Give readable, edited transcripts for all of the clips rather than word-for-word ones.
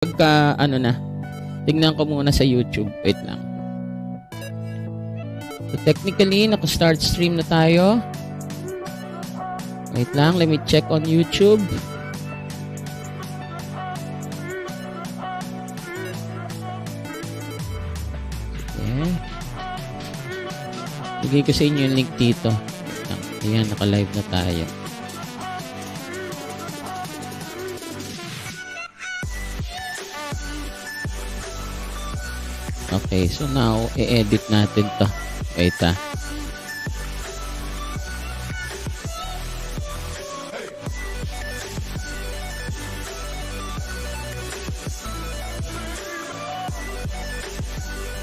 Pagka, ano na, tignan ko muna sa YouTube. Wait lang. So, technically, naka-start stream na tayo. Wait lang, let me check on YouTube. Okay. Bigay ko sa inyo yung link dito. Wait lang. Ayan, naka-live na tayo. Okay, so now, i-edit natin to. Wait ah.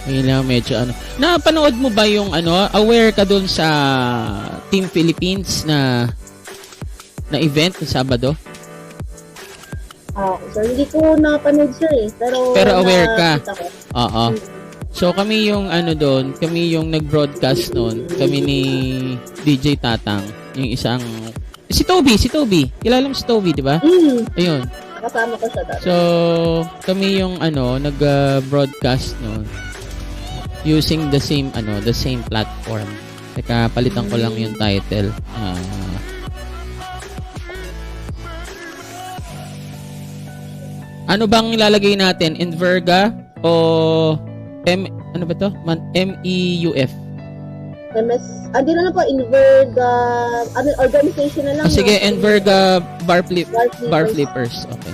Ngayon medyo ano. Napanood mo ba yung ano, aware ka dun sa Team Philippines na event ng Sabado? So hindi ko napanood sir eh. Pero aware ka? Oo. So kami yung ano doon, kami yung nag-broadcast noon, kami ni DJ Tatang, yung isang si Toby. Kilala mo si Toby, di ba? Ayun. Kasama ko siya dati. So kami yung ano, nag-broadcast noon using the same platform. Teka, palitan ko lang yung title. Ano bang ilalagay natin? ENVERGA o ano ba to? MEUF. Hindi na po, ENVERGA, organization na lang. Sige, ENVERGA Bar Flippers. Okay.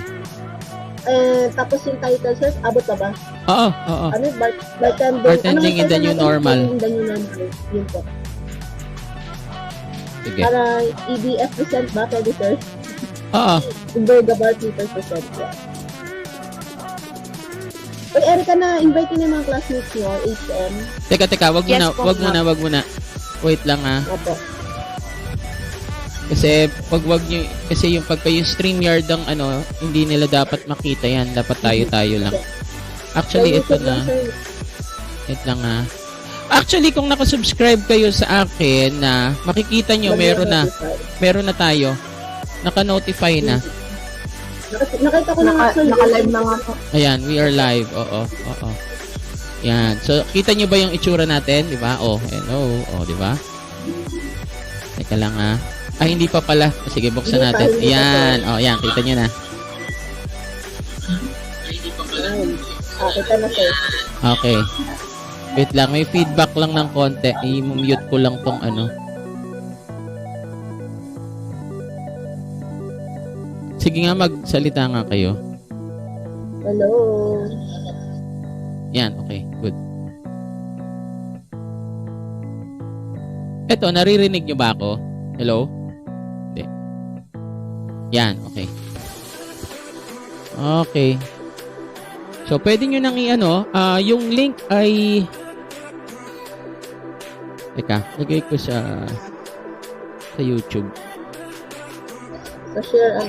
Tapos yung title, sir, abot na ba? Oo. Ano, Bartending. Bartending in the new normal. In the new normal. Yun po. Sige. Para EBF present ba, pwede, sir? Oo. ENVERGA Bar Flippers present, yeah. Uy, Erica, na-invite ko na yung mga classmates nyo, HM. Teka, wag muna. Wait lang ha. Opo. Kasi kasi yung pagka yung StreamYard ang ano, hindi nila dapat makita yan. Dapat tayo lang. Actually, ito na. Wait lang ha. Actually, kung nakasubscribe kayo sa akin na makikita nyo, meron na tayo. Naka-notify na. Nakita ko na nga, sir. Naka-live na nga po. Ayan, we are live. Oo. Yan. So, kita nyo ba yung itsura natin? Di ba? Hello. Di ba? Teka lang ha. Ay, hindi pa pala. Sige, buksan natin. Ayan. Yan. Kita nyo na. Kita na, sir. Okay. Wait lang. May feedback lang ng konti. I-mute ko lang tong ano. Sige nga, magsalita nga kayo. Hello. Yan, okay. Good. Eto, naririnig nyo ba ako? Hello? Hindi. Yan, okay. Okay. So, pwede nyo nang yung link ay... Teka, lagay ko sa YouTube. So, share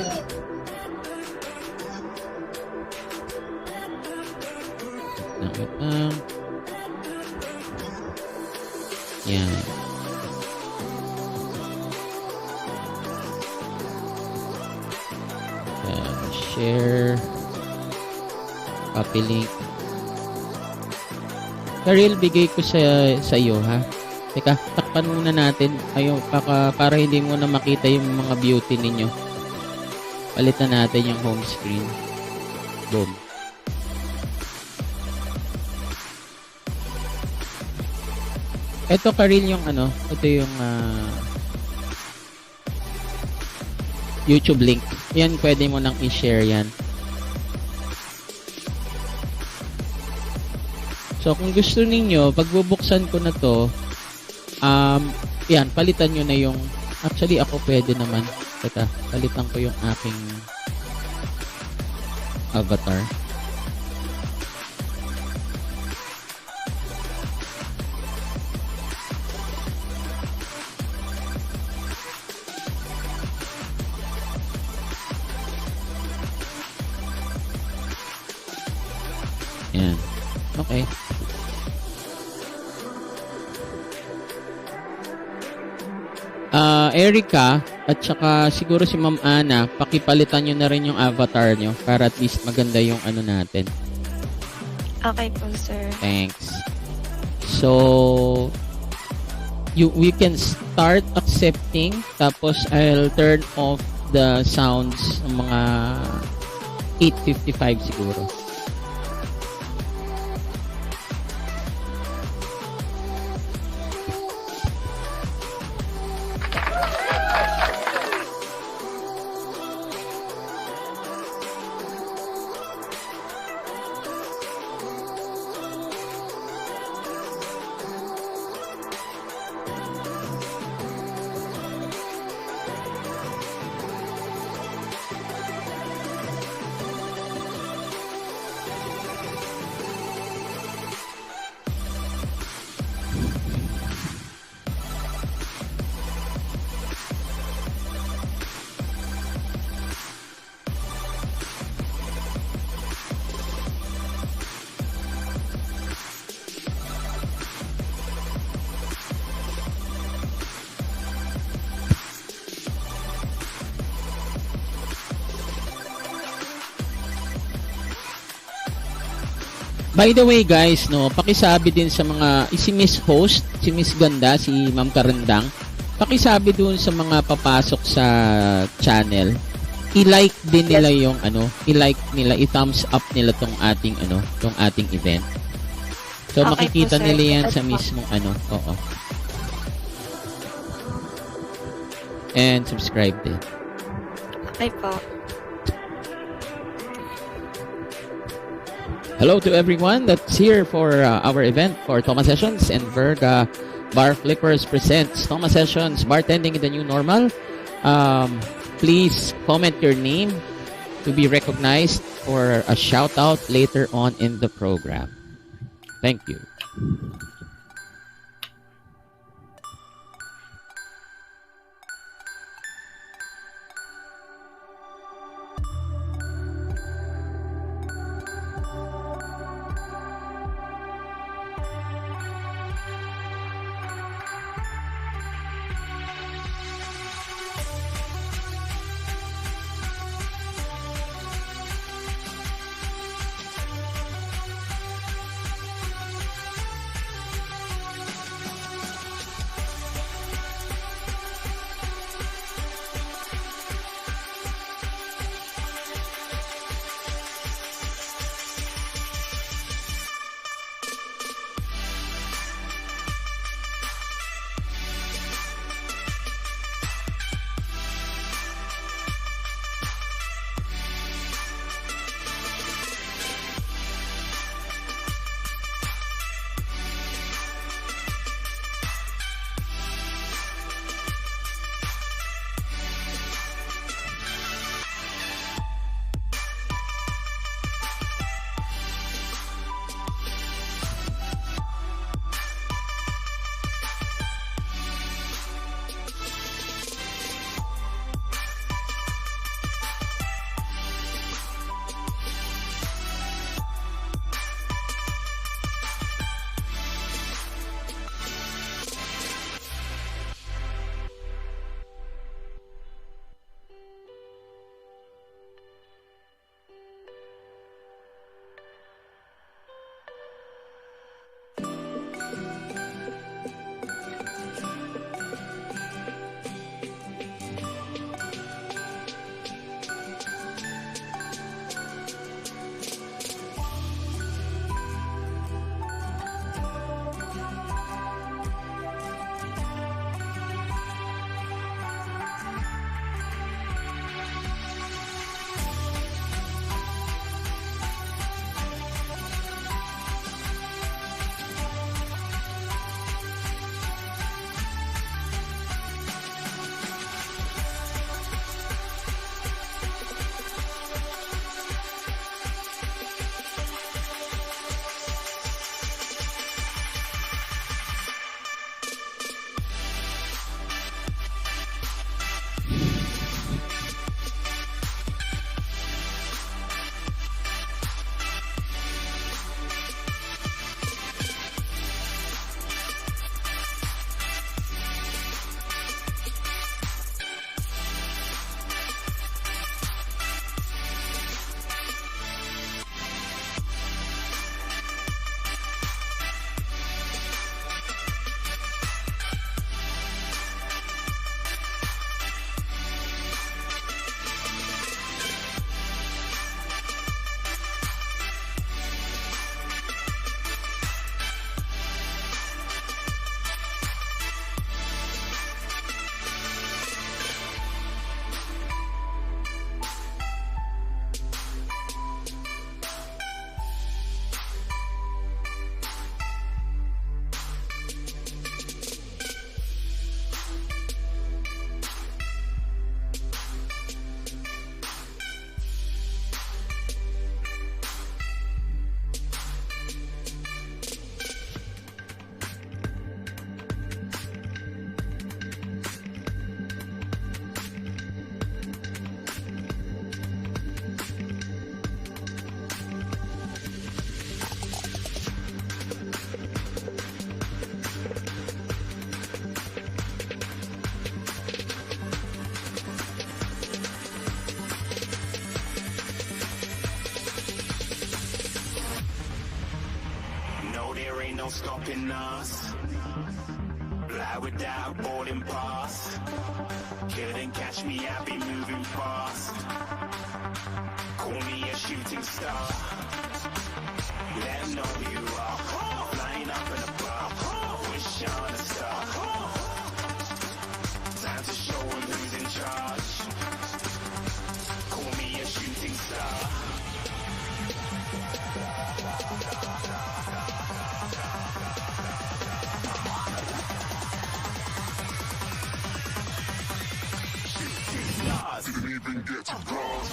Yan. Share. Copy link. Karil, bigay ko sa iyo ha. Teka, takpan muna natin. Para hindi mo na makita yung mga beauty ninyo. Palitan natin yung home screen. Boom. Ito Karil yung ito yung YouTube link. Yan, pwede mo nang i-share yan. So, kung gusto ninyo, pagbubuksan ko na to, yan, palitan nyo na yung, actually ako pwede naman. Teka, palitan ko yung aking avatar. Yan. Okay. Erica, At saka siguro si Ma'am Ana, pakipalitan nyo na rin yung avatar nyo para at least maganda yung ano natin. Okay po, sir. Thanks. So, we can start accepting, tapos I'll turn off the sounds ng mga 8:55 siguro. By the way guys, no, pakisabi din sa mga si Miss Host, si Miss Ganda, si Ma'am Karendang, pakisabi doon sa mga papasok sa channel, i-like din nila yung ano, i-like nila, i-thumbs up nila tong ating ano, tong ating event. So Okay makikita po, sir. nila yan sa Ito po. mismong ano, oo. And subscribe din. Okay po. Hello to everyone that's here for our event for Thomas Sessions and ENVERGA Bar Flippers presents Thomas Sessions Bartending in the New Normal. Please comment your name to be recognized for a shout out later on in the program. Thank you. ain't no stopping us. Fly without boarding pass. Couldn't catch me, I be moving fast. Call me a shooting star. Let 'em know who you are. Flying up in a bar. Wish on a star. Time to show 'em who's in charge. Call me a shooting star. Shooting stars. Didn't even get to cross.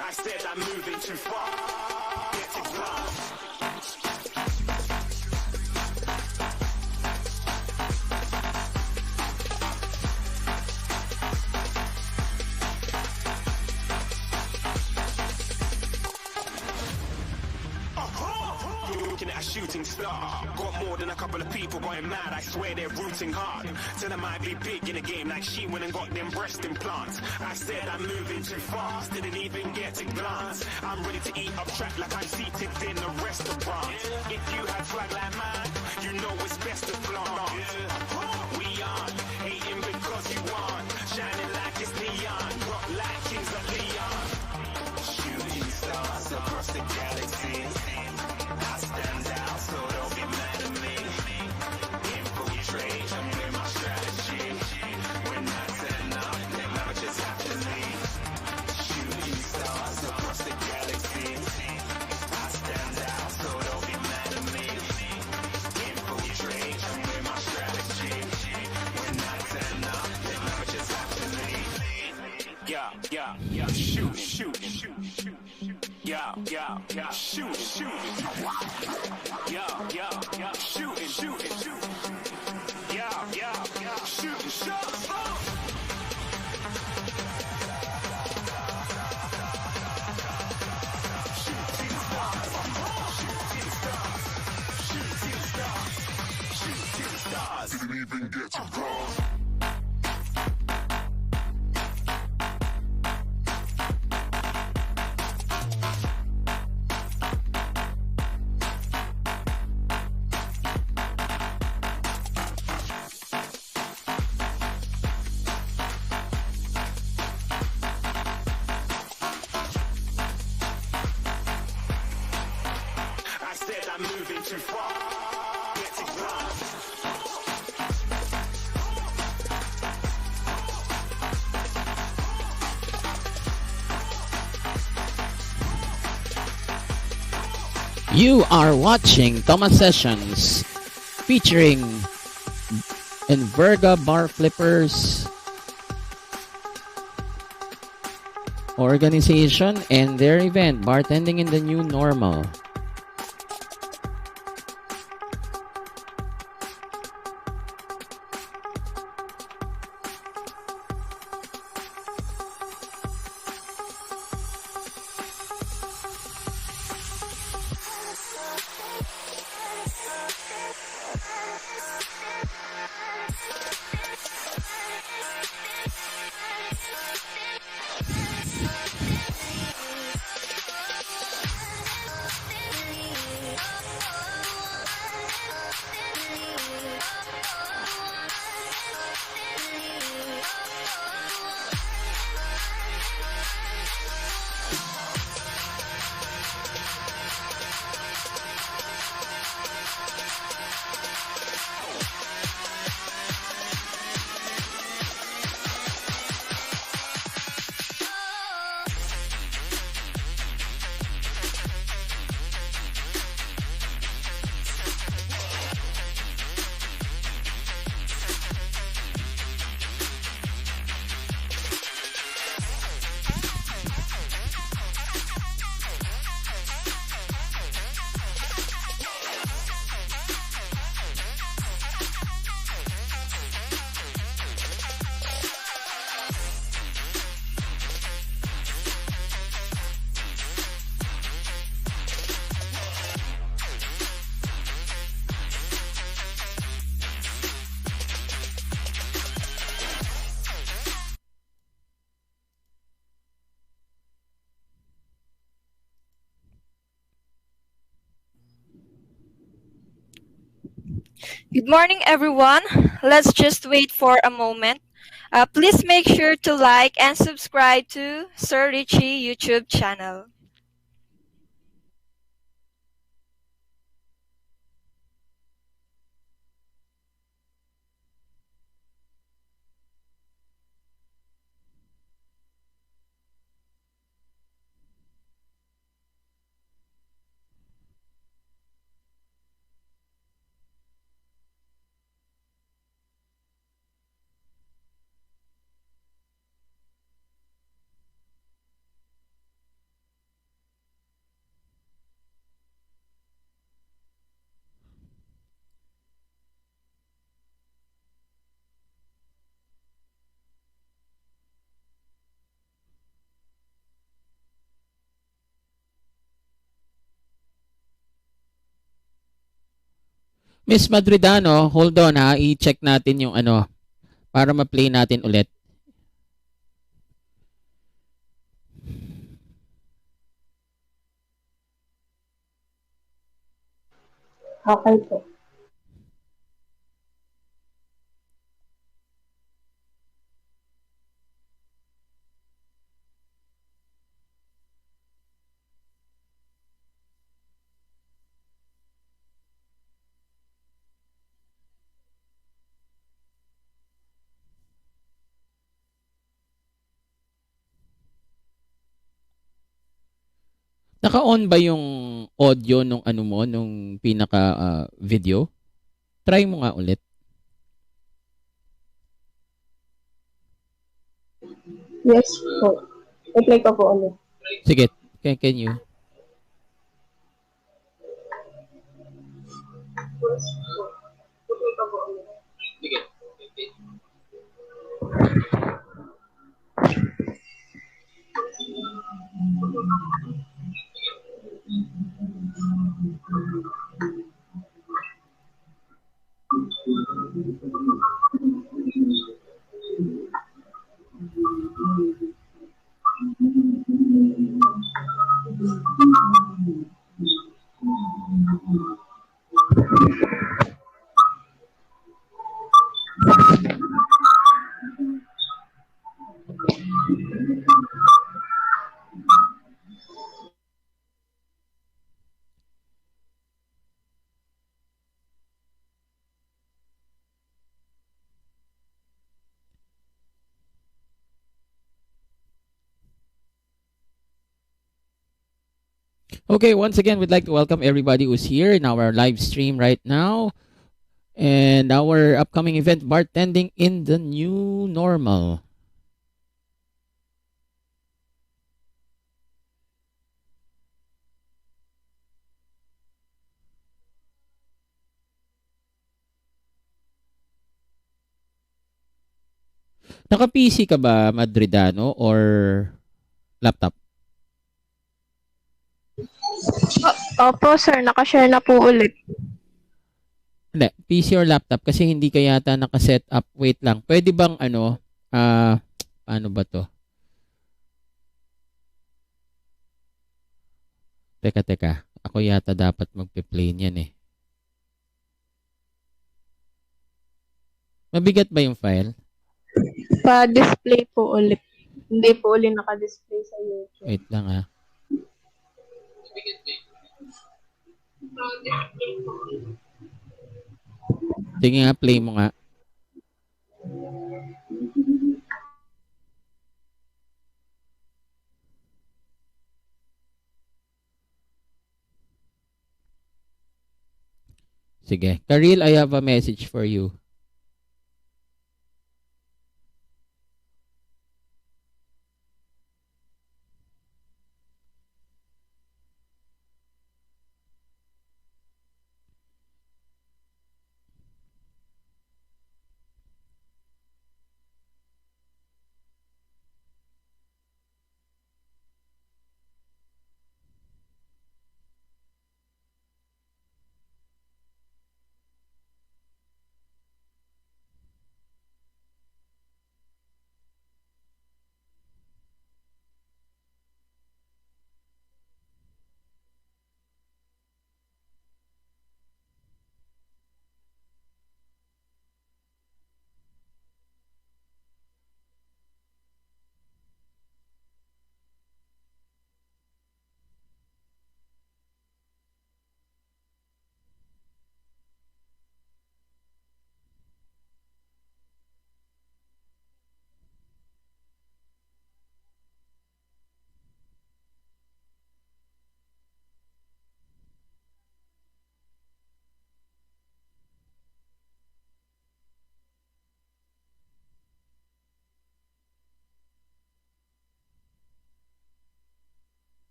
I said I'm moving too far. Get to glass. Looking at a shooting star. Got more than a couple of people going mad. I swear they're rooting hard. Tell them I be big in the game like she went and got them breast implants. I said I'm moving too fast. Didn't even get to glance. I'm ready to eat up track like I'm seated in a restaurant. If you had swag like mine, you know it's best to flaunt. We aren't hating because you aren't. Shining like it's neon. Rock like kings of Leon. Shooting stars across the galaxy. I stand out, so don't be mad at me. Infiltrate, I'm with my strategy. When I turn up, then I just have to leave. Shooting stars across the galaxy. I stand out, so don't be mad at me. Infiltrate, I'm with my strategy. When I turn up, then I just have to leave. Yeah, shoot, shoot, shoot, shoot. Yeah, shoot, shoot. Yeah, shoot, shoot, shoot. Yeah, shoot, shoot. Shooting stars, shooting stars, shooting stars, shooting stars. Didn't even get to cross. I said I'm moving too far. Get to glass. You are watching Thomas Sessions featuring ENVERGA Bar Flippers organization and their event, Bartending in the New Normal. Good morning, everyone. Let's just wait for a moment. Please make sure to like and subscribe to Sir Richie YouTube channel. Miss Madridano, hold on ha. I-check natin yung ano para ma-play natin ulit. Okay po. Naka-on ba yung audio nung ano mo, nung pinaka video? Try mo nga ulit. Yes po. I-play ko po ulit. Sige, can you? Okay, once again, we'd like to welcome everybody who's here in our live stream right now and our upcoming event, Bartending in the New Normal. Naka-PC ka ba, Madridano, or laptop? Opo, sir. Nakashare na po ulit. Hindi, PC or laptop kasi hindi ka yata naka-set up. Wait lang. Pwede bang ano, paano ba to? Teka. Ako yata dapat magpe-play niyan eh. Mabigat ba yung file? Pa-display po ulit. Hindi po ulit naka-display sa YouTube. Wait lang ha. Sige nga, play mo nga. Sige. Karil, I have a message for you.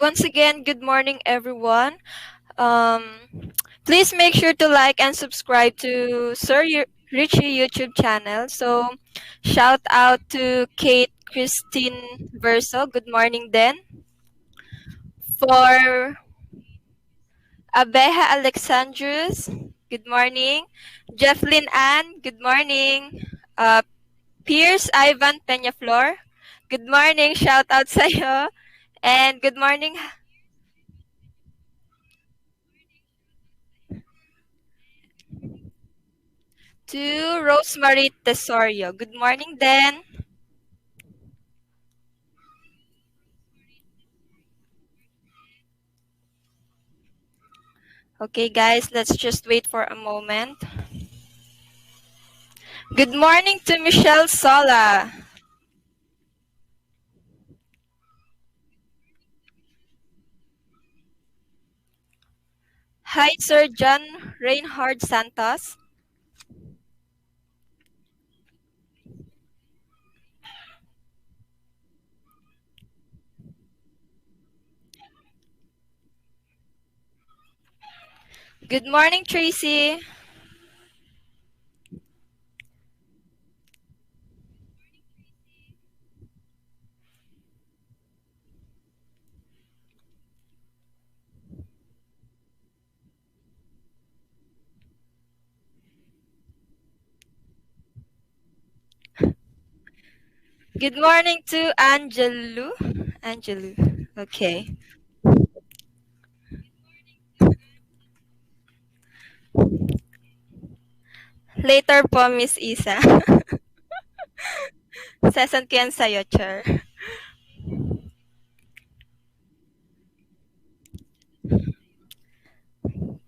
once again, good morning, everyone. Please make sure to like and subscribe to Richie YouTube channel. So, shout out to Kate Christine Verso. Good morning, then. For Abeja Alexandrus, good morning. Jefflyn Ann, good morning. Pierce Ivan Peñaflor, good morning. Shout out sa'yo. And good morning to Rosemary Tesorio. Good morning, then. Okay, guys, let's just wait for a moment. Good morning to Michelle Sola. Hi, Sir John Reinhard Santos. Good morning, Tracy. Good morning to Angelu. Angelu. Okay. Later po, Miss Isa. Sesend ko yan sa'yo, Char.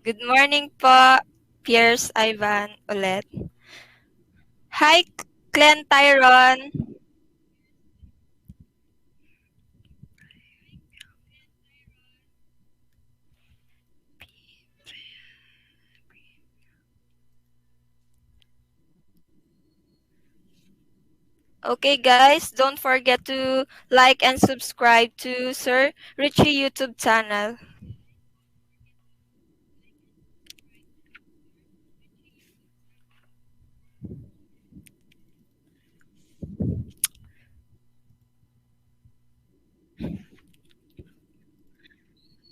Good morning po, Pierce Ivan ulit. Hi, Glenn Tyron. Okay, guys, don't forget to like and subscribe to Sir Richie YouTube channel.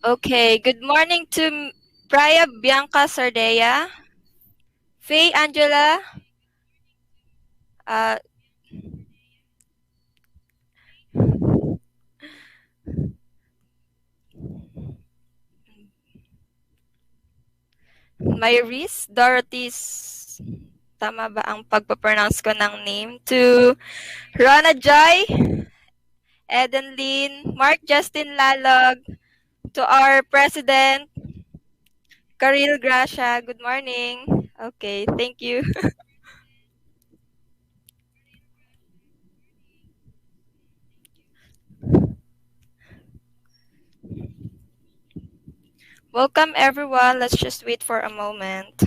Okay, good morning to Priya Bianca Sardea, Faye Angela, uh, Myris, Dorothy's, tama ba ang pagpapronounce ko ng name? To Rona Joy, Eden Lin, Mark Justin Lalog, to our President, Karil Gracia, good morning. Okay, thank you. Welcome, everyone. Let's just wait for a moment.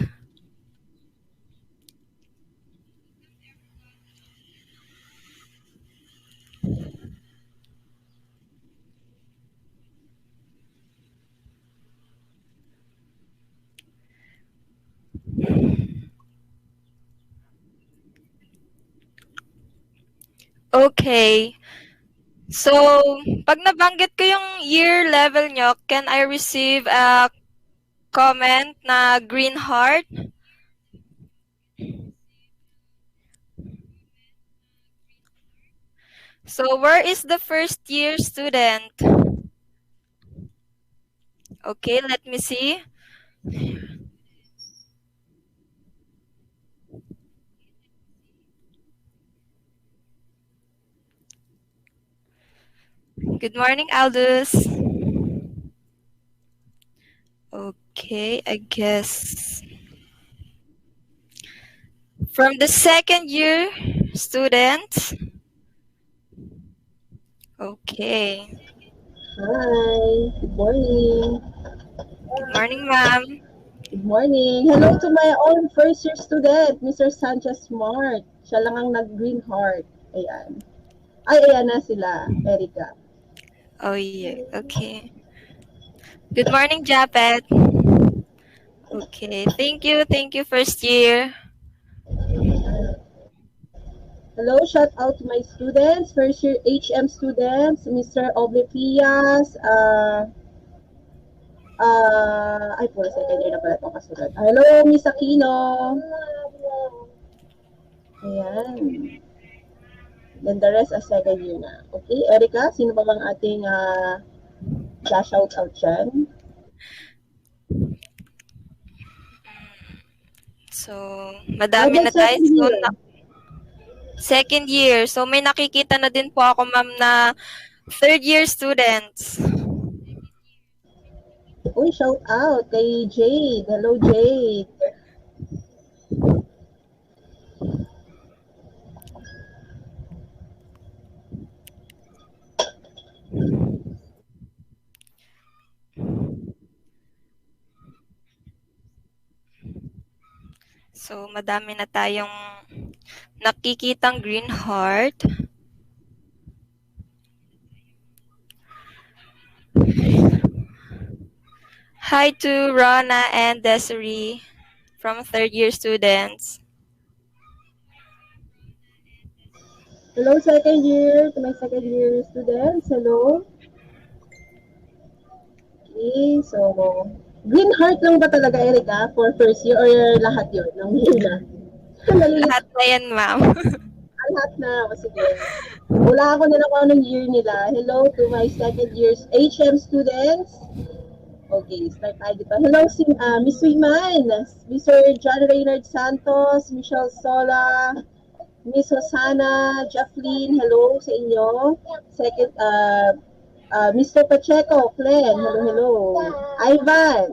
Okay. So, pag nabanggit ko yung year level nyo, can I receive a comment na green heart? So, where is the first year student? Okay, let me see. Good morning, Aldous. Okay, I guess from the second year students. Okay. Hi. Good morning. Good morning, ma'am. Good morning. Hello to my own first year student, Mr. Sanchez Smart. Siya lang ang nag-green heart. Ayan. Ay, ayan na sila, Erica. Oh, yeah. Okay. Good morning, Japet. Okay, thank you, first year. Hello, shout out to my students, first year HM students, Mr. Oblivias, ay, puro second year na pala itong kasunod. Hello, Miss Aquino. Ayan. Then the rest are second year na. Okay, Erica, sino pa bang ating shout out dyan? So, madami na tayo. Second year. Second year. So, may nakikita na din po ako, ma'am, na third year students. Uy, shout out kay Jade. Hello, Jade. So, madami na tayong nakikitang green heart. Hi to Rana and Desiree from third year students. Hello, second year. To my second year students. Hello. Okay, so, green heart lang ba talaga, Erica, for first year or lahat yun? Ng year na? Lahat na yan, ma'am. Lahat na. O, sige. Wala ako nila kung anong year nila. Hello to my second year's HM students. Okay, start tayo dito. Hello, Miss Wiman, Mr. John Reynard Santos, Michelle Sola, Miss Hosanna, Jacqueline, hello sa inyo. Second, Mr. Pacheco, Glenn, hello. Ivan,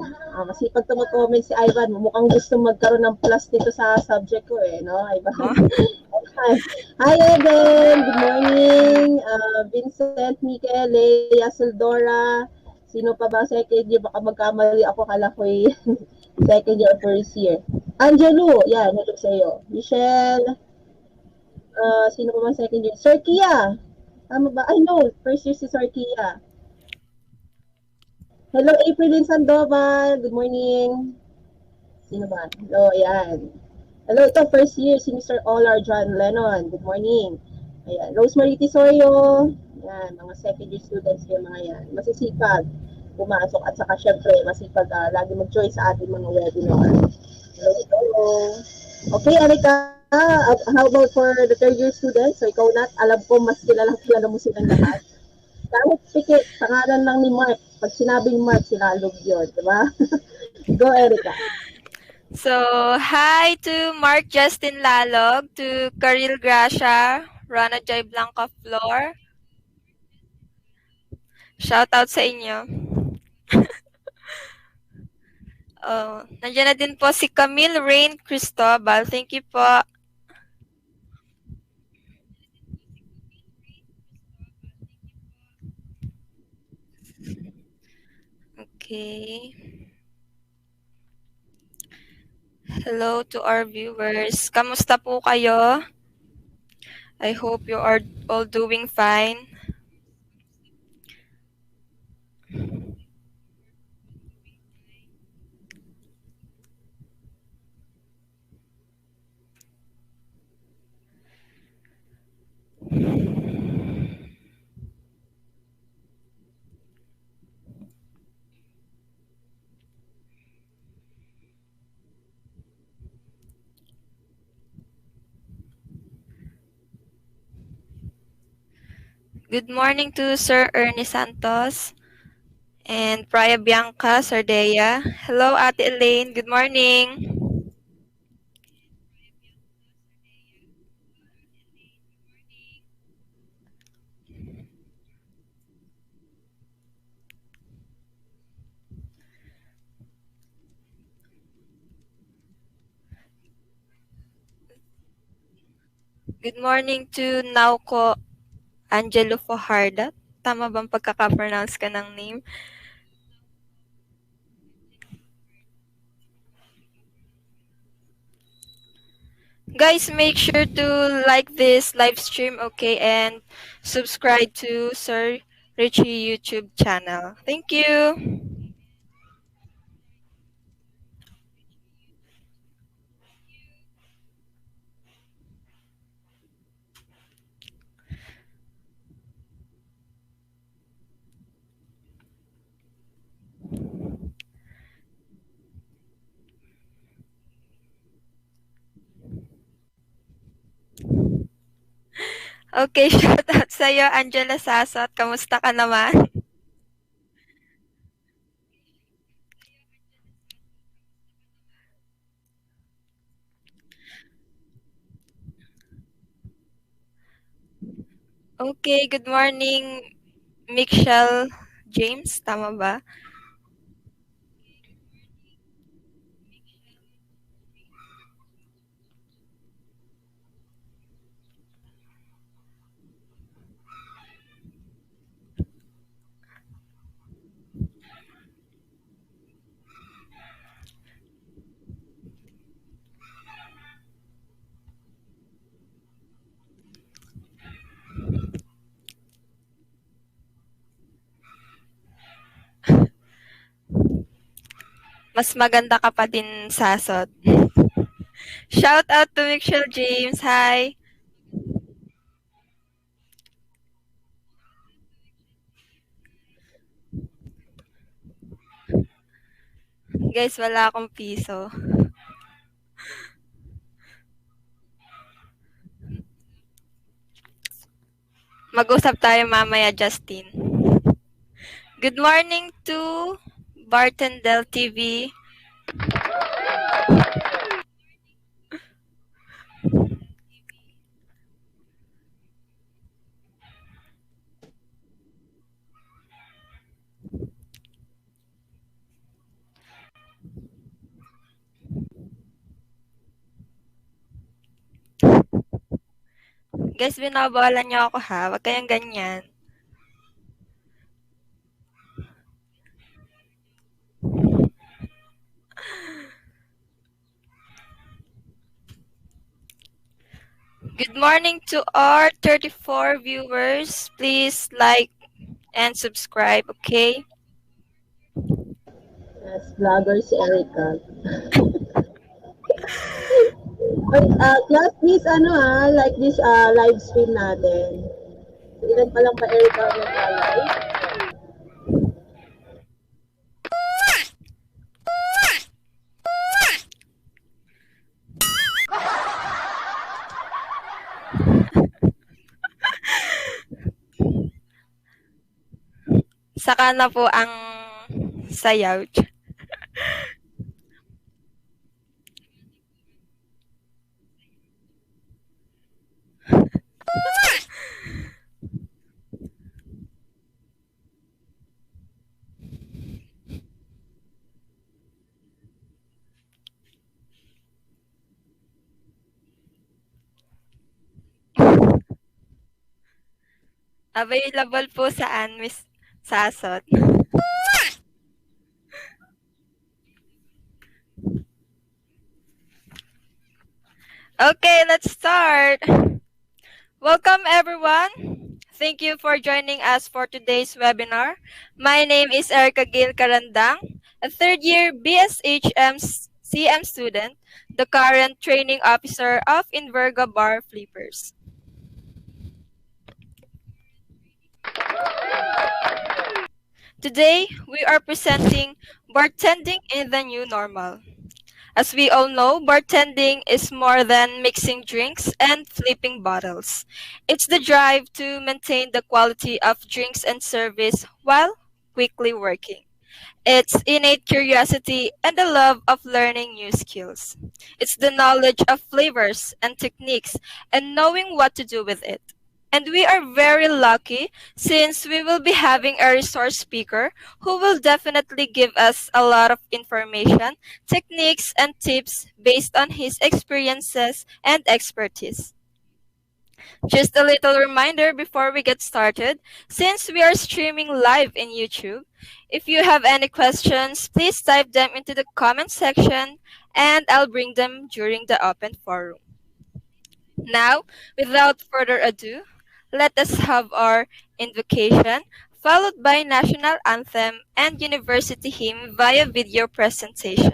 masipag tumag-comment si Ivan. Mukhang gusto magkaroon ng plus dito sa subject ko no, Ivan? Hi, Eden. Good morning. Vincent, Mikel, Leia, Sildora. Sino pa ba second year? Baka magkamali ako, kala ko'y second year or first year. Angelo, yan, hello sa iyo. Michelle, sino pa ba second year? Sir Kia, tama ba? Ay, no, first year si Sir Kia. Hello, Aprilyn Sandoval, good morning. Sino ba? Hello, ayan. Hello, ito, first year, si Mr. Olar John Lennon, good morning. Ayan, Rosemary Tisorio, yan, mga second year students yung mga yan. Masisipag pumasok at saka syempre masipag lagi mag-join sa ating mga webinar. Hello. Okay, Erika, how about for the third year students? So ikaw na, alam ko mas kilala mo silang lahat. Kahit pikit, pangalan lang ni Mark. Pag sinabing Mark, sinalog yun, di ba? Go, Erika. So, hi to Mark Justin Lalog, to Karil Gracia, Rana Joy Blanca Flor. Shout out sa inyo. Nandiyan na din po si Camille Rain Cristobal. Thank you po. Okay. Hello to our viewers. Kamusta po kayo? I hope you are all doing fine. Good morning to Sir Ernie Santos and Priya Bianca Sardea. Hello, Ate Elaine. Good morning. Good morning to Nauko Angelo Fajarda. Tama bang pagkaka-pronounce ka ng name? Guys, make sure to like this live stream, okay? And subscribe to Sir Richie YouTube channel. Thank you. Okay, shoutout sa'yo, Angela Sasot. Kamusta ka naman? Okay, good morning, Michelle James. Tama ba? Mas maganda ka pa din, Sasot. Shout out to Michelle James. Hi. Guys, wala akong piso. Mag-usap tayo mamaya, Justin. Good morning to Bartending TV. Guys, binabawalan niyo ako ha. Huwag kayong ganyan. Good morning to our 34 viewers. Please like and subscribe, okay? Yes, vlogger si Erica. But, class, please, like this live stream natin. So, ilan pa lang pa Erica ang nag-live? Saka na po ang sayaw. Available po saan, Miss Sasot? Okay, let's start. Welcome, everyone. Thank you for joining us for today's webinar. My name is Erica Gail Karandang, a third-year BSHM CM student, the current training officer of ENVERGA Bar Flippers. Today, we are presenting Bartending in the New Normal. As we all know, bartending is more than mixing drinks and flipping bottles. It's the drive to maintain the quality of drinks and service while quickly working. It's innate curiosity and the love of learning new skills. It's the knowledge of flavors and techniques and knowing what to do with it. And we are very lucky since we will be having a resource speaker who will definitely give us a lot of information, techniques, and tips based on his experiences and expertise. Just a little reminder before we get started, since we are streaming live in YouTube, if you have any questions, please type them into the comment section and I'll bring them during the open forum. Now, without further ado, let us have our invocation, followed by national anthem and university hymn via video presentation.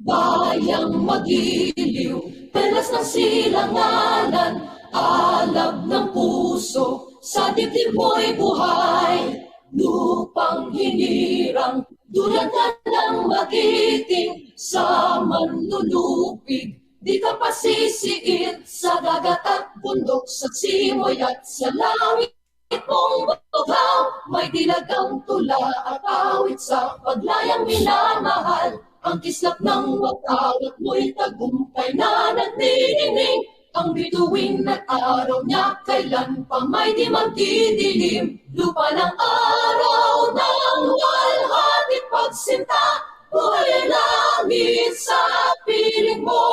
Bayang magiliw, pelas ng silanganan, alab ng puso, sa dibdib mo'y buhay. Lupang hinirang, dulan ka ng magiting, sa manlulupig, di ka pasisiid, sa dagat at bundok, sa simoy at sa langit. Mong bughaw, may dilagang tula at awit sa paglayang minamahal. Ang kislap ng wakawat mo'y tagumpay na nagniningning. Ang bituin at araw niya kailan pa may di magdidilim. Lupa ng araw ng walhatit pagsinta, buhay ay langit sa piling mo.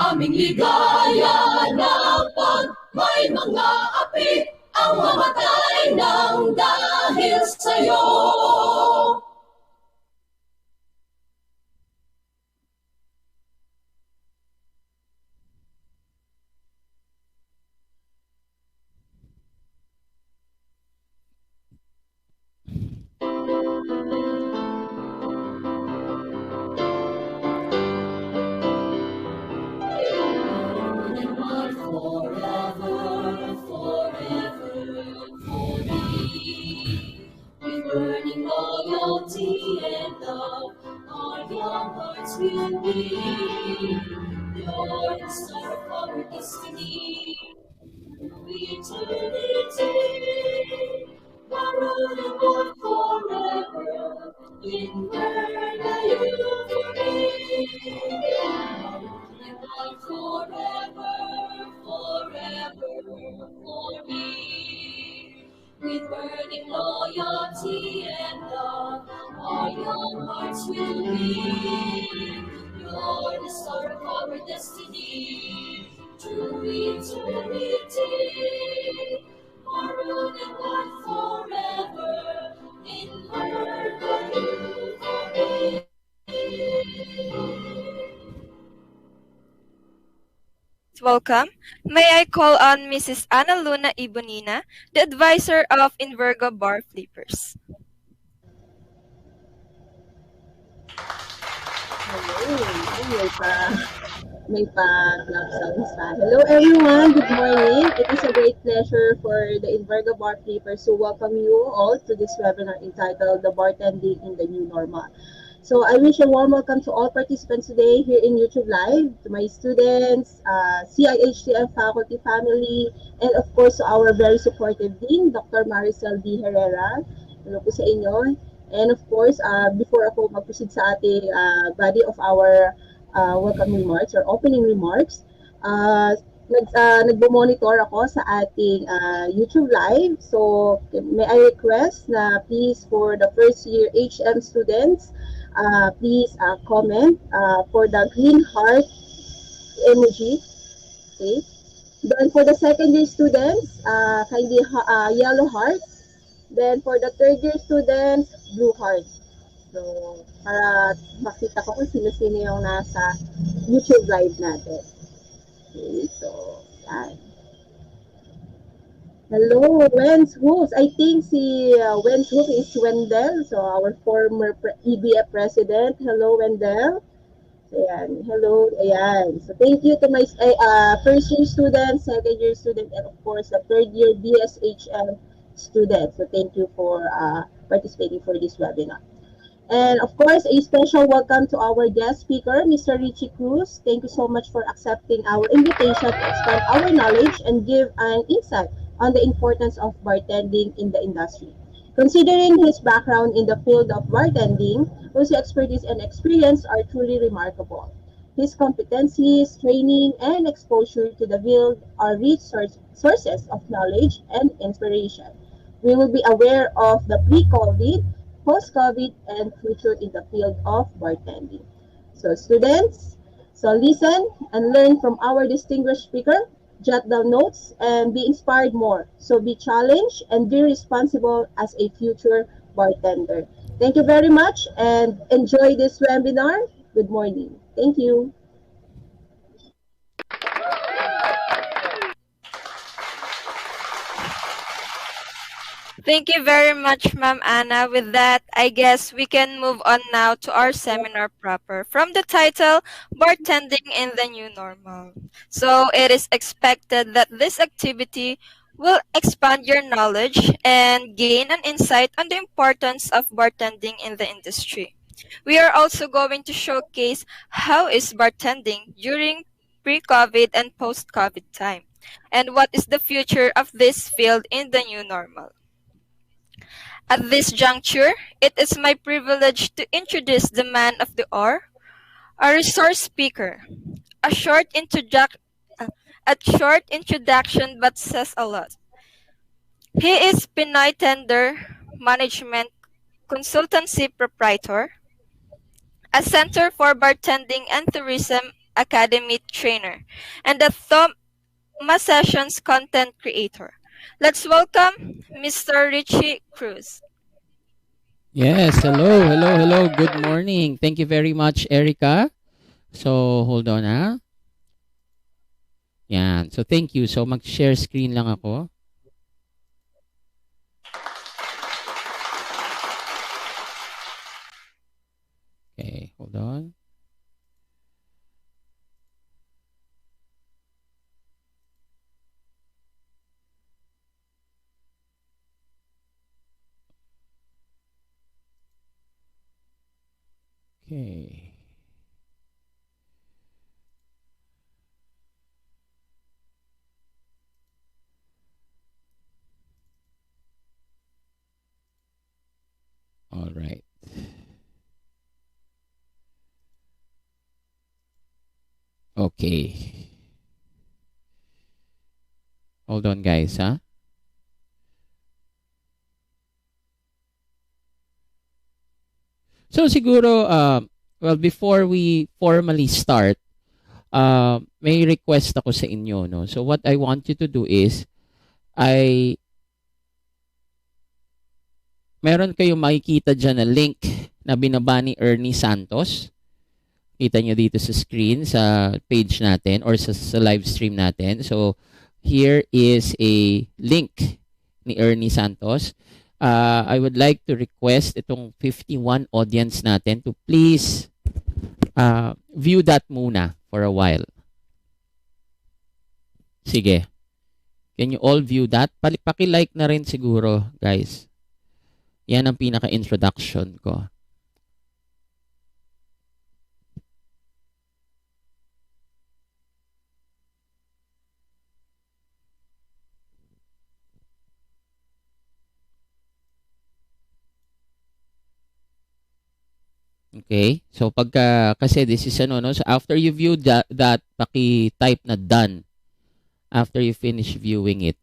Aming ligaya na pag may mga api, ang mamatay ng dahil sa'yo. Burning loyalty and love, our young hearts will be. You're the star of our destiny, eternity. Borrowed and born forever, inverga you for me. And I forever, forever for me. With burning loyalty and love, our young hearts will be. You're the star of our destiny, to eternity. Maroon and white forever, in her you for me. Welcome. May I call on Mrs. Ana Luna Ibonina, the advisor of Inverga Bar Flippers. May pa-clap sounds pa. Hello everyone, good morning. It is a great pleasure for the Inverga Bar Flippers to welcome you all to this webinar entitled The Bartending in the New Normal. So I wish a warm welcome to all participants today here in YouTube Live, to my students, CIHTM faculty family, and of course to our very supportive Dean, Dr. Maricel D. Herrera. Hello po sa inyo. And of course, before ako mag-proceed sa ating body of our welcome remarks or opening remarks, nagbo-monitor ako sa ating YouTube Live. So may I request na please for the first year HM students, please comment for the green heart emoji. Okay. Then for the second year students, kindly yellow heart. Then for the third year students, blue heart. So para makita ko kung sino-sino yung nasa YouTube live natin. Okay, so yan. Hello, Wen's Hoops. I think si Wen's Hoops is Wendell, so our former EBF president. Hello, Wendell. So, ayan. Hello, ayan. So, thank you to my first year student, second year student, and of course, the third year BSHM student. So, thank you for participating for this webinar. And of course, a special welcome to our guest speaker, Mr. Richie Cruz. Thank you so much for accepting our invitation to expand our knowledge and give an insight on the importance of bartending in the industry. Considering his background in the field of bartending, whose expertise and experience are truly remarkable. His competencies, training, and exposure to the field are rich sources of knowledge and inspiration. We will be aware of the pre-COVID, post-COVID, and future in the field of bartending. So students, so listen and learn from our distinguished speaker, jot down notes, and be inspired more. So be challenged and be responsible as a future bartender. Thank you very much and enjoy this webinar. Good morning. Thank you. Thank you very much, Ma'am Anna. With that, I guess we can move on now to our seminar proper. From the title, Bartending in the New Normal. So it is expected that this activity will expand your knowledge and gain an insight on the importance of bartending in the industry. We are also going to showcase how is bartending during pre-COVID and post-COVID time, and what is the future of this field in the new normal. At this juncture, it is my privilege to introduce the man of the hour, a resource speaker. A short introduction, a short introduction but says a lot. He is Pinoy Tender Management Consultancy Proprietor, a Center for Bartending and Tourism Academy trainer, and a Thomas Sessions content creator. Let's welcome Mr. Richie Cruz. Yes, hello. Good morning. Thank you very much, Erica. So, hold on ha. Yan. So, thank you. So, mag-share screen lang ako. Okay, hold on. Okay. All right. Okay. Hold on, guys, ha? So, siguro, well, before we formally start, may request ako sa inyo, no? So, what I want you to do is, meron kayong makikita dyan na link na binaba ni Ernie Santos. Kita nyo dito sa screen, sa page natin or sa live stream natin. So, here is a link ni Ernie Santos. I would like to request itong 51 audience natin to please view that muna for a while. Sige. Can you all view that? Paki-like na rin siguro, guys. Yan ang pinaka-introduction ko. Okay? So kasi this is no, so after you view that paki-type na done after you finish viewing it.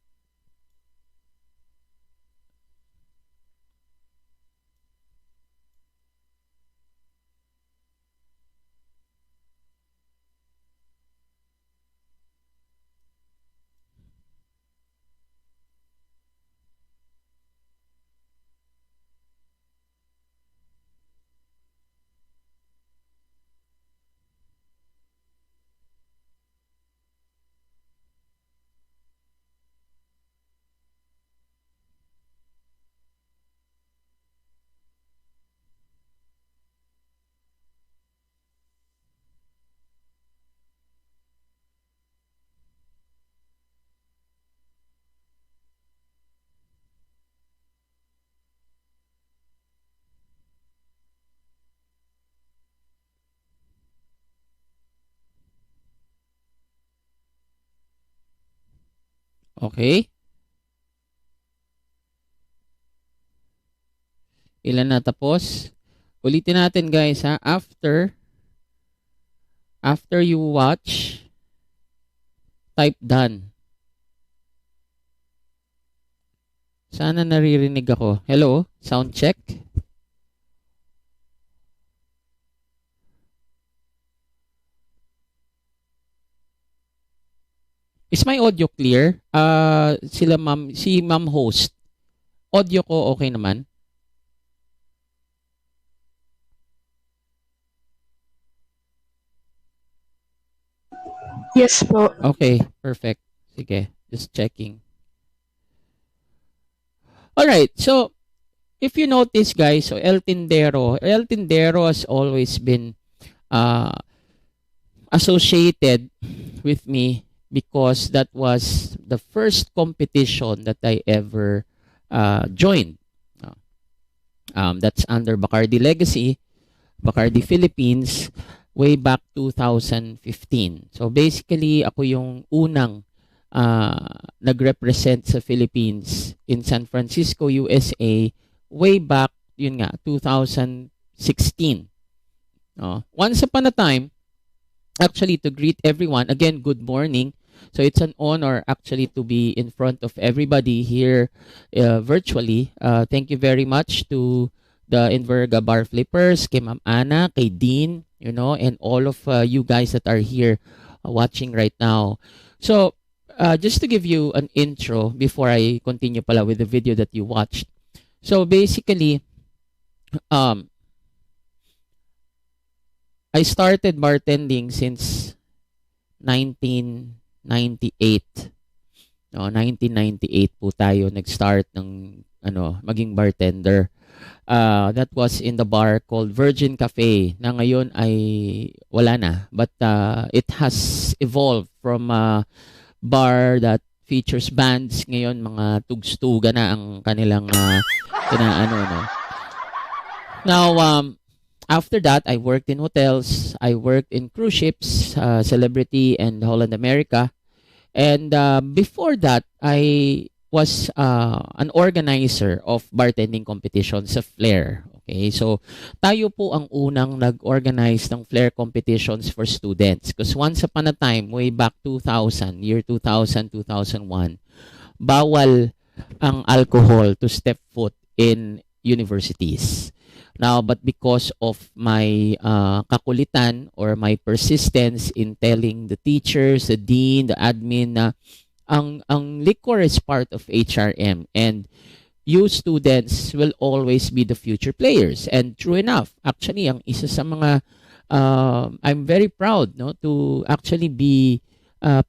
Okay? Ilan na tapos? Ulitin natin, guys, ha? After you watch, type done. Sana naririnig ako. Hello? Sound check? Is my audio clear? Si ma'am host. Audio ko okay naman? Yes po. Okay, perfect. Sige, just checking. All right. So if you notice, guys, so El Tindero has always been uh, associated with me because that was the first competition that I ever joined. Uh, that's under Bacardi Legacy, Bacardi Philippines, way back 2015. So basically, ako yung unang nag-represent sa Philippines in San Francisco, USA, way back, yun nga, 2016. Once upon a time, actually to greet everyone, again, good morning. So it's an honor actually to be in front of everybody here virtually. Thank you very much to the ENVERGA Bar Flippers, kay Ma'am Ana, kay Dean, and all of you guys that are here watching right now. So just to give you an intro before I continue pala with the video that you watched. So basically, I started bartending since 1998. 1998 po tayo nag-start ng maging bartender. That was in the bar called Virgin Cafe na ngayon ay wala na. But it has evolved from a bar that features bands. Ngayon mga tugstuga na ang kanilang Now, after that, I worked in hotels. I worked in cruise ships, Celebrity and Holland America. And before that, I was an organizer of bartending competitions sa Flair. Okay, so tayo po ang unang nag-organize ng Flair competitions for students. Because once upon a time, way back 2000, year 2000, 2001, bawal ang alcohol to step foot in universities. Now, but because of my kakulitan or my persistence in telling the teachers, the dean, the admin na ang liquor is part of HRM and you students will always be the future players. And true enough, actually, ang isa sa mga I'm very proud to actually be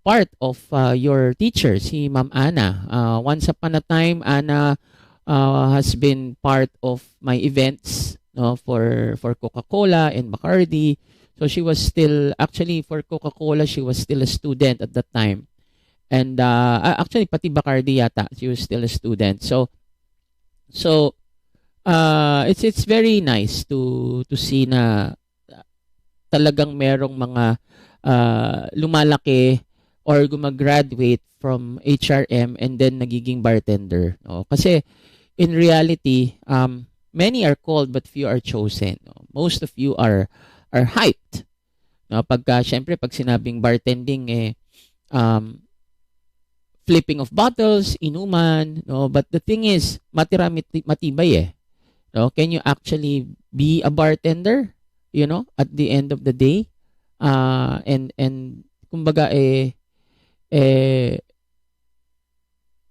part of your teacher, si Ma'am Ana. Once upon a time, Ana has been part of my events for Coca-Cola and Bacardi. So she was still, actually for Coca-Cola, she was still a student at that time. And actually, pati Bacardi yata, she was still a student. So it's very nice to see na talagang merong mga lumalaki or gumagraduate from HRM and then nagiging bartender. Kasi in reality, many are called but few are chosen. Most of you are hyped. Syempre, pag sinabing bartending, flipping of bottles, inuman. But the thing is, matibay . Can you actually be a bartender? At the end of the day? And kumbaga,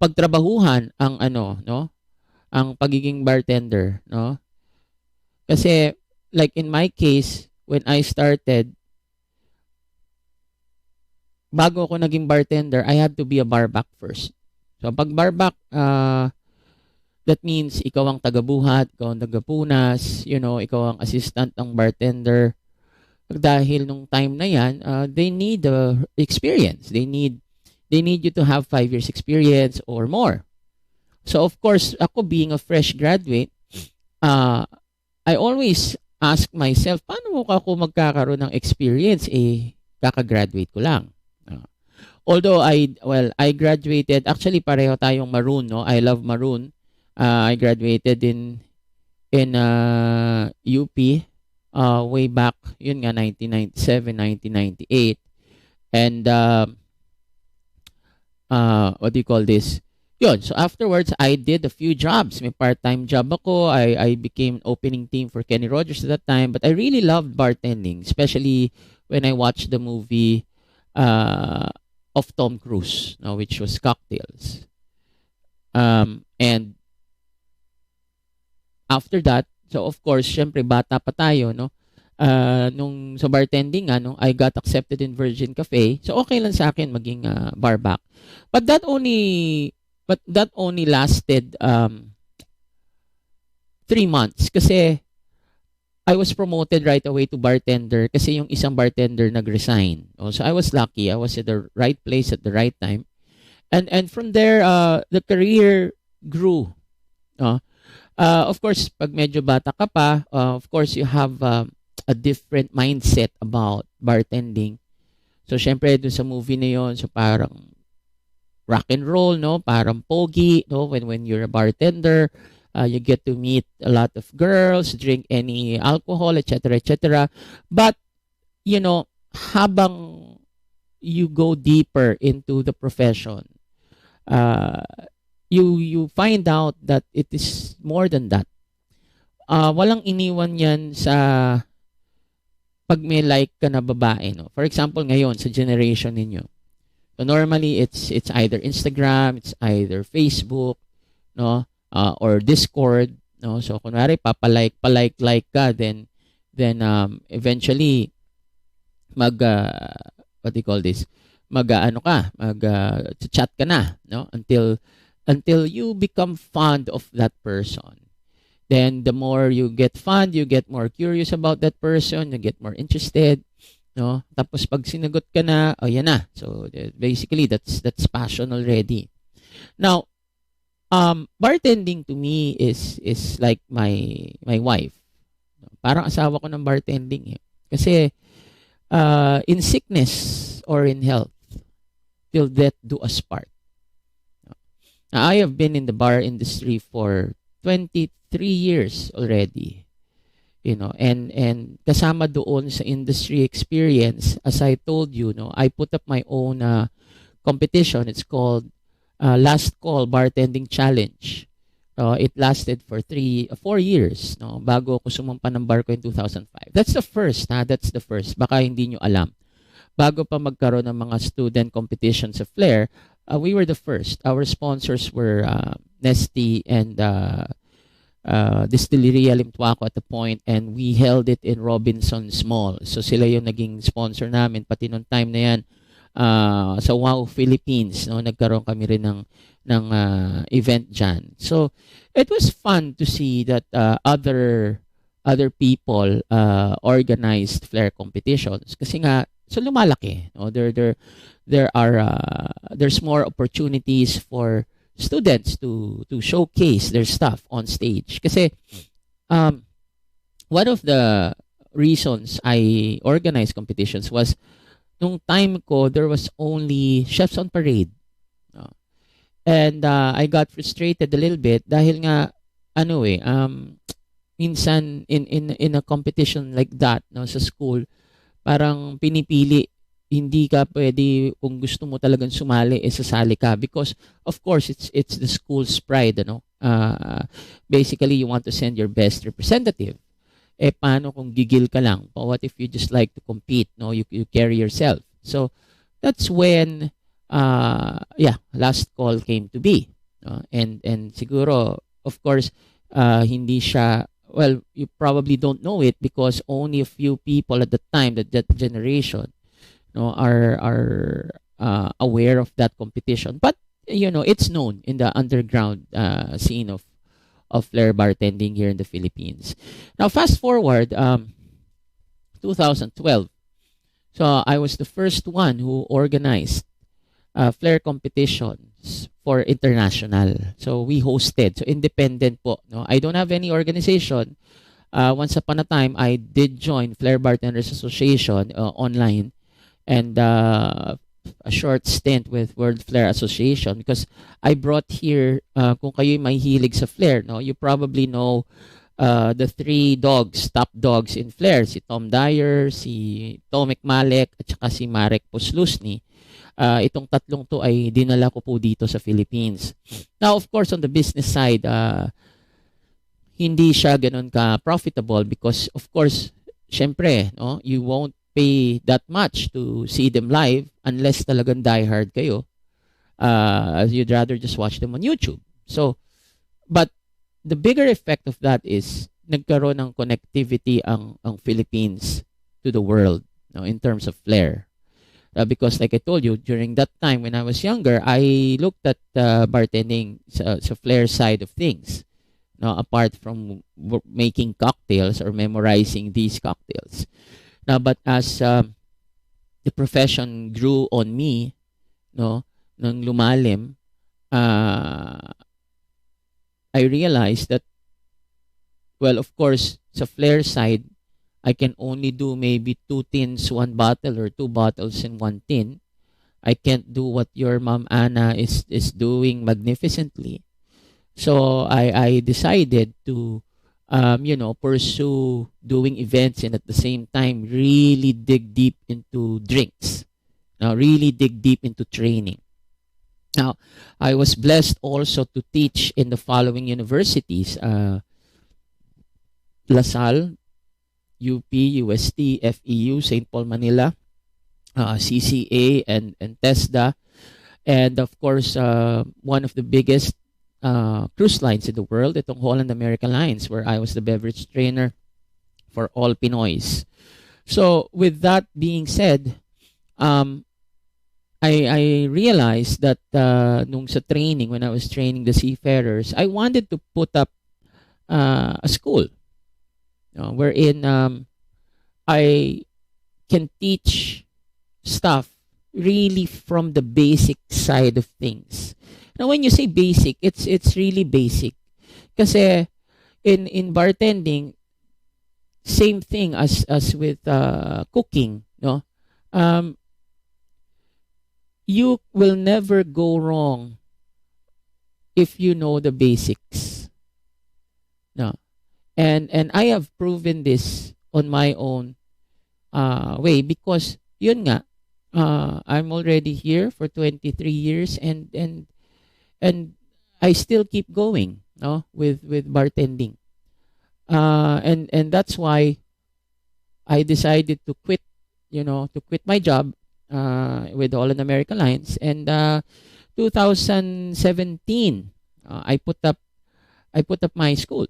pagtrabahuhan ang ang pagiging bartender, Kasi like in my case, when I started, bago ako naging bartender, I had to be a barback first. So pag barback, that means ikaw ang tagabuhat, ikaw ang tagapunas, ikaw ang assistant ng bartender. Dahil nung time na yan, they need experience. They need you to have 5 years experience or more. So of course, ako being a fresh graduate, I always ask myself, paano ako magkakaroon ng experience? Kakagraduate ko lang. Although I graduated, actually pareho tayong maroon, I love maroon. I graduated in UP way back, yun nga, 1997, 1998. And what do you call this? Yun, so afterwards, I did a few jobs. May part-time job ako. I became opening team for Kenny Rogers at that time. But I really loved bartending, especially when I watched the movie of Tom Cruise, which was Cocktails. And after that, so of course, syempre bata pa tayo, nung sa bartending, I got accepted in Virgin Cafe. So okay lang sa akin maging barback. But that only lasted 3 months kasi I was promoted right away to bartender kasi yung isang bartender nag-resign. So I was lucky. I was at the right place at the right time. And from there, the career grew. Of course, pag medyo bata ka pa, of course, you have a different mindset about bartending. So, syempre, dun sa movie na yun, so parang rock and roll, no? Parang pogi, no? When you're a bartender, you get to meet a lot of girls, drink any alcohol, etc., etc. But, habang you go deeper into the profession, you find out that it is more than that. Walang iniwan yan sa pag may like ka na babae, no? For example, ngayon, sa generation ninyo. So normally, it's either Instagram, it's either Facebook, no? Or Discord, no? So kunwari papalike ka, then eventually what do you call this? Chat ka na, no? Until you become fond of that person. Then the more you get fond, you get more curious about that person, you get more interested, no? Tapos pag sinagot ka na, yan na. So basically that's passion already. Now, bartending to me is like my wife. Parang asawa ko ng bartending. Kasi in sickness or in health, till death do us part. Now, I have been in the bar industry for 23 years already. And kasama doon sa industry experience, as I told you, I put up my own competition. It's called Last Call Bartending Challenge. It lasted for 4 years, bago ako sumampa ng bar ko in 2005. That's the first, That's the first. Baka hindi nyo alam. Bago pa magkaroon ng mga student competitions sa Flair, we were the first. Our sponsors were Nesty and Distilleria Limtuaco at the point, and we held it in Robinson's Mall. So sila yung naging sponsor namin pati nung time na yan. Sa Wow Philippines, nagkaroon kami rin ng event dyan. So it was fun to see that other people organized Flair competitions kasi nga so lumalaki. There's more opportunities for students to showcase their stuff on stage. Kasi one of the reasons I organized competitions was nung time ko there was only chefs on parade. And I got frustrated a little bit dahil nga minsan in a competition like that sa school parang pinipili, hindi ka pwede kung gusto mo talagang sumali sasali ka because of course it's the school's pride, basically you want to send your best representative. Paano kung gigil ka lang? What if you just like to compete, you carry yourself? So that's when Last Call came to be, and siguro of course hindi siya. Well, you probably don't know it because only a few people at the time, that generation, are aware of that competition. But it's known in the underground scene of Flair bartending here in the Philippines. Now, fast forward 2012. So I was the first one who organized Flair competitions for international. So we hosted. So independent po. I don't have any organization. Once upon a time, I did join Flair Bartenders Association online and a short stint with World Flair Association because I brought here, kung kayo may hilig sa Flair, you probably know the three top dogs in Flair, si Tom Dyer, si Tomek Malek, at saka si Marek Poslusny. Itong tatlong to ay dinala ko po dito sa Philippines. Now, of course, on the business side, hindi siya ganun ka profitable because, of course, syempre, you won't pay that much to see them live unless talagang diehard kayo. You'd rather just watch them on YouTube. So, but the bigger effect of that is nagkaroon ng connectivity ang Philippines to the world, in terms of Flair. Because like I told you, during that time when I was younger, I looked at bartending sa Flair side of things. apart from making cocktails or memorizing these cocktails. Now, but as the profession grew on me, no, nang lumalim, I realized that, well, of course, sa flair side, I can only do maybe 2 tins, 1 bottle, or 2 bottles in 1 tin. I can't do what your mom Anna is doing magnificently. So I decided to, pursue doing events and at the same time really dig deep into drinks. Now, really dig deep into training. Now, I was blessed also to teach in the following universities: LaSalle, UP, UST, FEU, St. Paul, Manila, CCA, and TESDA, and of course, one of the biggest cruise lines in the world, itong Holland American Lines, where I was the beverage trainer for all Pinoys. So, with that being said, I realized that nung sa training, when I was training the seafarers, I wanted to put up a school, wherein I can teach stuff really from the basic side of things. Now, when you say basic, it's really basic. Kasi in bartending, same thing as with cooking, no? You will never go wrong if you know the basics. No. And I have proven this on my own way, because yun nga, I'm already here for 23 years, and I still keep going, no, with bartending. And that's why I decided to quit my job with Holland American Lines. And 2017, I put up my school,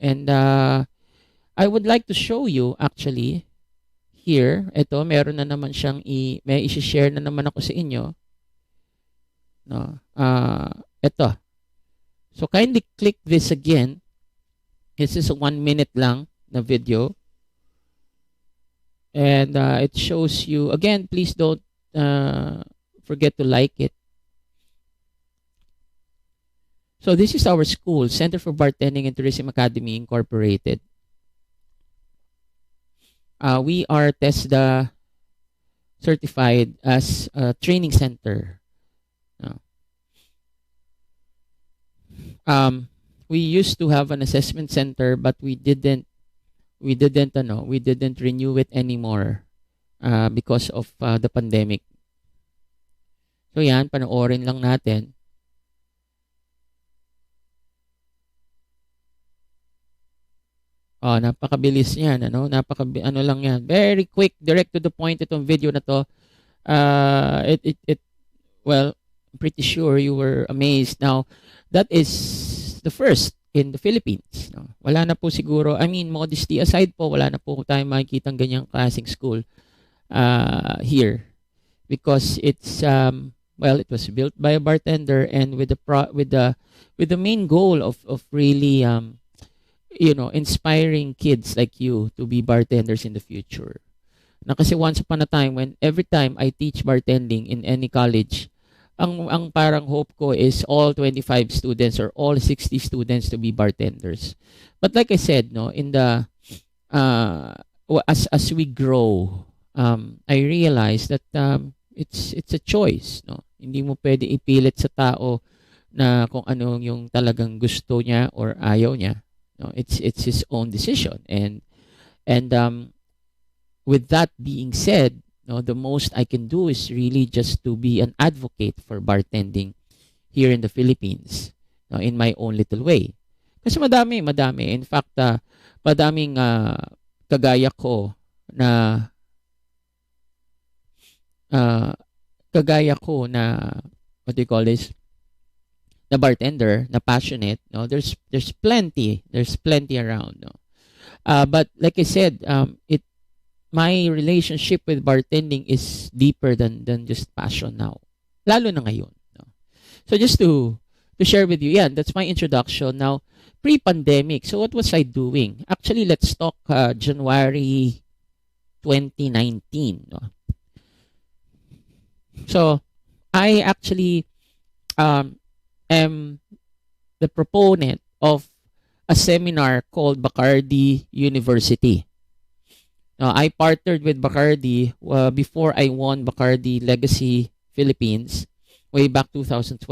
and I would like to show you actually here. Ito, meron na naman siyang may i-share na naman ako sa inyo, no. Ito, so kindly click this again. This is a 1 minute lang na video. And it shows you, again, please don't forget to like it. So this is our school, Center for Bartending and Tourism Academy Incorporated. We are TESDA certified as a training center. We used to have an assessment center, but we didn't renew it anymore because of the pandemic. So yan, panoorin lang natin. Napakabilis niyan, ano? Ano lang yan. Very quick, direct to the point itong video na to. Well, I'm pretty sure you were amazed. Now, that is the first in the Philippines. No? Wala na po siguro, I mean, modesty aside po, wala na po tayong makikitang ganyang klaseng school here, because it's it was built by a bartender, and with the main goal of really inspiring kids like you to be bartenders in the future. Na kasi once upon a time, when every time I teach bartending in any college, ang parang hope ko is all 25 students or all 60 students to be bartenders. But like I said, no, in the as we grow, I realize that it's a choice, no. Hindi mo pwede ipilit sa tao na kung ano yung talagang gusto niya or ayaw niya. No, it's his own decision. And with that being said, no, the most I can do is really just to be an advocate for bartending here in the Philippines, no, in my own little way. Kasi madami. In fact, madaming kagaya ko na what do you call this? Na bartender, na passionate, no. There's plenty around, no. But like I said, my relationship with bartending is deeper than just passion now. Lalo na ngayon, no? So just to share with you, yeah, that's my introduction. Now, pre-pandemic. So what was I doing? Actually, let's talk January 2019. No? So I actually am the proponent of a seminar called Bacardi University. I partnered with Bacardi before I won Bacardi Legacy Philippines way back 2012.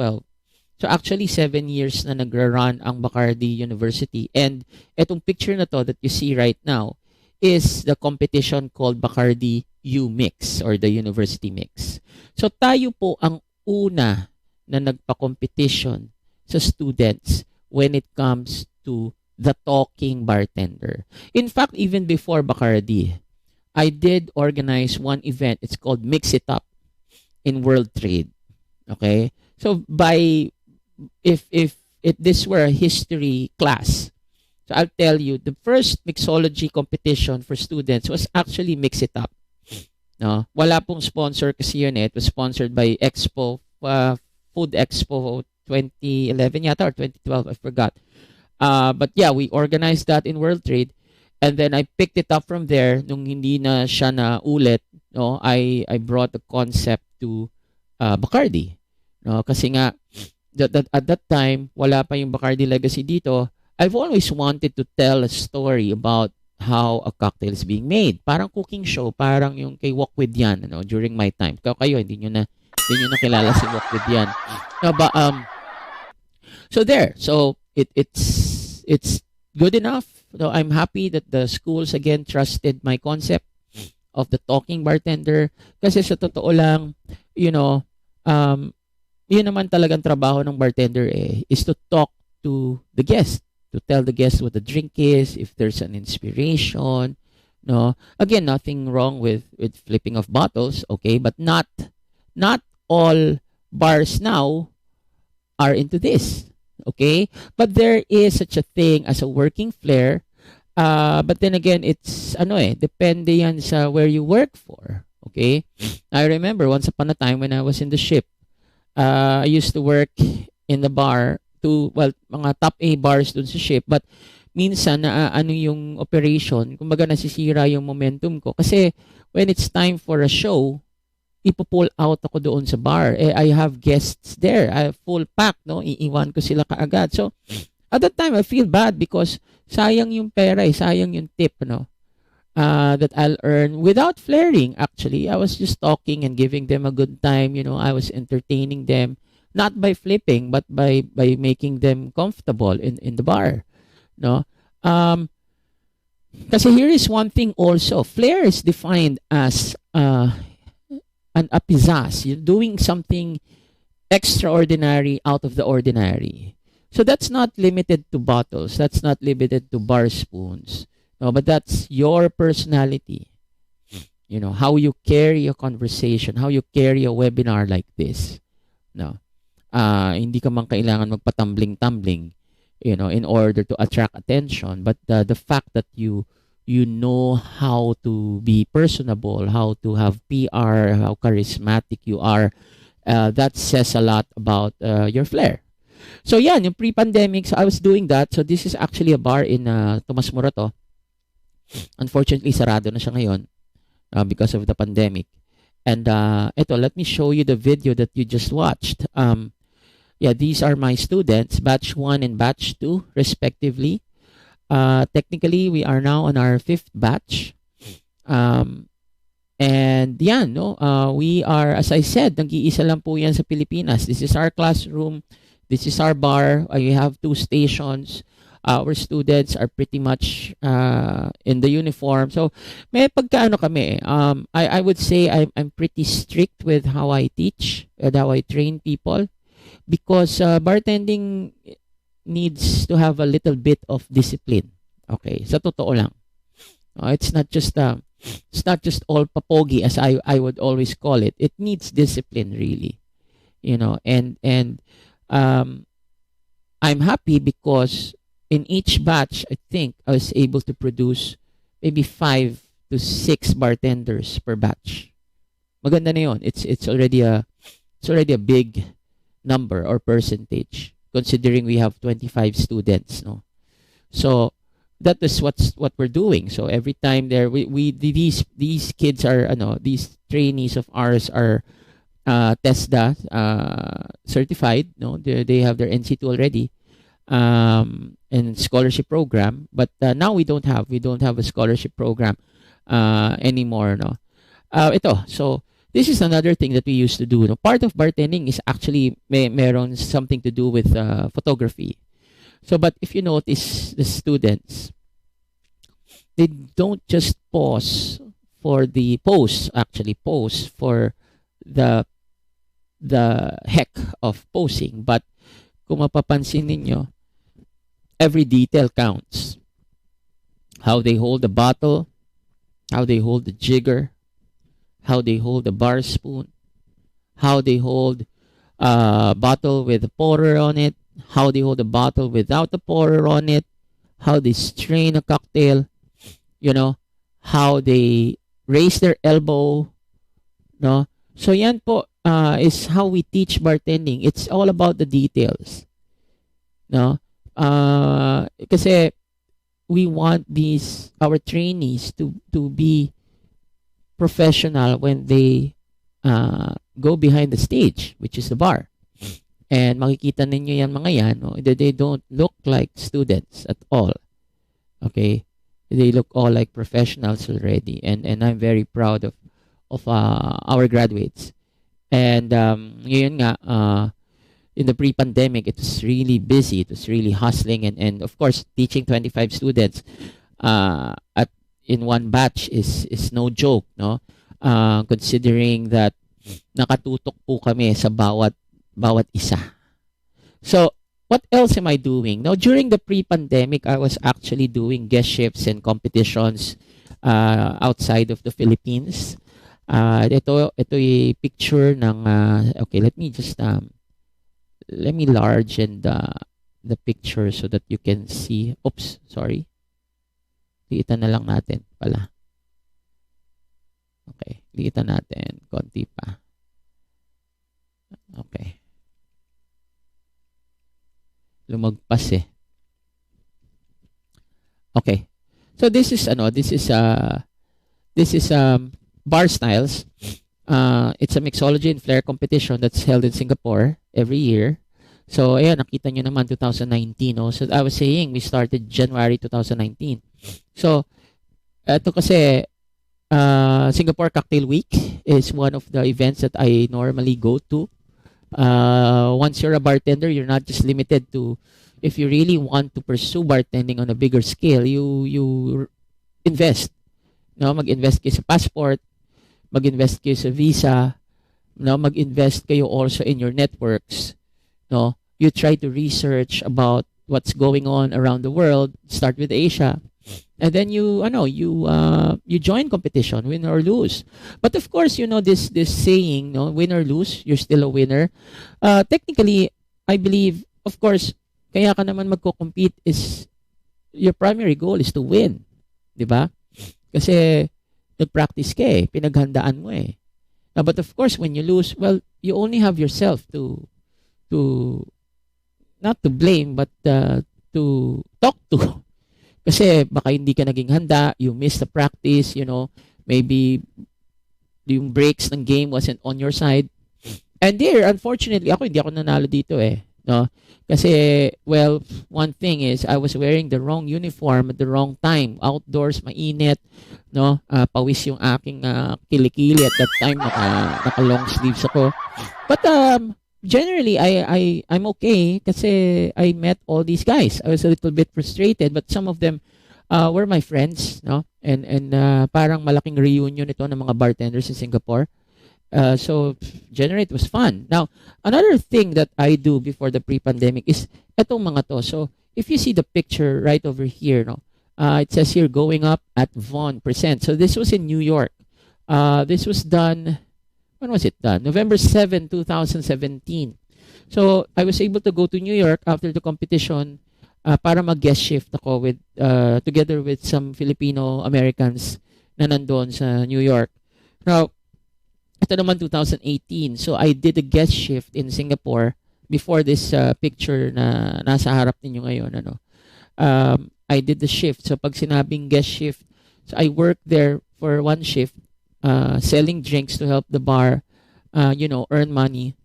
So actually 7 years na nagra-run ang Bacardi University, and etong picture na to that you see right now is the competition called Bacardi U Mix or the University Mix. So tayo po ang una na nagpa-competition sa students when it comes to the talking bartender. In fact, even before Bacardi, I did organize one event. It's called Mix It Up in World Trade. Okay? So if this were a history class, so I'll tell you, the first mixology competition for students was actually Mix It Up. No, wala pong sponsor kasi yun. It was sponsored by Expo, Food Expo 2011 yata or 2012, I forgot. But yeah, we organized that in World Trade, and then I picked it up from there. Nung hindi na siya na ulit, no, I brought the concept to Bacardi. No, kasi nga at that time wala pa yung Bacardi Legacy dito. I've always wanted to tell a story about how a cocktail is being made. Parang cooking show, parang yung kay Walk With Yan, ano, during my time. Kayo hindi nyo nakilala si Walk With Yan. So there. So it's good enough. So I'm happy that the schools again trusted my concept of the talking bartender, kasi sa totoo lang, yun naman talagang trabaho ng bartender is to talk to the guest, to tell the guest what the drink is, if there's an inspiration. No, again, nothing wrong with flipping of bottles, okay, but not all bars now are into this, okay, but there is such a thing as a working flair, but then again, it's depende yan sa where you work for, okay. I remember once upon a time when I was in the ship, I used to work in the bar mga top A bars dun sa ship, but minsan yung operation, kumbaga nasisira yung momentum ko, kasi when it's time for a show, ipo-pull out ako doon sa bar. I have guests there, I have full pack, no, iiwan ko sila kaagad. So at that time I feel bad because sayang yung pera, sayang yung tip, no, that I'll earn without flaring. Actually, I was just talking and giving them a good time, I was entertaining them, not by flipping, but by making them comfortable in the bar, no. Kasi here is one thing also. Flair is defined as an apizas. You're doing something extraordinary out of the ordinary. So that's not limited to bottles. That's not limited to bar spoons. No, but that's your personality. How you carry a conversation, how you carry a webinar like this. No. Hindi ka man kailangan magpatumbling-tumbling, in order to attract attention, but the fact that you know how to be personable, how to have PR, how charismatic you are, that says a lot about your flair. So yan, yung pre-pandemic, so I was doing that. So this is actually a bar in Tomas Morato. Unfortunately, sarado na siya ngayon because of the pandemic. And let me show you the video that you just watched. These are my students, batch 1 and batch 2 respectively. Technically, we are now on our 5th batch. We are, as I said, nag-iisa lang po yan sa Pilipinas. This is our classroom. This is our bar. We have 2 stations. Our students are pretty much in the uniform. So, may pagkaano kami. I would say I'm pretty strict with how I teach and how I train people, because bartending needs to have a little bit of discipline. Okay, sa totoo lang. It's not just all papogi, as I would always call it. It needs discipline, really. And I'm happy because in each batch, I think I was able to produce maybe 5 to 6 bartenders per batch. Maganda na yun. It's already a big number or percentage, considering we have 25 students, no. So that is what we're doing. So every time there, these kids are these trainees of ours are TESDA certified. No, they have their NC2 already, and scholarship program. But now we don't have a scholarship program anymore. No, ito. So this is another thing that we used to do. No, part of bartending is actually meron something to do with photography. So, but if you notice, the students, they don't just pause for the pose for the heck of posing. But kung mapapansin ninyo, every detail counts. How they hold the bottle, how they hold the jigger, how they hold the bar spoon, how they hold a bottle with a pourer on it, how they hold a bottle without a pourer on it, how they strain a cocktail, how they raise their elbow, no? So yan po is how we teach bartending. It's all about the details, no? Kasi we want our trainees to be professional when they go behind the stage, which is the bar. And makikita ninyo yan mga yan, no? They don't look like students at all. Okay? They look all like professionals already. And I'm very proud of our graduates. And ngayon nga, in the pre-pandemic, it was really busy. It was really hustling. And of course, teaching 25 students in one batch is no joke, no? Considering that nakatutok po kami sa bawat isa. So, what else am I doing? Now, during the pre-pandemic, I was actually doing guest shifts and competitions outside of the Philippines. Ito yung picture ng okay, let me largen the picture so that you can see. Oops, sorry. Liitan na lang natin pala. Okay, liitan natin konti pa. Okay. Lumagpas eh. Okay. So this is bar styles. It's a mixology and flair competition that's held in Singapore every year. So ayan, nakita nyo naman 2019, no? So I was saying we started January 2019. So ito kasi Singapore Cocktail Week is one of the events that I normally go to. Once you're a bartender, you're not just limited to, if you really want to pursue bartending on a bigger scale, you invest. No, mag-invest kayo sa passport, mag-invest kayo sa visa, no, mag-invest kayo also in your networks. No, you try to research about what's going on around the world, start with Asia. And then you join competition, win or lose. But of course, this saying, no, win or lose, you're still a winner. Technically, I believe, of course, kaya ka naman magko-compete is your primary goal is to win, 'di ba? Kasi nag-practice ka eh, pinaghandaan mo eh. But of course, when you lose, well, you only have yourself to not to blame but to talk to. Kasi baka hindi ka naging handa, you missed the practice, maybe yung breaks ng game wasn't on your side. And there, unfortunately, hindi ako nanalo dito eh. No? Kasi, well, one thing is, I was wearing the wrong uniform at the wrong time. Outdoors, mainit, no? Pawis yung aking kilikili at that time, naka-long sleeves ako. But, generally, I'm okay kasi I met all these guys. I was a little bit frustrated, but some of them were my friends, no? And parang malaking reunion ito ng mga bartenders in Singapore. So generally it was fun. Now, another thing that I do before the pre-pandemic is etong mga to. So if you see the picture right over here, no, it says here going up at Vaughan Present. So this was in New York. This was done. When was it done? November 7, 2017. So I was able to go to New York after the competition para mag-guest shift ako with together with some Filipino Americans na nandoon sa New York. Now, ito naman 2018. So I did a guest shift in Singapore before this picture na nasa harap ninyo ngayon. I did the shift. So pag sinabing guest shift, so I worked there for one shift, selling drinks to help the bar, earn money.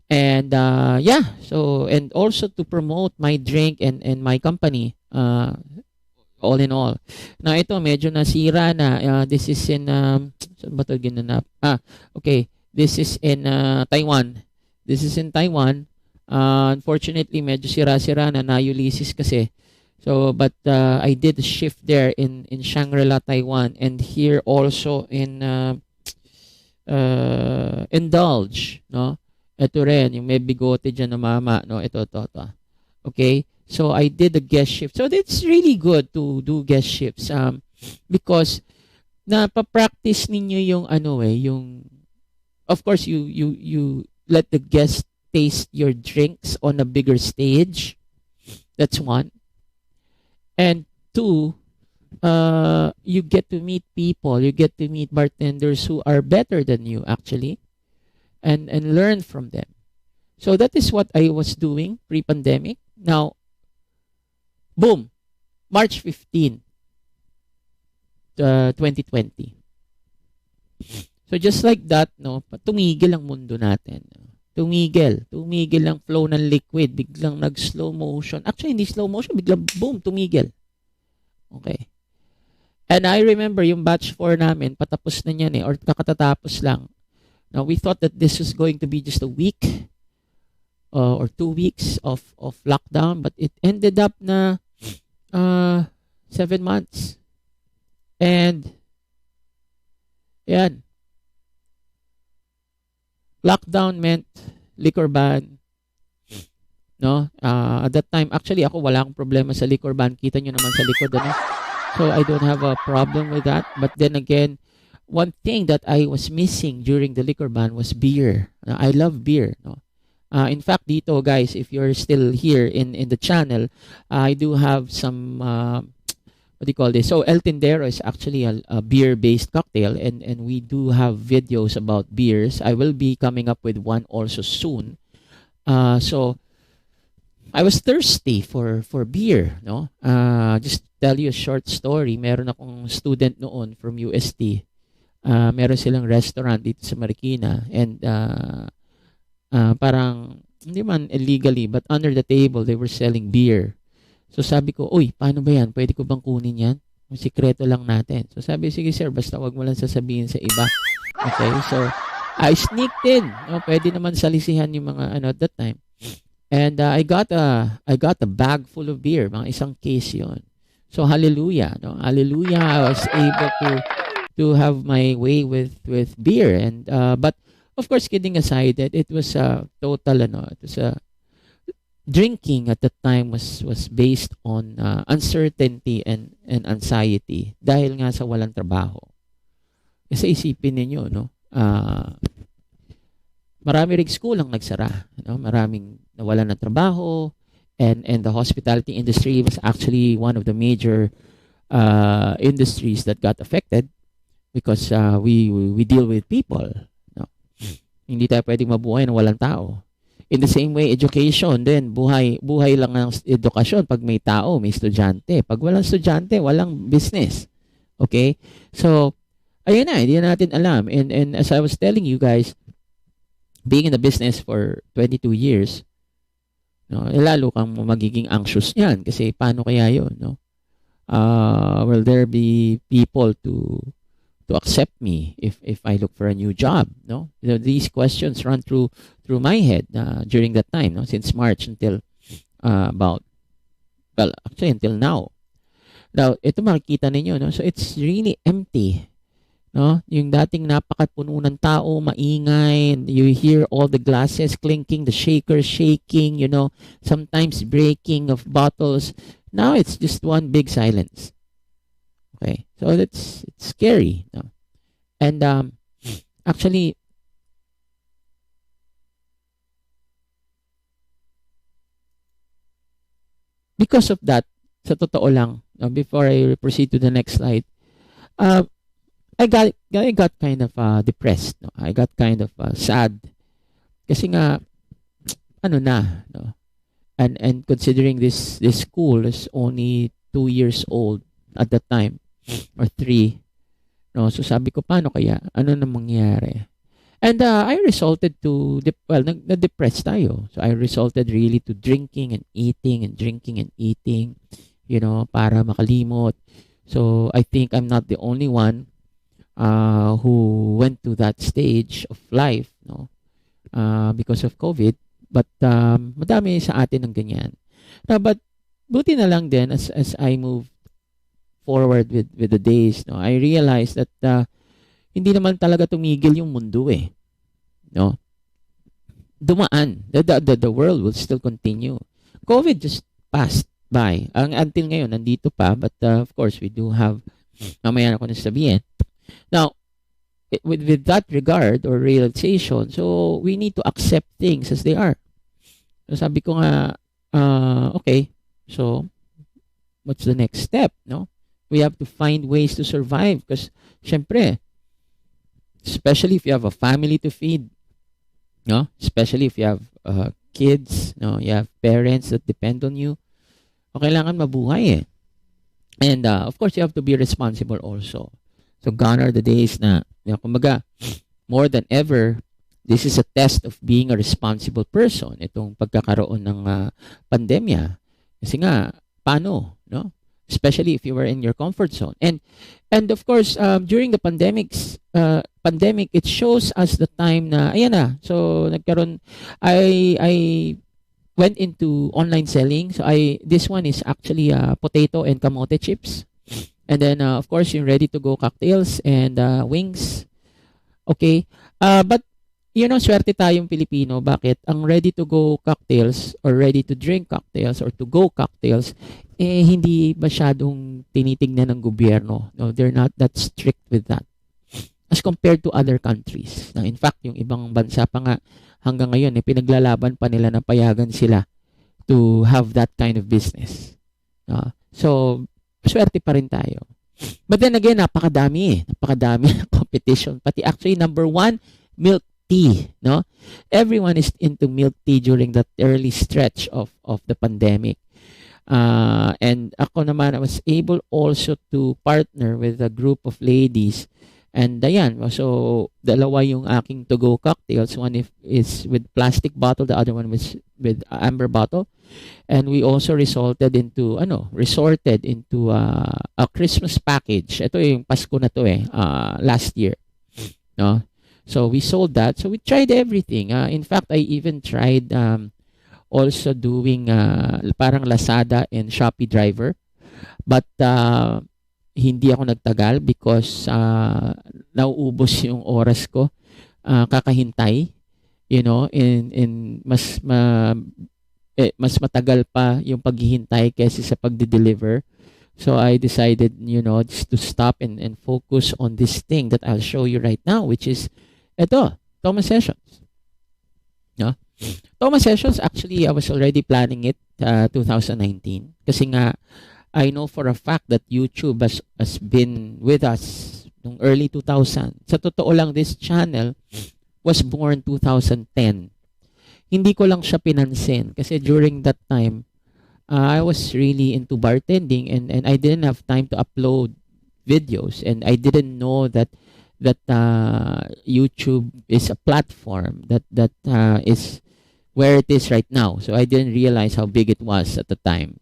And and also to promote my drink and my company, all in all. Now ito medyo nasira na. This is in saan ba 'to ginanap? Okay. This is in Taiwan. This is in Taiwan. Unfortunately, medyo sira-sira na Ulysses kasi. So, but I did a shift there in Shangri-La, Taiwan, and here also in Indulge, no? Ito rin, yung may bigote dyan na mama, no? Ito. Okay? So, I did a guest shift. So, it's really good to do guest shifts because napapractice ninyo yung of course, you let the guests taste your drinks on a bigger stage. That's one. And two, you get to meet people. You get to meet bartenders who are better than you, actually, and learn from them. So that is what I was doing pre-pandemic. Now, boom, March 15, 2020. So just like that, no, tumigil ang mundo natin. Tumigil ang flow ng liquid, biglang nag-slow motion. Actually, hindi slow motion, biglang boom, tumigil. Okay. And I remember yung batch 4 namin, patapos na yan or kakatatapos lang. Now, we thought that this was going to be just a week or 2 weeks of lockdown, but it ended up na 7 months. And, yan. Lockdown meant liquor ban. No? At that time, actually, ako wala akong problema sa liquor ban. Kita nyo naman sa likod, ano? So, I don't have a problem with that. But then again, one thing that I was missing during the liquor ban was beer. I love beer. No? In fact, dito, guys, if you're still here in the channel, I do have some, what do you call this? So, El Tendero is actually a beer-based cocktail, and we do have videos about beers. I will be coming up with one also soon. So, I was thirsty for beer, no? Just tell you a short story. Meron akong student noon from UST. Meron silang restaurant dito sa Marikina, and parang hindi man illegally, but under the table they were selling beer. So sabi ko, uy, paano ba yan? Pwede ko bang kunin yan? Sikreto lang natin. So sabi, sige sir, basta wag mo lang sasabihin sa iba. Okay, so I sneaked in. No, pwede naman salisihan yung mga at that time. And I got a bag full of beer, mga isang case yon. So hallelujah, no? Hallelujah, I was able to have my way with beer. And but of course, kidding aside, that it was a total it was a drinking at the time was based on uncertainty and anxiety dahil nga sa walang trabaho. Kasi isipin niyo, no? Marami ring school ang nagsara, no? Maraming nawalan ng trabaho, and the hospitality industry was actually one of the major industries that got affected because we deal with people, no? Hindi tayo pwedeng mabuhay ng walang tao. In the same way, education din, buhay lang ng edukasyon pag may tao, may estudyante. Pag walang estudyante, walang business. Okay? So, ayun na, hindi na natin alam. And as I was telling you guys, being in the business for 22 years, no, lalo kang magiging anxious yan kasi paano kaya yun, no? Will there be people to accept me if I look for a new job, no? These questions run through my head during that time, no? Since March until actually until now. Now, ito makikita ninyo, no? So it's really empty, no? Yung dating napakapuno ng tao, maingay, you hear all the glasses clinking, the shakers shaking, sometimes breaking of bottles. Now it's just one big silence. Okay, so it's scary, no? And actually, because of that, sa totoo lang, before I proceed to the next slide, I got kind of depressed, no? I got kind of sad kasi nga no? And considering this school is only 2 years old at that time, or 3. No, so sabi ko, paano kaya? Ano na mangyari? And I resulted to, na-depressed tayo. So I resulted really to drinking and eating and drinking and eating, para makalimot. So I think I'm not the only one who went to that stage of life, no, because of COVID. But madami sa atin ng ganyan. But buti na lang din as I move forward with the days, no, I realized that hindi naman talaga tumigil yung mundo no. Dumaan. The world will still continue. COVID just passed by. Until ngayon, nandito pa. But of course, we do have, mamaya na ko na sabihin. Now, with that regard or realization, so we need to accept things as they are. So sabi ko nga, okay, so what's the next step, no? We have to find ways to survive because, syempre, especially if you have a family to feed, no? Especially if you have kids, no? You have parents that depend on you. O kailangan mabuhay And of course, you have to be responsible also. So gone are the days na, kumbaga, more than ever, this is a test of being a responsible person. Itong pagkakaroon ng pandemya. Kasi nga, paano, no? Especially if you were in your comfort zone. And of course, during the pandemic, it shows us the time na, ayan na, so nagkaroon, I went into online selling. So this one is actually potato and kamote chips. And then, of course, yung ready-to-go cocktails and wings. Okay. But, swerte tayong Pilipino. Bakit? Ang ready-to-go cocktails or ready-to-drink cocktails or to-go cocktails, hindi masyadong tinitingnan ng gobyerno. No, they're not that strict with that. As compared to other countries. Now, in fact, yung ibang bansa pa nga hanggang ngayon, pinaglalaban pa nila na payagan sila to have that kind of business. So, swerte pa rin tayo. But then again, napakadami competition. Pati actually, number one, milk tea. No? Everyone is into milk tea during that early stretch of the pandemic. And ako naman, I was able also to partner with a group of ladies. And ayan, so dalawa yung aking to-go cocktails. One is with plastic bottle, the other one was with amber bottle. And we also resorted into a Christmas package. Ito yung Pasko na to last year. No? So we sold that. So we tried everything. In fact, I even tried also doing parang Lazada and Shopee driver. But hindi ako nagtagal because nauubos yung oras ko kakahintay, in mas matagal pa yung paghihintay kaysa sa pagde-deliver. So I decided, just to stop and focus on this thing that I'll show you right now, which is Thomas Sessions. No? Thomas Sessions, actually, I was already planning it 2019 kasi nga I know for a fact that YouTube has been with us noong early 2000. Sa totoo lang, this channel was born 2010. Hindi ko lang siya pinansin kasi during that time, I was really into bartending and I didn't have time to upload videos and I didn't know that YouTube is a platform that is where it is right now. So I didn't realize how big it was at the time.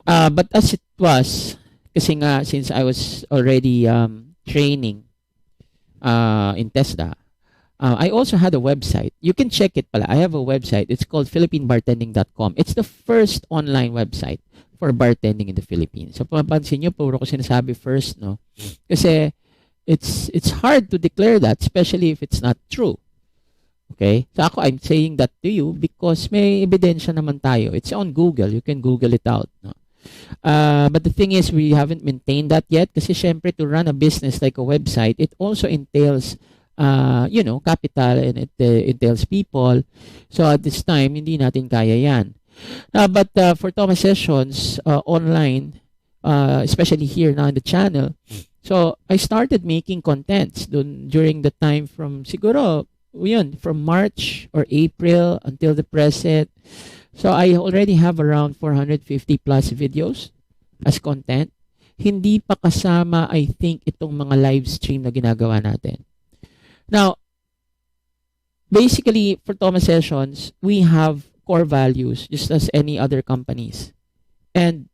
But as it was, kasi nga, since I was already training in TESDA, I also had a website. You can check it pala. I have a website. It's called philippinebartending.com. It's the first online website for bartending in the Philippines. So, papansin nyo, puro ko sinasabi first, no? Kasi, it's hard to declare that, especially if it's not true. Okay? So, I'm saying that to you because may ebidensya naman tayo. It's on Google. You can Google it out, no? But the thing is, we haven't maintained that yet kasi syempre to run a business like a website, it also entails, capital and it entails people. So at this time, hindi natin kaya yan. But for Thomas Sessions online, especially here now in the channel, so I started making contents during the time from siguro, from March or April until the present. So I already have around 450 plus videos as content. Hindi pa kasama, I think, itong mga live stream na ginagawa natin. Now, basically, for Thomas Sessions, we have core values just as any other companies. And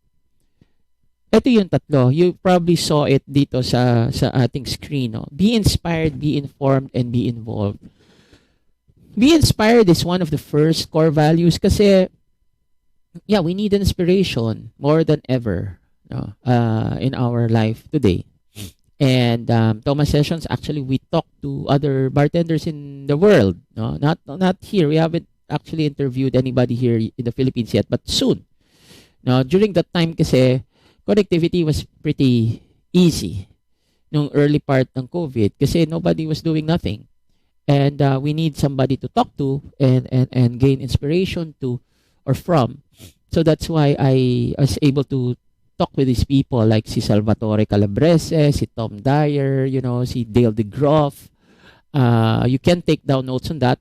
ito yung tatlo. You probably saw it dito sa ating screen. No? Be inspired, be informed, and be involved. Be inspired is one of the first core values kasi, yeah, we need inspiration more than ever, no, in our life today. And Thomas Sessions, actually, we talk to other bartenders in the world. No? Not here. We haven't actually interviewed anybody here in the Philippines yet, but soon. No? During that time kasi, connectivity was pretty easy nung early part ng COVID kasi nobody was doing nothing. And we need somebody to talk to and gain inspiration to or from. So that's why I was able to talk with these people like si Salvatore Calabrese, si Tom Dyer, si Dale DeGroff. You can take down notes on that.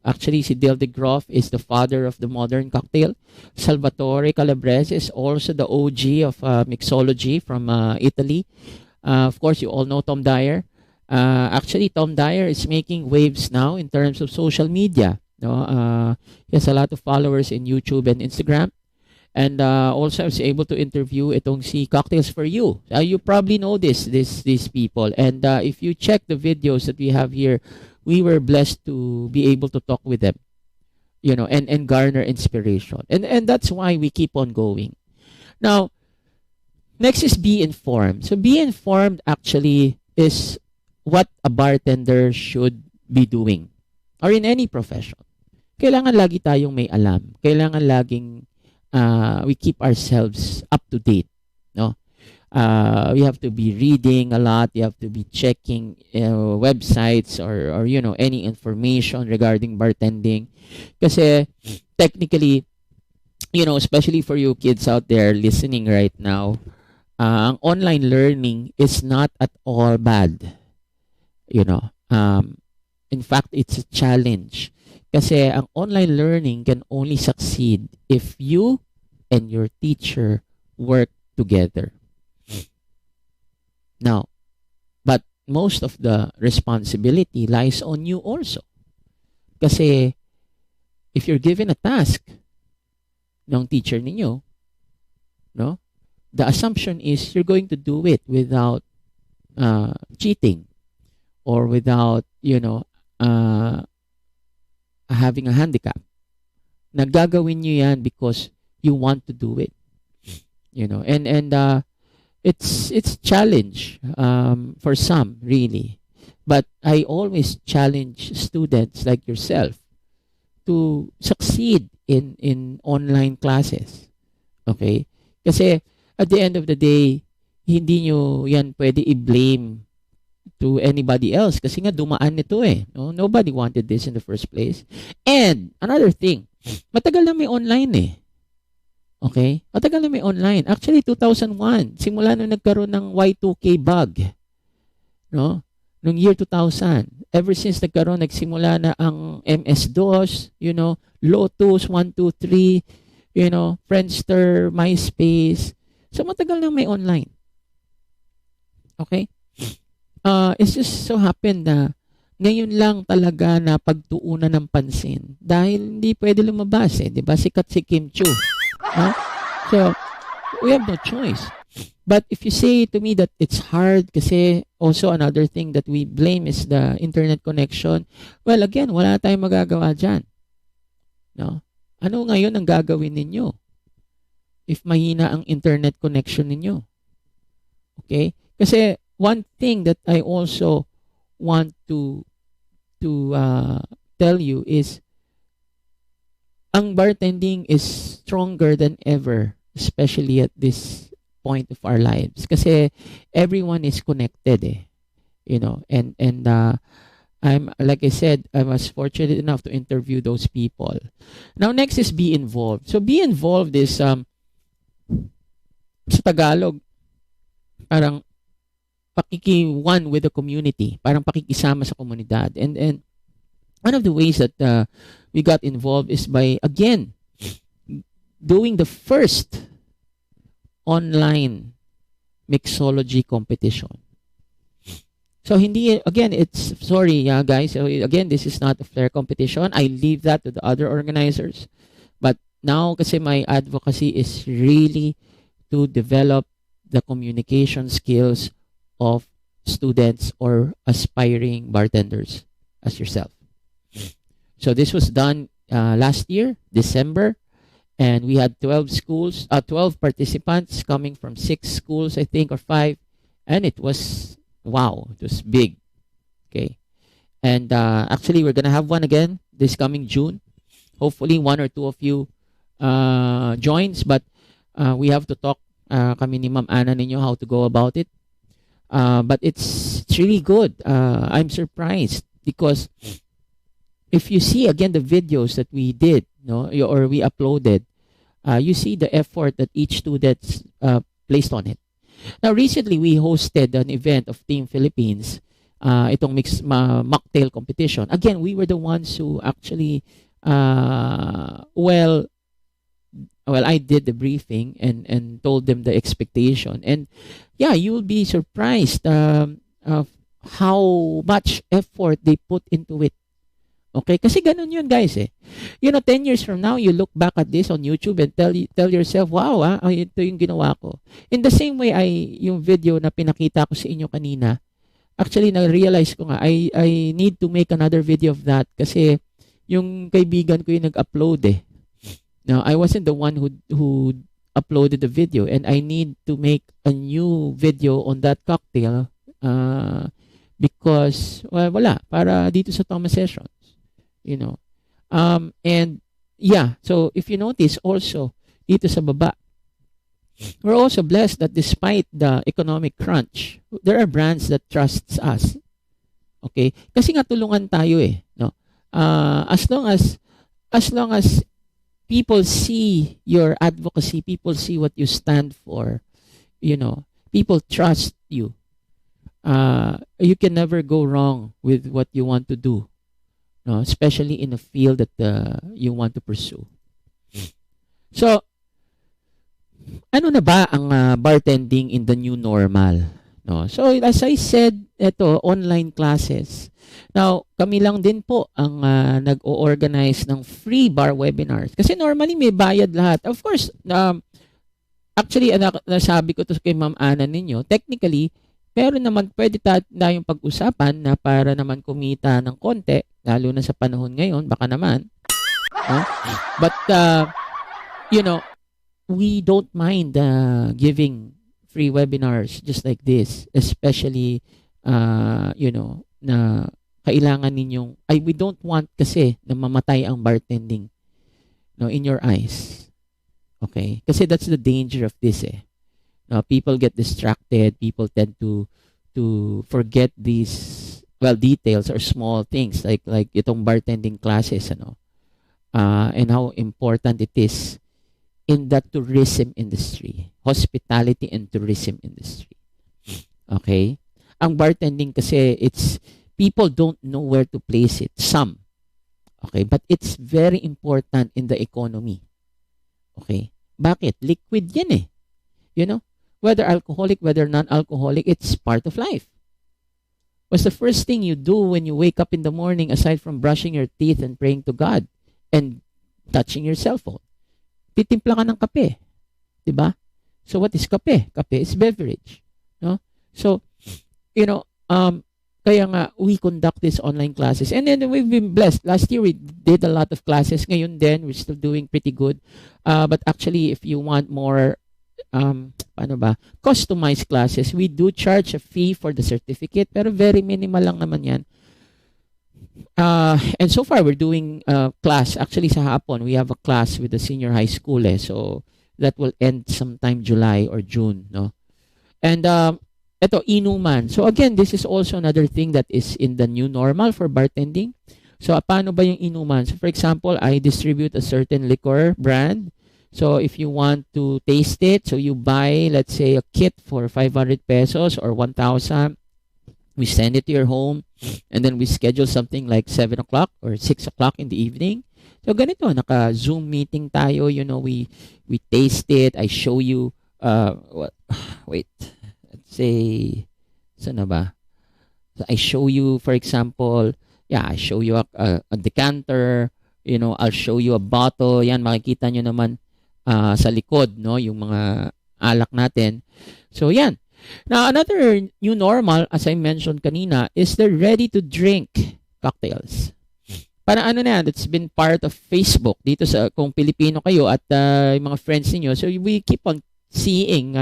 Actually, si Dale DeGroff is the father of the modern cocktail. Salvatore Calabrese is also the OG of mixology from Italy. Of course, you all know Tom Dyer. Actually, Tom Dyer is making waves now in terms of social media. No? He has a lot of followers in YouTube and Instagram. And also, I was able to interview itong si Cocktails for You. You probably know these people. And if you check the videos that we have here, we were blessed to be able to talk with them, and garner inspiration. And that's why we keep on going. Now, next is be informed. So be informed actually is what a bartender should be doing or in any profession. Kailangan lagi tayong may alam. Kailangan laging we keep ourselves up to date. No? We have to be reading a lot. You have to be checking websites or any information regarding bartending. Kasi technically, especially for you kids out there listening right now, ang online learning is not at all bad. In fact, it's a challenge. Kasi ang online learning can only succeed if you and your teacher work together. Now, but most of the responsibility lies on you also. Kasi if you're given a task ng teacher ninyo, no, the assumption is you're going to do it without cheating or without, having a handicap. Nagagawin nyo yan because you want to do it. And it's challenge for some, really. But I always challenge students like yourself to succeed in online classes. Okay? Kasi at the end of the day, hindi nyo yan pwede i-blame to anybody else kasi nga dumaan nito eh. No? Nobody wanted this in the first place. And another thing, matagal na may online eh. Okay? Matagal na may online. Actually, 2001, simula nung nagkaroon ng Y2K bug. No? Noong year 2000. Ever since nagsimula na ang MS-DOS, Lotus 123, Friendster, MySpace. So matagal na may online. Okay? It's just so happened na ngayon lang talaga na pagtuunan ng pansin dahil hindi pwede lumabas eh, 'di ba? Sikat si Kim Chu. Huh? So, we have no choice. But if you say to me that it's hard kasi also another thing that we blame is the internet connection, well, again, wala tayong magagawa dyan. No? Ano ngayon ang gagawin ninyo if mahina ang internet connection ninyo? Okay? Kasi one thing that I also want to tell you is ang bartending is stronger than ever, especially at this point of our lives. Kasi everyone is connected eh. And I'm, like I said, I was fortunate enough to interview those people. Now next is be involved. So be involved is sa Tagalog parang pakiki-one with the community, parang pakikisama sa komunidad. And one of the ways that we got involved is by, again, doing the first online mixology competition. So hindi, again, it's, sorry guys, so again, this is not a fair competition. I leave that to the other organizers. But now kasi my advocacy is really to develop the communication skills of students or aspiring bartenders as yourself. So this was done last year, December, and we had 12 participants coming from 6 schools, I think, or 5, and it was, wow, it was big. Okay. And actually, we're gonna have one again this coming June. Hopefully, 1 or 2 of you joins, but we have to talk kami ni Ma'am Ana ninyo how to go about it. But it's really good. I'm surprised because if you see again the videos that we did, or we uploaded, you see the effort that each student placed on it. Now, recently, we hosted an event of Team Philippines, itong mocktail competition. Again, we were the ones who actually, well, I did the briefing and told them the expectation. And yeah, you will be surprised of how much effort they put into it. Okay? Kasi ganun yun, guys, eh. 10 years from now, you look back at this on YouTube and tell yourself, wow, ito yung ginawa ko. In the same way, yung video na pinakita ko sa inyo kanina, actually, na-realize ko nga, I need to make another video of that kasi yung kaibigan ko yung nag-upload eh. Now, I wasn't the one who uploaded the video, and I need to make a new video on that cocktail because, well, wala, para dito sa Thomas Sessions. And yeah, so if you notice also dito sa baba, we're also blessed that despite the economic crunch, there are brands that trusts us. Okay? Kasi nga tulungan tayo eh, no? As long as people see your advocacy, people see what you stand for, people trust you. You can never go wrong with what you want to do. No, especially in a field that you want to pursue. So, ano na ba ang bartending in the new normal? No? So, as I said, ito, online classes. Now, kami lang din po ang nag-o-organize ng free bar webinars. Kasi normally may bayad lahat. Of course, actually, nasabi ko to kay Ma'am Ana ninyo, technically, pero naman pwede tayong pag-usapan na para naman kumita ng konti, lalo na sa panahon ngayon, baka naman. But, we don't mind giving free webinars just like this, especially, na kailangan ninyong, we don't want kasi na mamatay ang bartending in your eyes. Okay? Kasi that's the danger of this eh. People get distracted. People tend to forget these details or small things like itong bartending classes, and how important it is in the tourism industry, hospitality and tourism industry. Okay, ang bartending kasi people don't know where to place it. Some, okay, but it's very important in the economy. Okay, bakit? Liquid yan eh. Whether alcoholic, whether non-alcoholic, it's part of life. What's the first thing you do when you wake up in the morning aside from brushing your teeth and praying to God and touching your cell phone? Titimpla ka ng kape. Diba? So what is kape? Kape is beverage. No? So, kaya nga, we conduct these online classes. And then we've been blessed. Last year, we did a lot of classes. Ngayon din, we're still doing pretty good. But actually, if you want more customized classes, we do charge a fee for the certificate, pero very minimal lang naman yan. And so far, we're doing class. Actually, sa hapon, we have a class with the senior high school. So, that will end sometime July or June. No? And ito, inuman. So, again, this is also another thing that is in the new normal for bartending. So, paano ba yung inuman? So, for example, I distribute a certain liquor brand. So, if you want to taste it, so you buy, let's say, a kit for 500 pesos or 1,000. We send it to your home, and then we schedule something like 7 o'clock or 6 o'clock in the evening. So ganito, naka-Zoom meeting tayo, we taste it, I show you, what, wait, let's say, saan na ba? So I show you, for example, I show you a decanter, I'll show you a bottle, yan, makikita nyo naman sa likod, no, yung mga alak natin. So yan. Now, another new normal, as I mentioned kanina, is the ready-to-drink cocktails. Parang ano na yan, it's been part of Facebook dito sa kung Pilipino kayo at yung mga friends niyo. So we keep on seeing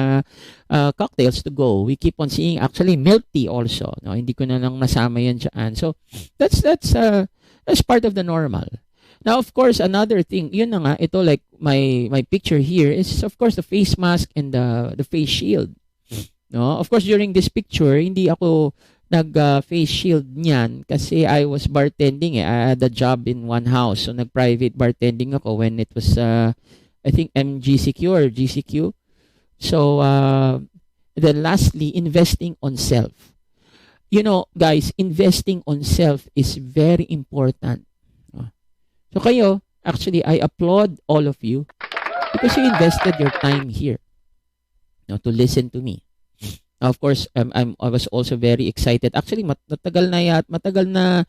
cocktails to go. We keep on seeing actually milk tea also. No, hindi ko na lang nasama yan dyan. So that's part of the normal. Now, of course, another thing, yun na nga, ito like my picture here is of course the face mask and the face shield. No, of course during this picture, hindi ako nag-face shield niyan kasi I was bartending. I had a job in one house. So nag-private bartending ako when it was I think MGCQ or GCQ. So then lastly, investing on self. Guys, investing on self is very important. So kayo, actually I applaud all of you because you invested your time here to listen to me. Now, of course, I was also very excited. Actually, matagal na,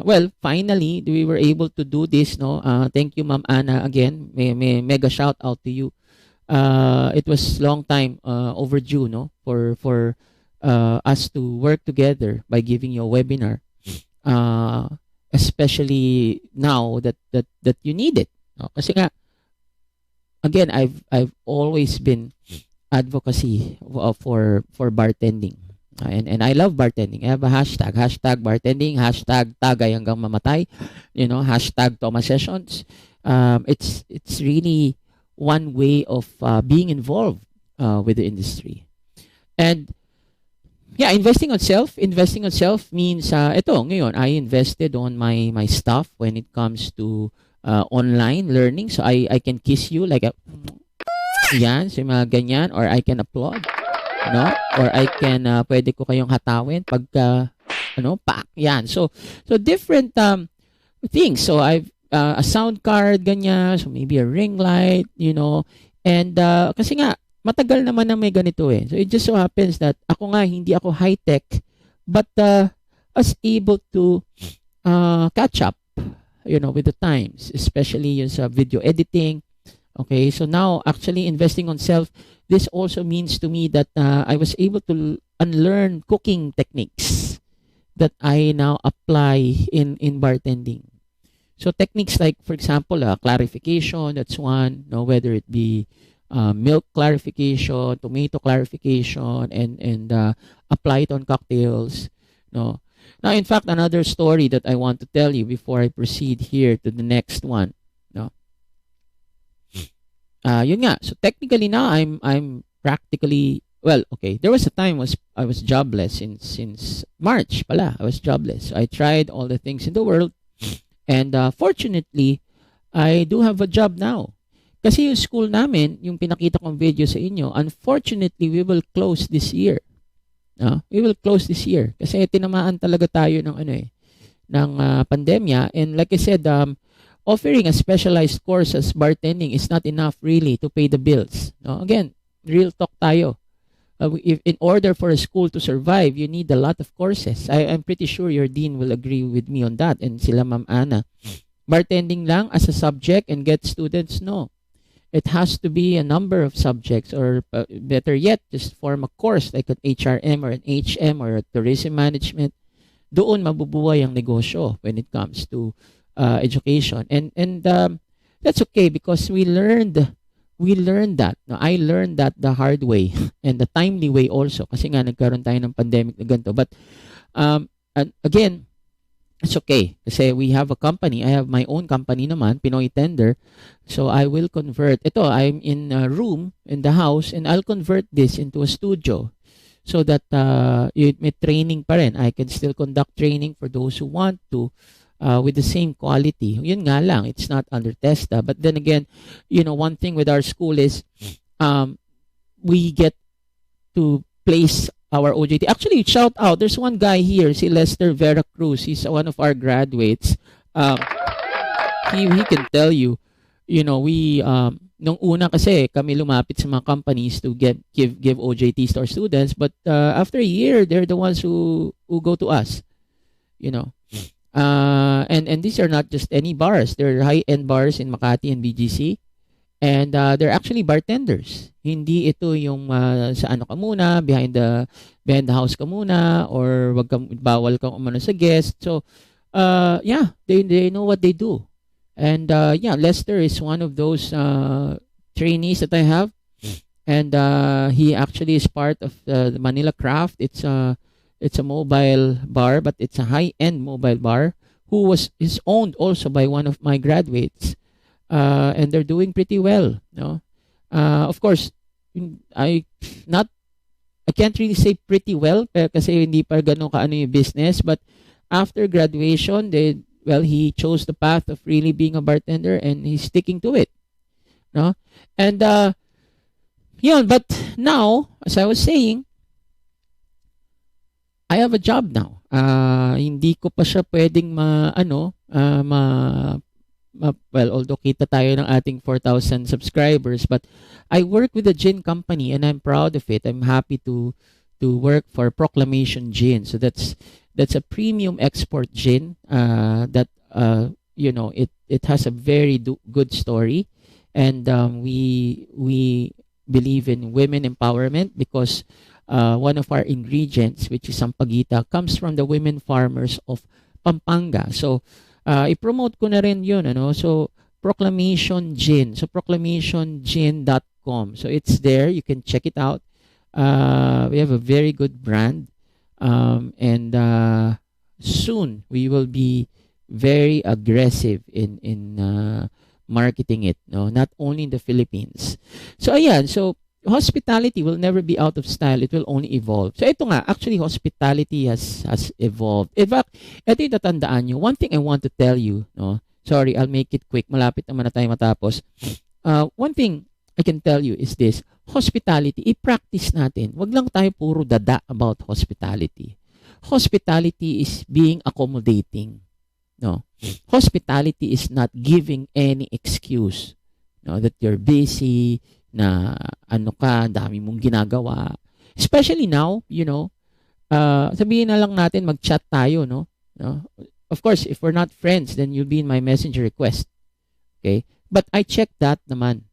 well, finally, we were able to do this, no? Thank you, Ma'am Ana, again. May mega shout out to you. It was long time overdue, no? For us to work together by giving you a webinar. Especially now that you need it. No? Kasi nga, again, I've always been advocacy for bartending. And I love bartending. I have a hashtag bartending, hashtag tagay hanggang mamatay, hashtag Toma Sessions. It's really one way of being involved with the industry. And investing on self means ito ngayon I invested on my stuff when it comes to online learning. So I can kiss you like a yan, so mga ganyan, or I can applaud, or I can pwede ko kayong hatawin pagka yan. So different things. So I've a sound card ganyan, so maybe a ring light, and kasi nga matagal naman na may ganito eh. So it just so happens that ako nga hindi ako high tech but was able to catch up with the times, especially yung sa video editing. Okay, so now actually investing on self, this also means to me that I was able to unlearn cooking techniques that I now apply in bartending. So techniques like, for example, clarification, that's one, whether it be milk clarification, tomato clarification, and apply it on cocktails. Now, in fact, another story that I want to tell you before I proceed here to the next one. Yun nga. So technically now I'm practically, well, okay. There was a time I was jobless since March pala. I was jobless. So I tried all the things in the world, and fortunately I do have a job now. Kasi yung school namin, yung pinakita kong video sa inyo, unfortunately we will close this year. We will close this year kasi tinamaan talaga tayo ng ng pandemya, and like I said, offering a specialized course as bartending is not enough really to pay the bills. Again, real talk tayo. If in order for a school to survive, you need a lot of courses. I'm pretty sure your dean will agree with me on that, and sila Ma'am Ana. Bartending lang as a subject and get students, no. It has to be a number of subjects, or better yet, just form a course like an HRM or an HM or a tourism management. Doon mabubuhay ang negosyo when it comes to education, and that's okay because we learned that. I learned that the hard way and the timely way also kasi nga nagkaroon tayo ng pandemic na ganito. But and again, it's okay kasi we have a company. I have my own company naman, Pinoy Tender. So I will convert. Ito, I'm in a room in the house and I'll convert this into a studio so that may training pa rin. I can still conduct training for those who want to. With the same quality. Yun nga lang, it's not under TESTA. But then again, one thing with our school is we get to place our OJT. Actually, shout out. There's one guy here, si Lester Vera Cruz. He's one of our graduates. he can tell you, we nung una kasi kami lumapit sa mga companies to give OJTs to our students, but after a year they're the ones who go to us, you know. And these are not just any bars. They're high-end bars in Makati and BGC. And they're actually bartenders. Hindi ito yung sa ano ka muna, behind the house ka muna, or bawal kang umano sa guest. So, yeah, they know what they do. And yeah, Lester is one of those trainees that I have. And he actually is part of the Manila Craft. It's a mobile bar, but it's a high-end mobile bar is owned also by one of my graduates. And they're doing pretty well, no? Of course, I can't really say pretty well kasi hindi pa ganun kaano yung business, but after graduation, he chose the path of really being a bartender and he's sticking to it, no? And but now, as I was saying, I have a job now. Hindi ko pa siya pwedeng well, although kita tayo ng ating 4,000 subscribers, but I work with a gin company and I'm proud of it. I'm happy to work for Proclamation Gin. So that's a premium export gin that it has a very good story, and we believe in women empowerment because one of our ingredients, which is sampagita, comes from the women farmers of Pampanga. So i-promote ko na rin yun, so Proclamation Gin, so proclamationgin.com, so it's there, you can check it out. We have a very good brand, and soon we will be very aggressive in marketing it, not only in the Philippines. So ayan, so hospitality will never be out of style. It will only evolve. So ito nga, actually hospitality has evolved. In fact, ito yung tatandaan nyo. One thing I want to tell you, sorry, I'll make it quick. Malapit naman na tayo matapos. One thing I can tell you is this. Hospitality, i-practice natin. Wag lang tayo puro dada about hospitality. Hospitality is being accommodating. No. Hospitality is not giving any excuse, that you're busy, na dami mong ginagawa. Especially now, sabihin na lang natin mag-chat tayo, no? Of course, if we're not friends, then you'll be in my messenger request. Okay? But I check that naman.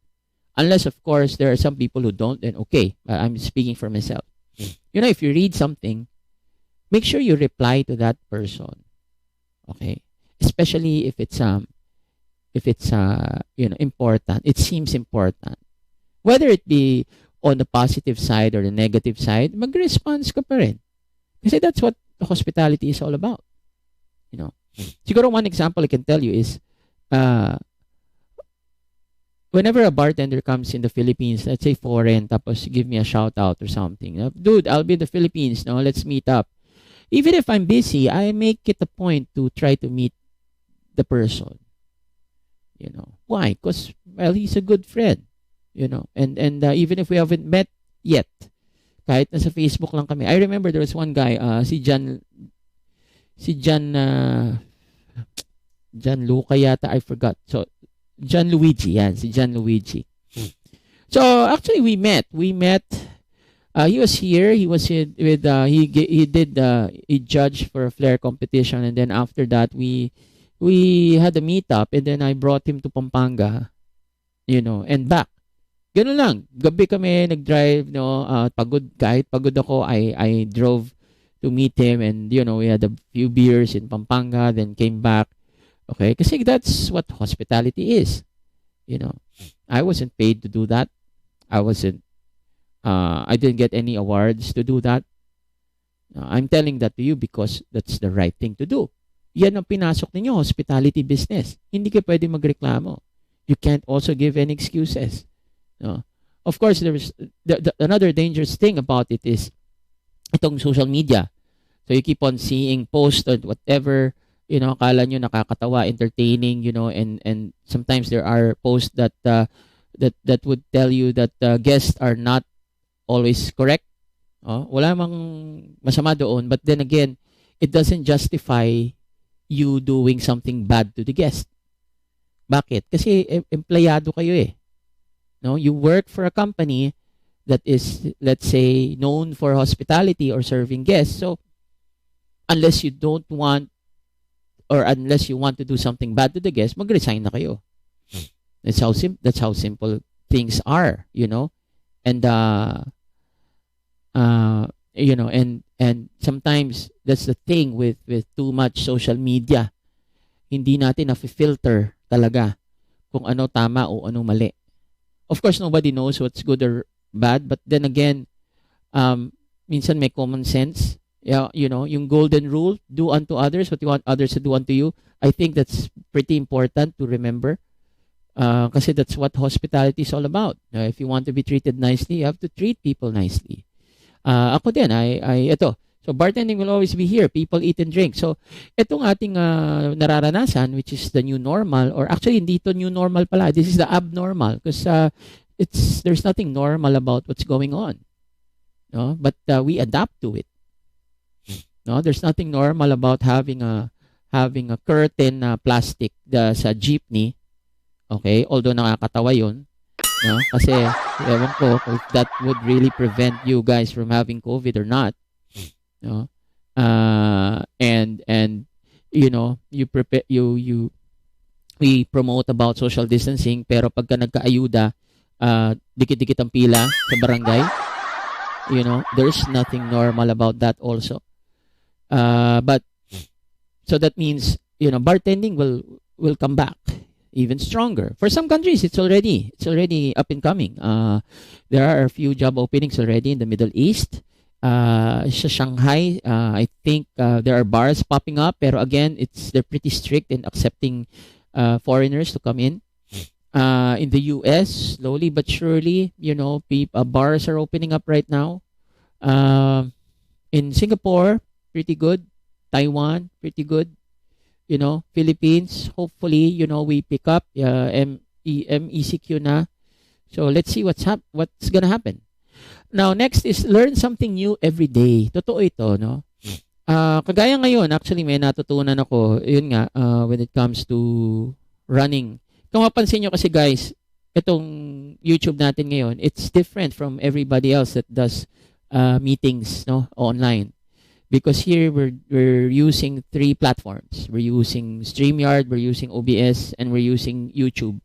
Unless, of course, there are some people who don't, then okay. I'm speaking for myself. If you read something, make sure you reply to that person. Okay? Especially if it's important. It seems important. Whether it be on the positive side or the negative side, mag-response ka pa rin. Kasi that's what hospitality is all about. Siguro one example I can tell you is, whenever a bartender comes in the Philippines, let's say foreign, tapos give me a shout out or something. Dude, I'll be in the Philippines, let's meet up. Even if I'm busy, I make it a point to try to meet the person. Why? Because, well, he's a good friend. And even if we haven't met yet, kahit nasa Facebook lang kami. I remember there was one guy, si John Luca yata, I forgot. So John Luigi, si John Luigi. So actually we met. He was here. He was with he did a judge for a flair competition, and then after that we had a meetup, and then I brought him to Pampanga, and back. Ganun lang. Gabi kami nag-drive, kahit pagod ako, I drove to meet him, and we had a few beers in Pampanga, then came back. Okay? Kasi that's what hospitality is. I wasn't paid to do that. I didn't get any awards to do that. I'm telling that to you because that's the right thing to do. Yan ang pinasok ninyo, hospitality business. Hindi ka pwede magreklamo. You can't also give any excuses. Of course, there's another dangerous thing about it is itong social media. So you keep on seeing posts or whatever, akala nyo nakakatawa, entertaining, and sometimes there are posts that would tell you that guests are not always correct. Wala mang masama doon, but then again, it doesn't justify you doing something bad to the guest. Bakit? Kasi empleyado kayo eh. No, you work for a company that is, let's say, known for hospitality or serving guests. So unless you don't want, or unless you want to do something bad to the guests, mag-resign na kayo. That's how simple things are, you know. And you know, and sometimes that's the thing with too much social media. Hindi natin na-filter talaga kung ano tama o ano mali. Of course, nobody knows what's good or bad, but then again, minsan may common sense. Yeah, you know, yung golden rule, do unto others what you want others to do unto you. I think that's pretty important to remember. Kasi that's what hospitality is all about. If you want to be treated nicely, you have to treat people nicely. Ako din, ito. So, bartending will always be here. People eat and drink. So, itong ating nararanasan, which is the new normal, or actually, hindi ito new normal pala. This is the abnormal because there's nothing normal about what's going on. No? But we adapt to it. No, there's nothing normal about having a curtain na plastic sa jeepney. Okay, although nakakatawa 'yon, no? Kasi ewan ko if that would really prevent you guys from having COVID or not. No? And you know, we promote about social distancing, pero pagka nagkaayuda, dikit-dikit ang pila sa barangay. You know, there's nothing normal about that also. But so that means, you know, bartending will come back even stronger. For some countries, it's already up and coming. There are a few job openings already in the Middle East. Sa Shanghai, I think there are bars popping up, pero again, they're pretty strict in accepting foreigners to come in. In the US, slowly but surely, you know, bars are opening up right now. In Singapore, pretty good. Taiwan, pretty good. You know, Philippines, hopefully, you know, we pick up MECQ na. So let's see what's gonna happen. Now, next is learn something new every day. Totoo ito, no? Kagaya ngayon, actually, may natutunan ako, yun nga, when it comes to running. Kung mapansin nyo kasi guys, itong YouTube natin ngayon, it's different from everybody else that does meetings, no, online. Because here we're using 3 platforms. We're using StreamYard, we're using OBS, and we're using YouTube.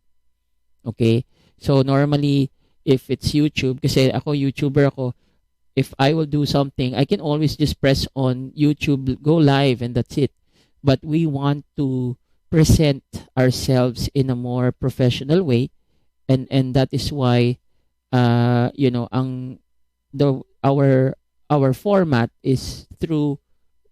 Okay? So normally, if it's YouTube, kasi ako YouTuber ako, if I will do something, I can always just press on YouTube, go live, and that's it. But we want to present ourselves in a more professional way, and that is why you know, our format is through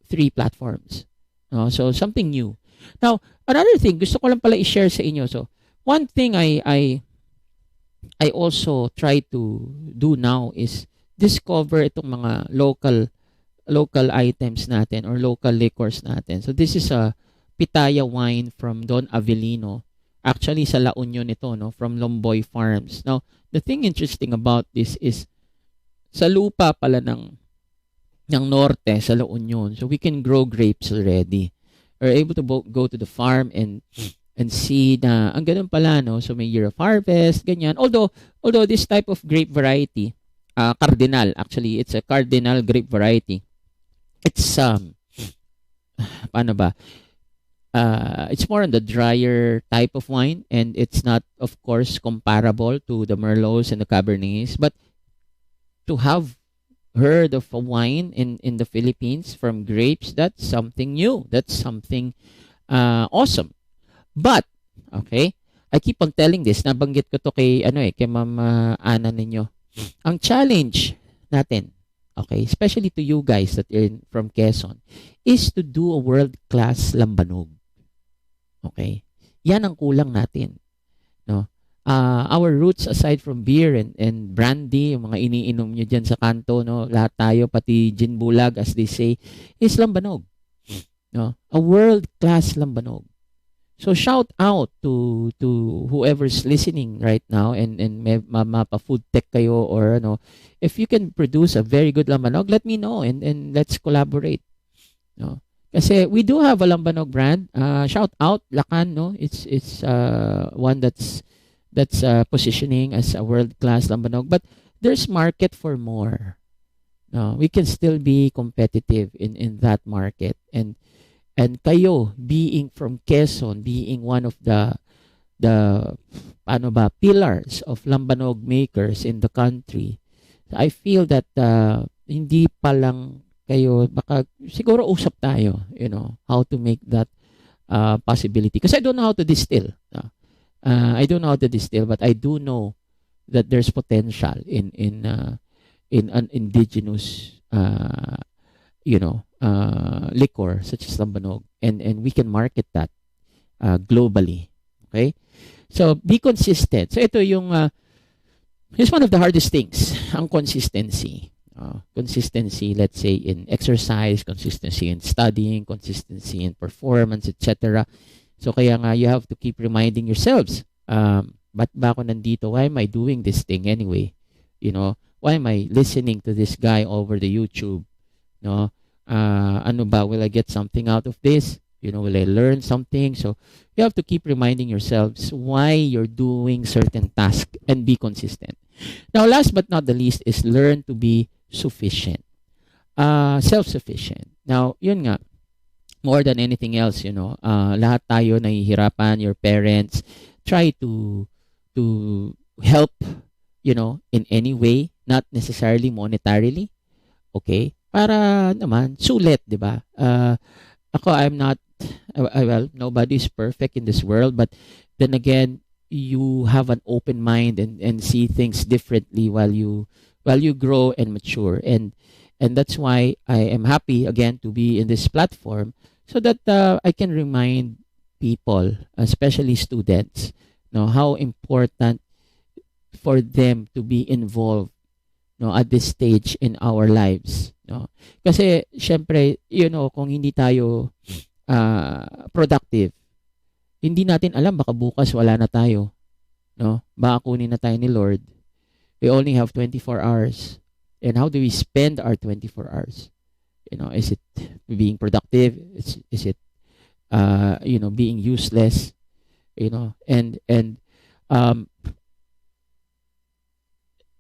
3 platforms. So something new. Now, another thing, gusto ko lang pala i-share sa inyo. So, one thing I also try to do now is discover itong mga local items natin or local liquors natin. So, this is a pitaya wine from Don Avelino. Actually, sa La Union ito, no, from Lomboy Farms. Now, the thing interesting about this is sa lupa pala ng norte, sa La Union. So we can grow grapes already. We're able to go to the farm and see na ang ganun pala, no? So may year of harvest, ganyan. Although this type of grape variety, cardinal, actually, it's a cardinal grape variety. It's paano ba? It's more on the drier type of wine, and it's not, of course, comparable to the Merlots and the Cabernets. But to have heard of a wine in the Philippines from grapes, that's something new. That's something awesome. But, okay, I keep on telling this. Nabanggit ko to kay Ma'am Ana ninyo. Ang challenge natin, okay, especially to you guys that are from Quezon, is to do a world-class lambanog. Okay? Yan ang kulang natin. No? Our roots, aside from beer and brandy, yung mga iniinom nyo dyan sa kanto, no, lahat tayo, pati gin bulag, as they say, is lambanog. No? A world-class lambanog. So shout out to whoever's listening right now, and mapa-food tech kayo, or if you can produce a very good lambanog, let me know, and let's collaborate. No? Kasi we do have a Lambanog brand. Shout out Lacan, no? It's one that's positioning as a world-class Lambanog, but there's market for more. No, we can still be competitive in that market, and kayo being from Quezon, being one of the ano ba pillars of Lambanog makers in the country. I feel that hindi pa lang kayo, baka siguro usap tayo, how to make that possibility. Because I don't know how to distill. I don't know how to distill, but I do know that there's potential in an indigenous liquor such as Lambanog, and we can market that globally. Okay? So be consistent. So ito yung here's one of the hardest things, ang consistency. Consistency, let's say, in exercise, consistency in studying, consistency in performance, etc. So kaya nga, you have to keep reminding yourselves, ba't ba ako nandito? Why am I doing this thing anyway? Why am I listening to this guy over the YouTube? Ano ba? Will I get something out of this? Will I learn something? So you have to keep reminding yourselves why you're doing certain tasks and be consistent. Now, last but not the least is learn to be sufficient. Self-sufficient. Now, yun nga, more than anything else, lahat tayo nahihirapan, your parents, try to help, in any way, not necessarily monetarily, okay? Para naman, sulit, di ba? Ako, I'm not, well, nobody's perfect in this world, but then again, you have an open mind and see things differently while you grow and mature, and that's why I am happy again to be in this platform, so that I can remind people, especially students, how important for them to be involved at this stage in our lives. Kasi syempre, kung hindi tayo productive, hindi natin alam, baka bukas wala na tayo. Baka kunin na tayo ni Lord. We only have 24 hours. And how do we spend our 24 hours? Is it being productive? Is it being useless? And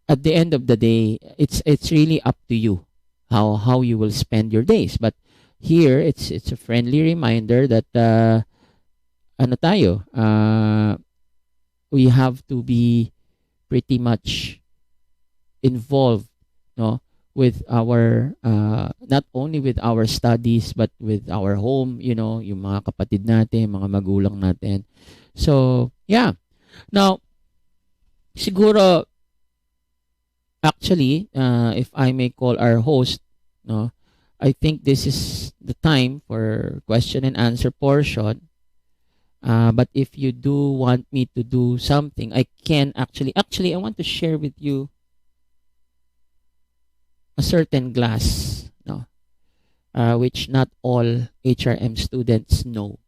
at the end of the day, it's really up to you how you will spend your days. But here, it's a friendly reminder that we have to be pretty much involved, with our not only with our studies but with our home, yung mga kapatid natin, mga magulang natin. So yeah, now siguro, actually, if I may call our host, I think this is the time for question and answer portion. But if you do want me to do something, I can actually, I want to share with you a certain glass, which not all HRM students know.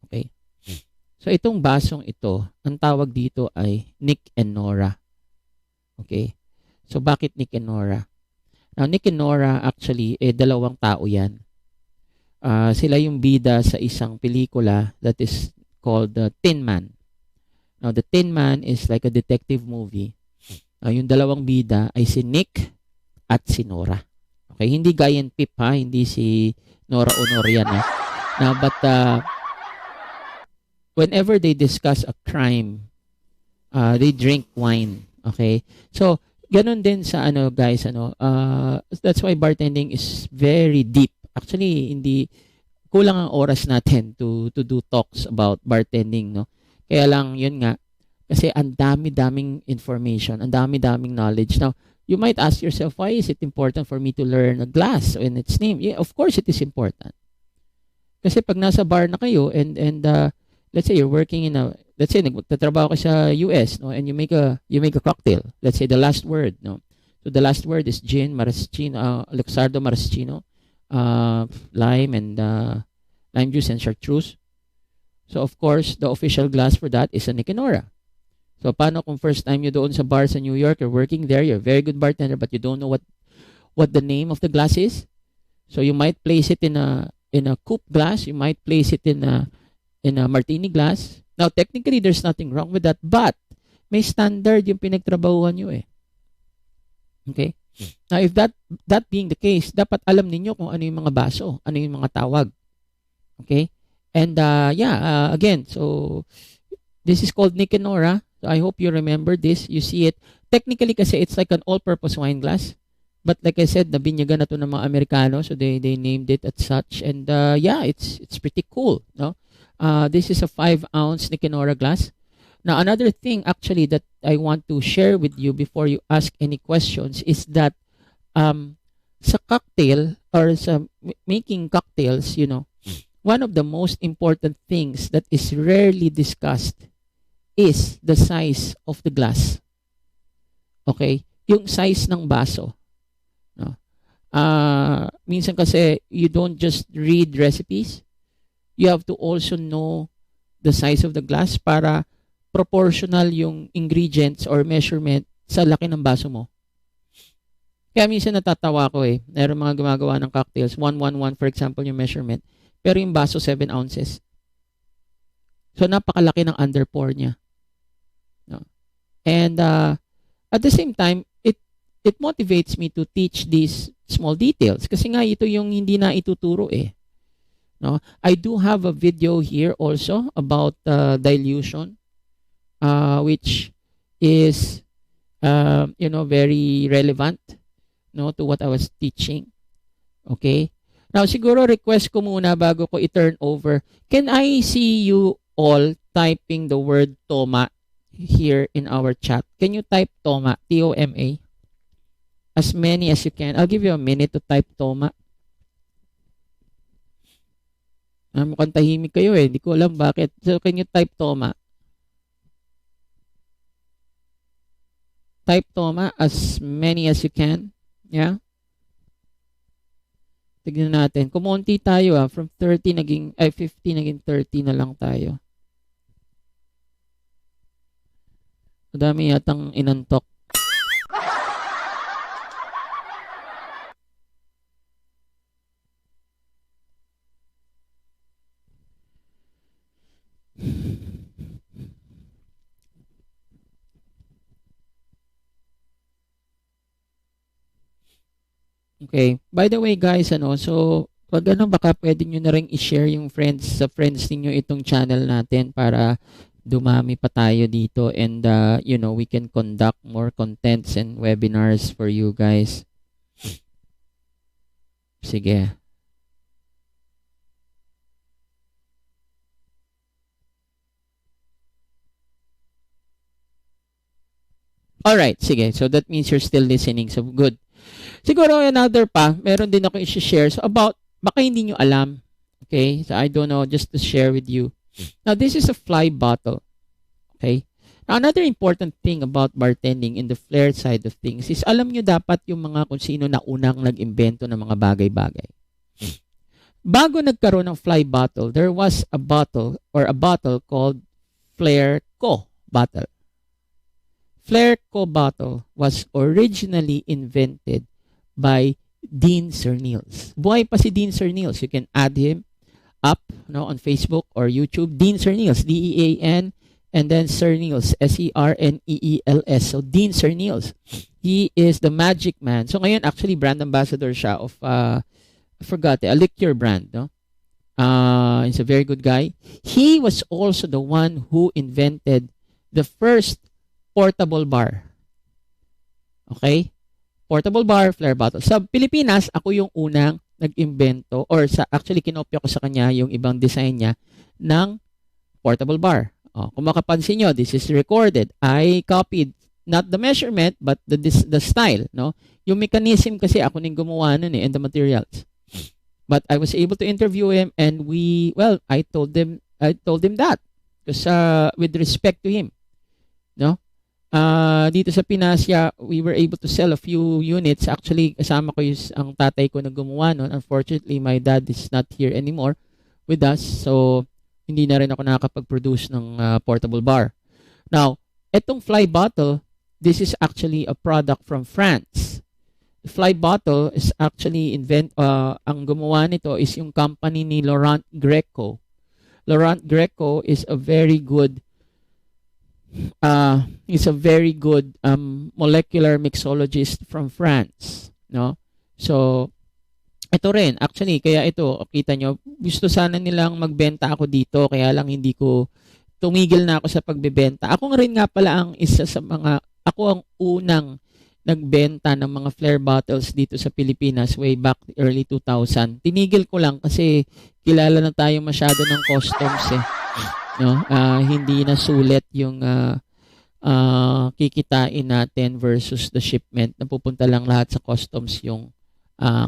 Okay? So itong basong ito, ang tawag dito ay Nick and Nora. Okay? So bakit Nick and Nora? Now, Nick and Nora actually, dalawang tao yan. Sila yung bida sa isang pelikula that is called The Tin Man. Now, The Tin Man is like a detective movie. Yung dalawang bida ay si Nick at si Nora. Okay, hindi Guy and Pip, ha? Hindi si Nora Honor yan, ha? Now, but whenever they discuss a crime, they drink wine. Okay? So, ganun din sa guys, that's why bartending is very deep. Actually, hindi kulang ang oras natin to do talks about bartending, no? Kaya lang, yun nga, kasi ang dami-daming information, ang dami-daming knowledge. Now, you might ask yourself, why is it important for me to learn a glass and its name? Yeah, of course it is important. Kasi pag nasa bar na kayo and let's say you're working in let's say nagtatrabaho ka sa US, no, and you make a cocktail. Let's say the last word, no. So the last word is gin, maraschino, Luxardo maraschino, lime and lime juice and chartreuse. So of course, the official glass for that is a Nick and Nora. So paano kung first time you doon sa bar sa New York, you're working there, you're a very good bartender, but you don't know what the name of the glass is? So you might place it in a in a coupe glass. You might place it in a martini glass. Now, technically, there's nothing wrong with that, but may standard yung pinagtrabahuhan nyo eh. Okay? Now, if that being the case, dapat alam ninyo kung ano yung mga baso, ano yung mga tawag. Okay? And again, so this is called Nicanora. So I hope you remember this. You see it. Technically kasi it's like an all-purpose wine glass. But like I said, nabinyagan na to ng mga Amerikano, so they named it as such. And it's pretty cool, no? This is a 5-ounce Nicanora glass. Now, another thing actually that I want to share with you before you ask any questions is that sa cocktail or sa making cocktails, you know, one of the most important things that is rarely discussed is the size of the glass. Okay? Yung size ng baso. No? Minsan kasi you don't just read recipes. You have to also know the size of the glass para proportional yung ingredients or measurement sa laki ng baso mo. Kaya minsan natatawa ko eh. Meron mga gumagawa ng cocktails. 111 for example yung measurement. Pero yung baso 7 ounces. So napakalaki ng underpour niya. No? And at the same time, it motivates me to teach these small details. Kasi nga ito yung hindi na ituturo eh. No? I do have a video here also about dilution, which is very relevant, no, to what I was teaching. Okay? Now, siguro request ko muna bago ko i-turn over. Can I see you all typing the word toma here in our chat? Can you type toma, T-O-M-A? As many as you can. I'll give you a minute to type toma. Mukhang tahimik kayo eh. Hindi ko alam bakit. So, can you type toma? Type toma as many as you can. Yeah? Tignan natin. Kumonti tayo From 50 naging 30 na lang tayo. Madami yatang inantok. Okay. By the way, guys, so pag baka pwede nyo na rin i-share yung sa friends ninyo itong channel natin para dumami pa tayo dito and we can conduct more contents and webinars for you guys. Sige. Alright, sige. So that means you're still listening. So good. Siguro another pa, meron din ako i-share about, baka hindi nyo alam. Okay? So I don't know, just to share with you. Now, this is a fly bottle. Okay? Now, another important thing about bartending in the flair side of things is alam nyo dapat yung mga kung sino na unang nag-imbento ng mga bagay-bagay. Bago nagkaroon ng fly bottle, there was a bottle called Flair Co. bottle. Flair Co. bottle was originally invented by Dean Cernils. Buhay pa si Dean Cernils. You can add him up on Facebook or YouTube. Dean Cernils, D-E-A-N, and then Cernils, S-E-R-N-E-E-L-S. So Dean Cernils, he is the magic man. So ngayon, actually, brand ambassador siya of, I forgot, a liquor brand. No? He's a very good guy. He was also the one who invented the first portable bar. Okay? Portable bar, Flair bottle. Sa Pilipinas, ako yung unang nag-imbento or actually kinopya ko sa kanya yung ibang design niya ng portable bar. Kung makapansin nyo, this is recorded. I copied not the measurement but the style, no? Yung mechanism kasi ako ning gumawa nun and the materials. But I was able to interview him and I told him that because with respect to him, no? Dito sa Pinas, we were able to sell a few units. Actually, kasama ko ang tatay ko na gumawa nun. Unfortunately, my dad is not here anymore with us. So, hindi na rin ako nakakapag-produce ng portable bar. Now, etong fly bottle, this is actually a product from France. fly bottle is actually ang gumawa nito is yung company ni Laurent Greco. Laurent Greco is a very good molecular mixologist from France, no? So ito rin actually, kaya ito kita nyo, gusto sana nilang magbenta ako dito, kaya lang hindi ko tumigil na ako sa pagbebenta. Ako rin nga pala ang isa sa ako ang unang nagbenta ng mga flare bottles dito sa Pilipinas way back early 2000. Tinigil ko lang kasi kilala na tayo masyado ng customs no? Hindi na sulit yung kikitain natin versus the shipment. Napupunta lang lahat sa customs yung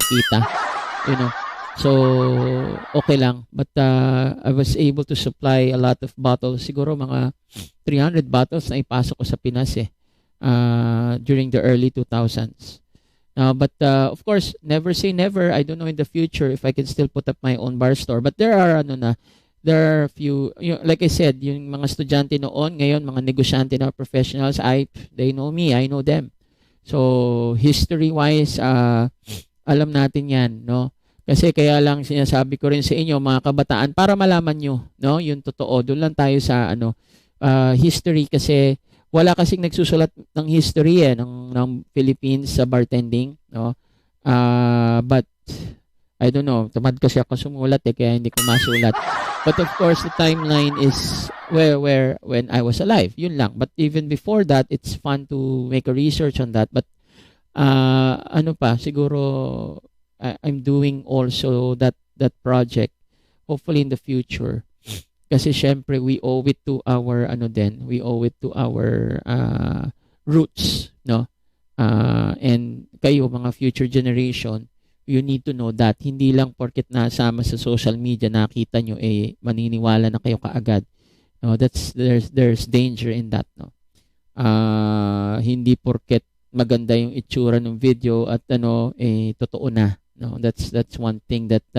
kita. You know. So, okay lang. But I was able to supply a lot of bottles. Siguro mga 300 bottles na ipasok ko sa Pinas during the early 2000s. But of course, never say never. I don't know in the future if I can still put up my own bar store. But there are a few, like I said, yung mga estudyante noon, ngayon mga negosyante na professionals, they know me, I know them. So history-wise, alam natin 'yan, no? Kasi kaya lang sinasabi ko rin sa inyo mga kabataan para malaman nyo, no, yung totoo. Doon lang tayo sa history kasi wala kasing nagsusulat ng history ng Philippines sa bartending, no? But I don't know, tamad kasi ako sumulat kaya hindi ko masulat. But of course, the timeline is where when I was alive, yun lang. But even before that, it's fun to make a research on that. But siguro I'm doing also that project hopefully in the future. Kasi syempre we owe it to our roots, no? And kayo mga future generation, you need to know that hindi lang porket nasama sa social media nakita nyo maniniwala na kayo kaagad. No, there's danger in that, no. Hindi porket maganda yung itsura ng video at totoo na, no. That's one thing that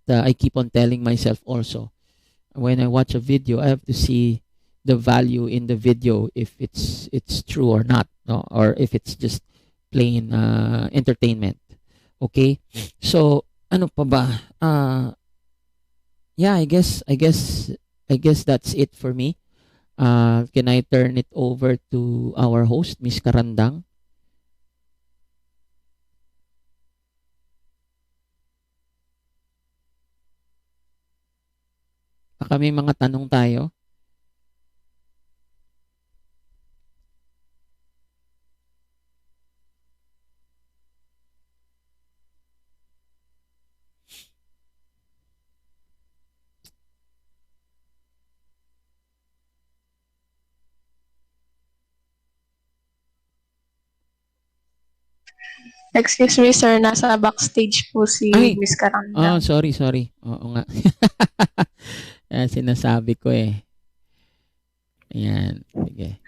I keep on telling myself also. When I watch a video, I have to see the value in the video, if it's true or not, no? Or if it's just plain entertainment. Okay? So, ano pa ba? Yeah, I guess that's it for me. Can I turn it over to our host, Miss Karandang? Baka may mga tanong tayo. Excuse me, sir. Nasa backstage po si Miss Karanda. Sorry. Oo nga. Sinasabi ko Ayan. Sige.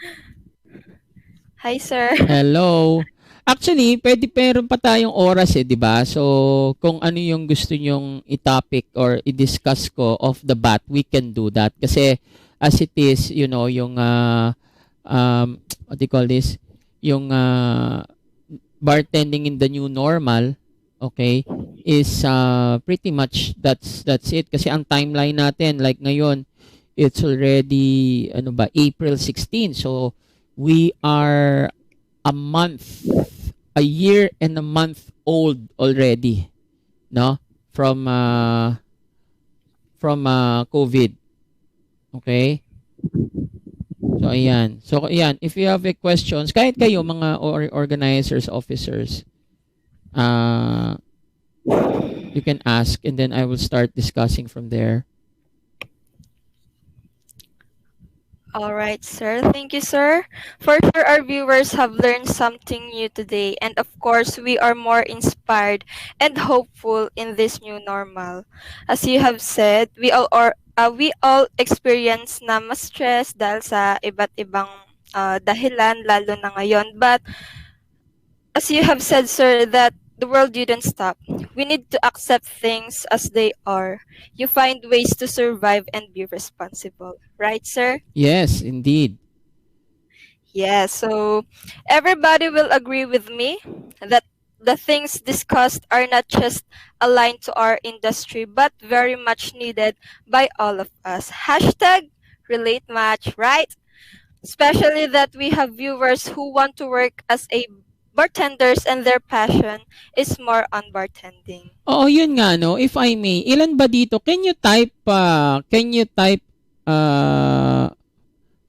Hi, sir. Hello. Actually, meron pa tayong oras di ba? So, kung ano yung gusto nyong i-topic or i-discuss ko off the bat, we can do that. Kasi, as it is, yung what do you call this? Yung bartending in the new normal, okay, is pretty much that's it. Kasi ang timeline natin, like ngayon, it's already April 16. So we are a year and a month old already, no, from COVID. Okay? So ayan, if you have questions, kahit kayo mga organizers, officers, you can ask and then I will start discussing from there. All right, sir. Thank you, sir. For sure, our viewers have learned something new today. And of course, we are more inspired and hopeful in this new normal. As you have said, we all experience na mas stress dahil sa iba't ibang dahilan, lalo na ngayon. But as you have said, sir, that the world didn't stop. We need to accept things as they are. You find ways to survive and be responsible. Right, sir? Yes, indeed. Yeah, so everybody will agree with me that the things discussed are not just aligned to our industry, but very much needed by all of us. Hashtag relate match, right? Especially that we have viewers who want to work as a bartenders and their passion is more on bartending. Oo, yun nga, no? If I may, ilan ba dito? Can you type uh,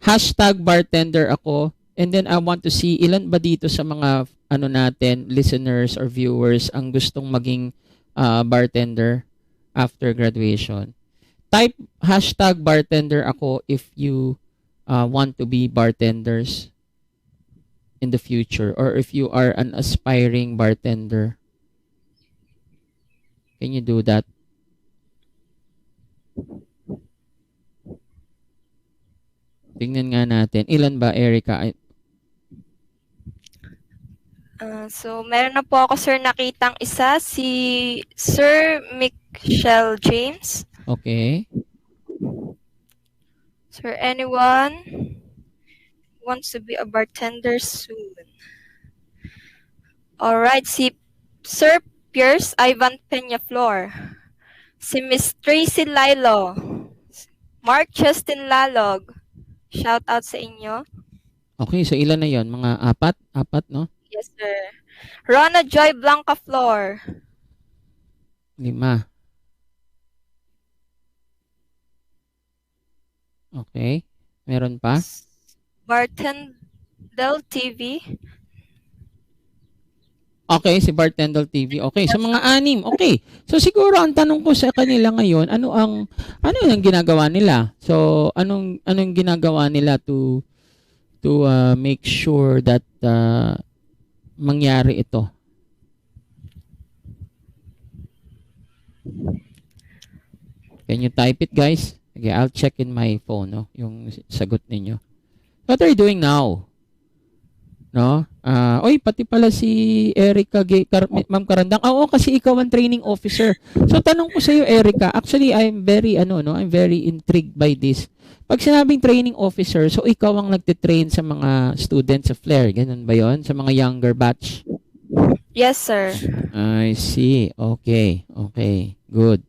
hashtag bartender ako? And then I want to see ilan ba dito sa mga ano natin, listeners or viewers ang gustong maging bartender after graduation. Type hashtag bartender ako if you want to be bartenders in the future or if you are an aspiring bartender. Can you do that? Tingnan nga natin. Ilan ba, Erica? So, meron na po ako, sir, nakitang isa, si Sir Michelle James. Okay. Sir, anyone wants to be a bartender soon? Alright, si Sir Pierce Ivan Peñaflor. Si Miss Tracy Lilo. Mark Justin Lalog. Shout out sa inyo. Okay, so ilan na yon? Mga apat? Apat, no? Yes, sir. Rona Joy Blanca Flor. 5. Okay. Meron pa? Bartendel TV. Okay, si Bartendel TV. Okay, so mga 6. Okay. So siguro ang tanong ko sa kanila ngayon, ano ang ginagawa nila? So anong ginagawa nila to make sure that mangyari ito? Can you type it, guys? Okay, I'll check in my phone, no, yung sagot ninyo. What are you doing now? No? Oy, pati pala si Erica Ma'am Karandang. Oo, kasi ikaw ang training officer. So tanong ko sa iyo, Erica, actually I'm very intrigued by this. Pag sinabing training officer, so ikaw ang nagte-train sa mga students sa Flair, ganun ba 'yon? Sa mga younger batch? Yes, sir. I see. Okay. Okay. Good.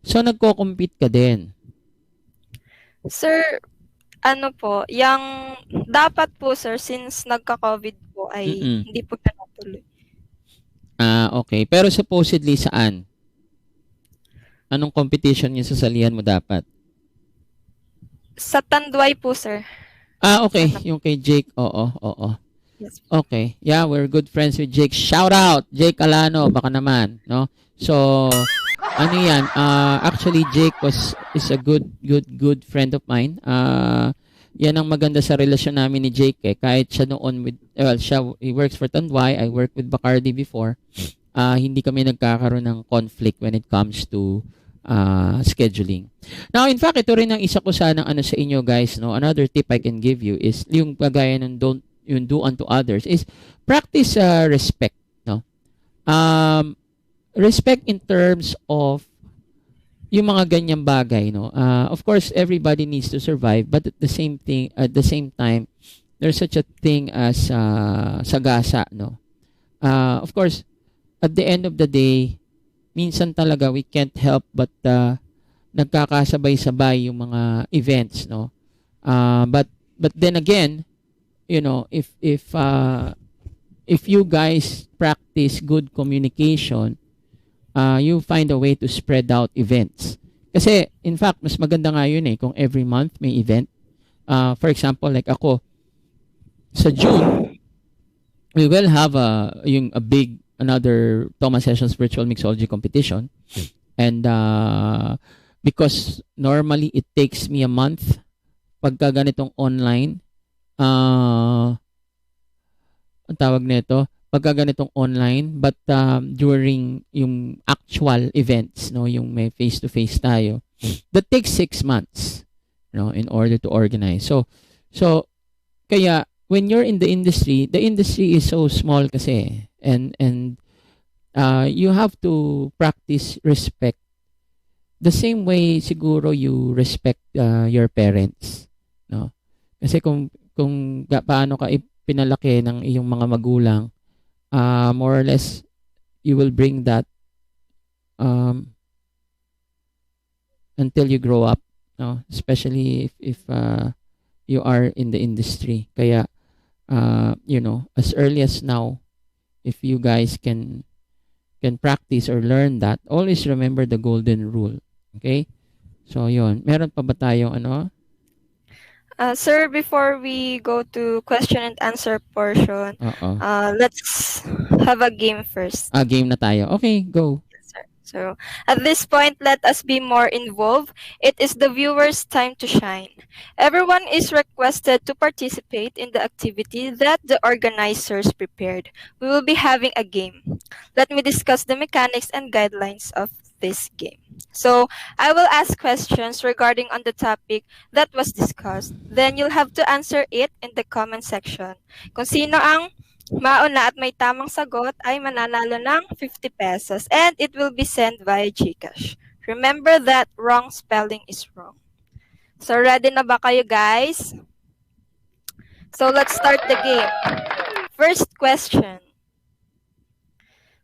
So nagko-compete ka din. Sir, ano po, yung dapat po, sir, since nagka-COVID po ay hindi po na natuloy. Okay. Pero supposedly saan? Anong competition yung sasalihan mo dapat? Sa Tanduay po, sir. Okay. Yung kay Jake. Oo. Yes. Okay. Yeah, we're good friends with Jake. Shout out, Jake Alano, baka naman, no? So, ano yan? Actually, Jake is a good friend of mine. Yan ang maganda sa relasyon namin ni Jake. Kahit siya noon he works for Tanduay, I worked with Bacardi before. Hindi kami nagkakaroon ng conflict when it comes to scheduling. Now, in fact, ito rin ang isa ko sanang sa inyo, guys, no? Another tip I can give you is yung kagaya ng yung do unto others is practice respect, no? Respect in terms of yung mga ganyang bagay, no? Of course, everybody needs to survive, but at the same time, there's such a thing as sagasa, no? Of course, at the end of the day, minsan talaga we can't help but nagkakasabay-sabay yung mga events, no? But then again, you know, if you guys practice good communication, you find a way to spread out events. Kasi, in fact, mas maganda nga yun kung every month may event. For example, like ako, sa June, we will have another Thomas Sessions Virtual Mixology Competition. And because normally it takes me a month pagka ganitong online, ang tawag nito, pagka ganitong online, but during yung actual events, no, yung may face-to-face tayo, that takes 6 months, no, in order to organize. So kaya when you're in the industry is so small kasi, and you have to practice respect the same way siguro you respect your parents, no? Kasi kung kung paano ka pinalaki ng iyong mga magulang, more or less you will bring that until you grow up, no? Especially if you are in the industry. Kaya as early as now, if you guys can practice or learn that, always remember the golden rule. Okay? So, yun. Meron pa ba tayong Sir, before we go to question and answer portion, let's have a game first. Game na tayo. Okay, go. So, at this point, let us be more involved. It is the viewer's time to shine. Everyone is requested to participate in the activity that the organizers prepared. We will be having a game. Let me discuss the mechanics and guidelines of this game. So, I will ask questions regarding on the topic that was discussed. Then, you'll have to answer it in the comment section. Kung sino ang mauna at may tamang sagot ay mananalo ng 50 pesos and it will be sent via GCash. Remember that wrong spelling is wrong. So, ready na ba kayo, guys? So, let's start the game. First question.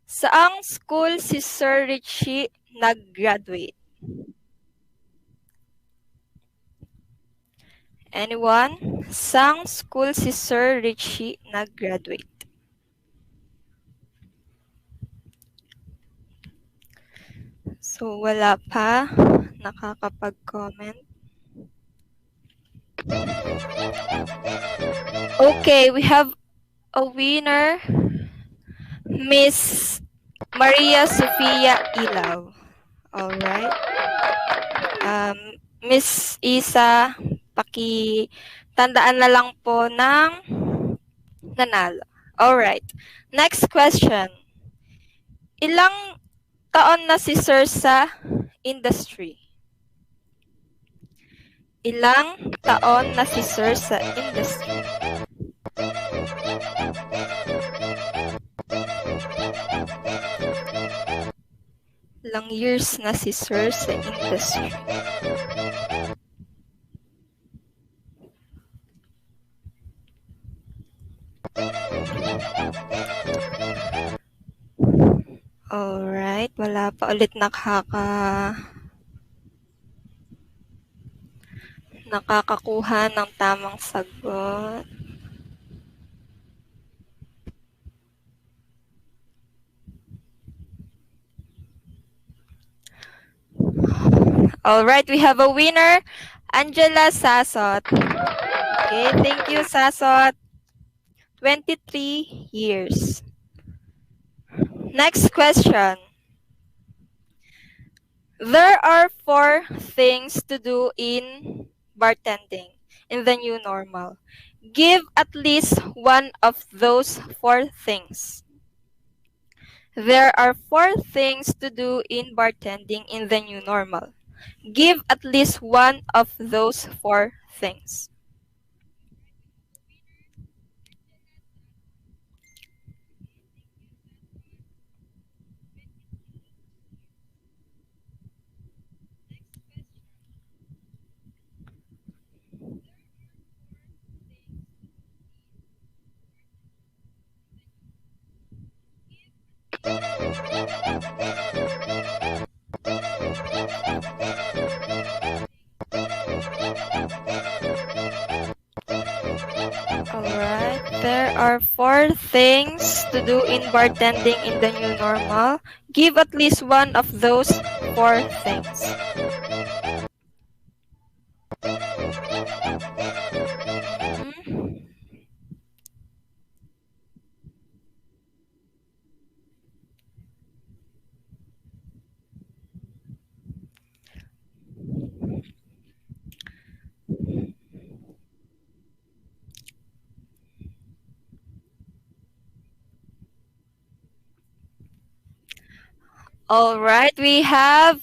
Saang school si Sir Richie nag-graduate? Anyone? Saang school si Sir Richie nag-graduate? So, wala pa nakakapag-comment. Okay, we have a winner. Miss Maria Sofia Ilaw. Alright. Miss Isa, tandaan na lang po ng nanalo. Alright. Next question. Ilang taon na si Sir sa industry? Ilang taon na si Sir sa industry? Ilang years na si Sir sa industry? Alright, wala pa ulit nakakakuha ng tamang sagot. Alright, we have a winner, Angela Sasot. Okay, thank you, Sasot. 23 years. Next question. There are 4 things to do in bartending in the new normal. Give at least one of those 4 things. There are 4 things to do in bartending in the new normal. Give at least one of those 4 things. Alright, there are 4 things to do in bartending in the new normal. Give at least one of those 4 things. All right, we have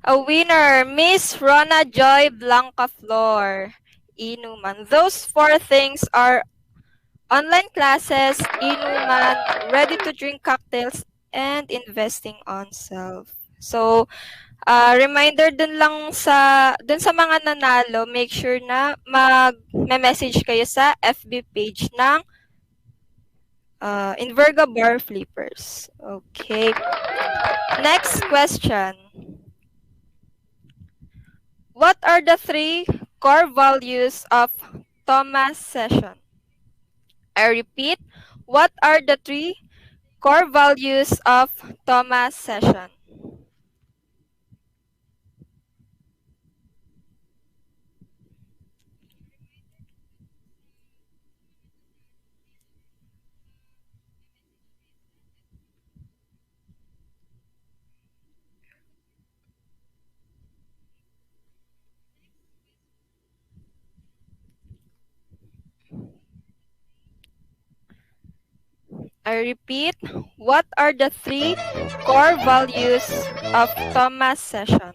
a winner, Miss Rona Joy Blanca Flor Inuman. Those 4 things are online classes, inuman, ready-to-drink cocktails, and investing on self. So, reminder dun sa mga nanalo, make sure na mag-message kayo sa FB page ng Inverga Bar Flippers. Okay. Next question. What are the 3 core values of Thomas session? I repeat, what are the 3 core values of Thomas session? I repeat, what are the 3 core values of Thomas session?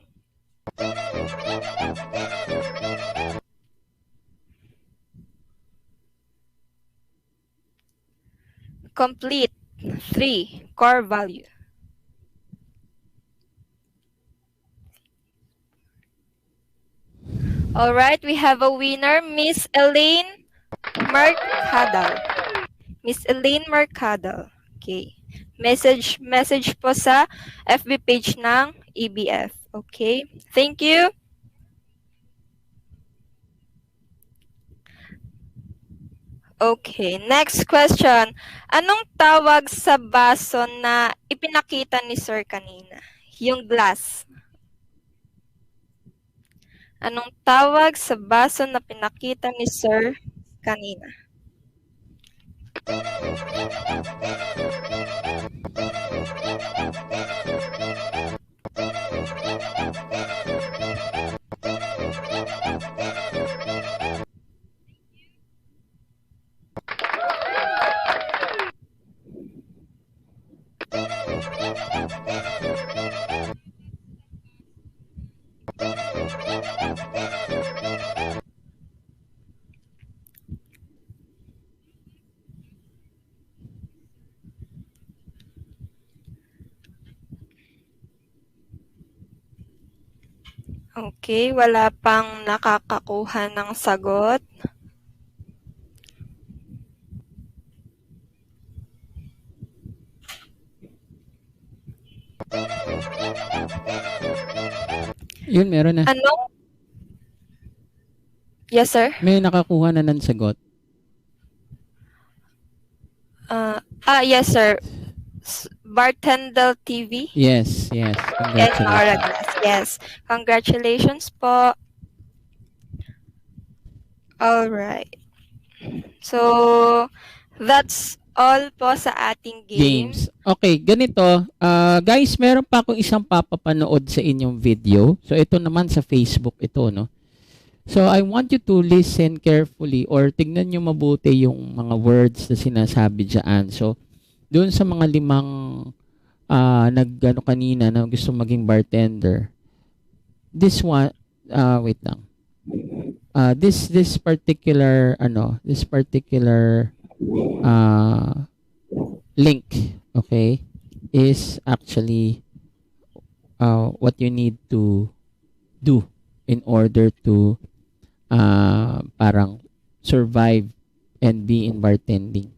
Complete 3 core value. All right, we have a winner, Miss Elaine Mercadal. Miss Elaine Mercadal. Okay. Message po sa FB page ng EBF. Okay. Thank you. Okay, next question. Anong tawag sa baso na ipinakita ni Sir kanina? Yung glass. Anong tawag sa baso na pinakita ni Sir kanina? Okay, wala pang nakakakuha ng sagot. Yun, meron na. Ano? Yes, sir? May nakakuha na ng sagot. Yes, sir. Bartending TV? Yes. And Congratulations. Nora Glass. Yes. Congratulations po. All right. So, that's all po sa ating game. Games. Okay, ganito. Guys, meron pa akong isang papapanood sa inyong video. So, ito naman sa Facebook ito, no? So, I want you to listen carefully or tignan nyo mabuti yung mga words na sinasabi dyan. So, doon sa mga 5 nag-ano kanina na gusto maging bartender, this one, wait lang. This particular link, okay, is actually what you need to do in order to parang survive and be in bartending.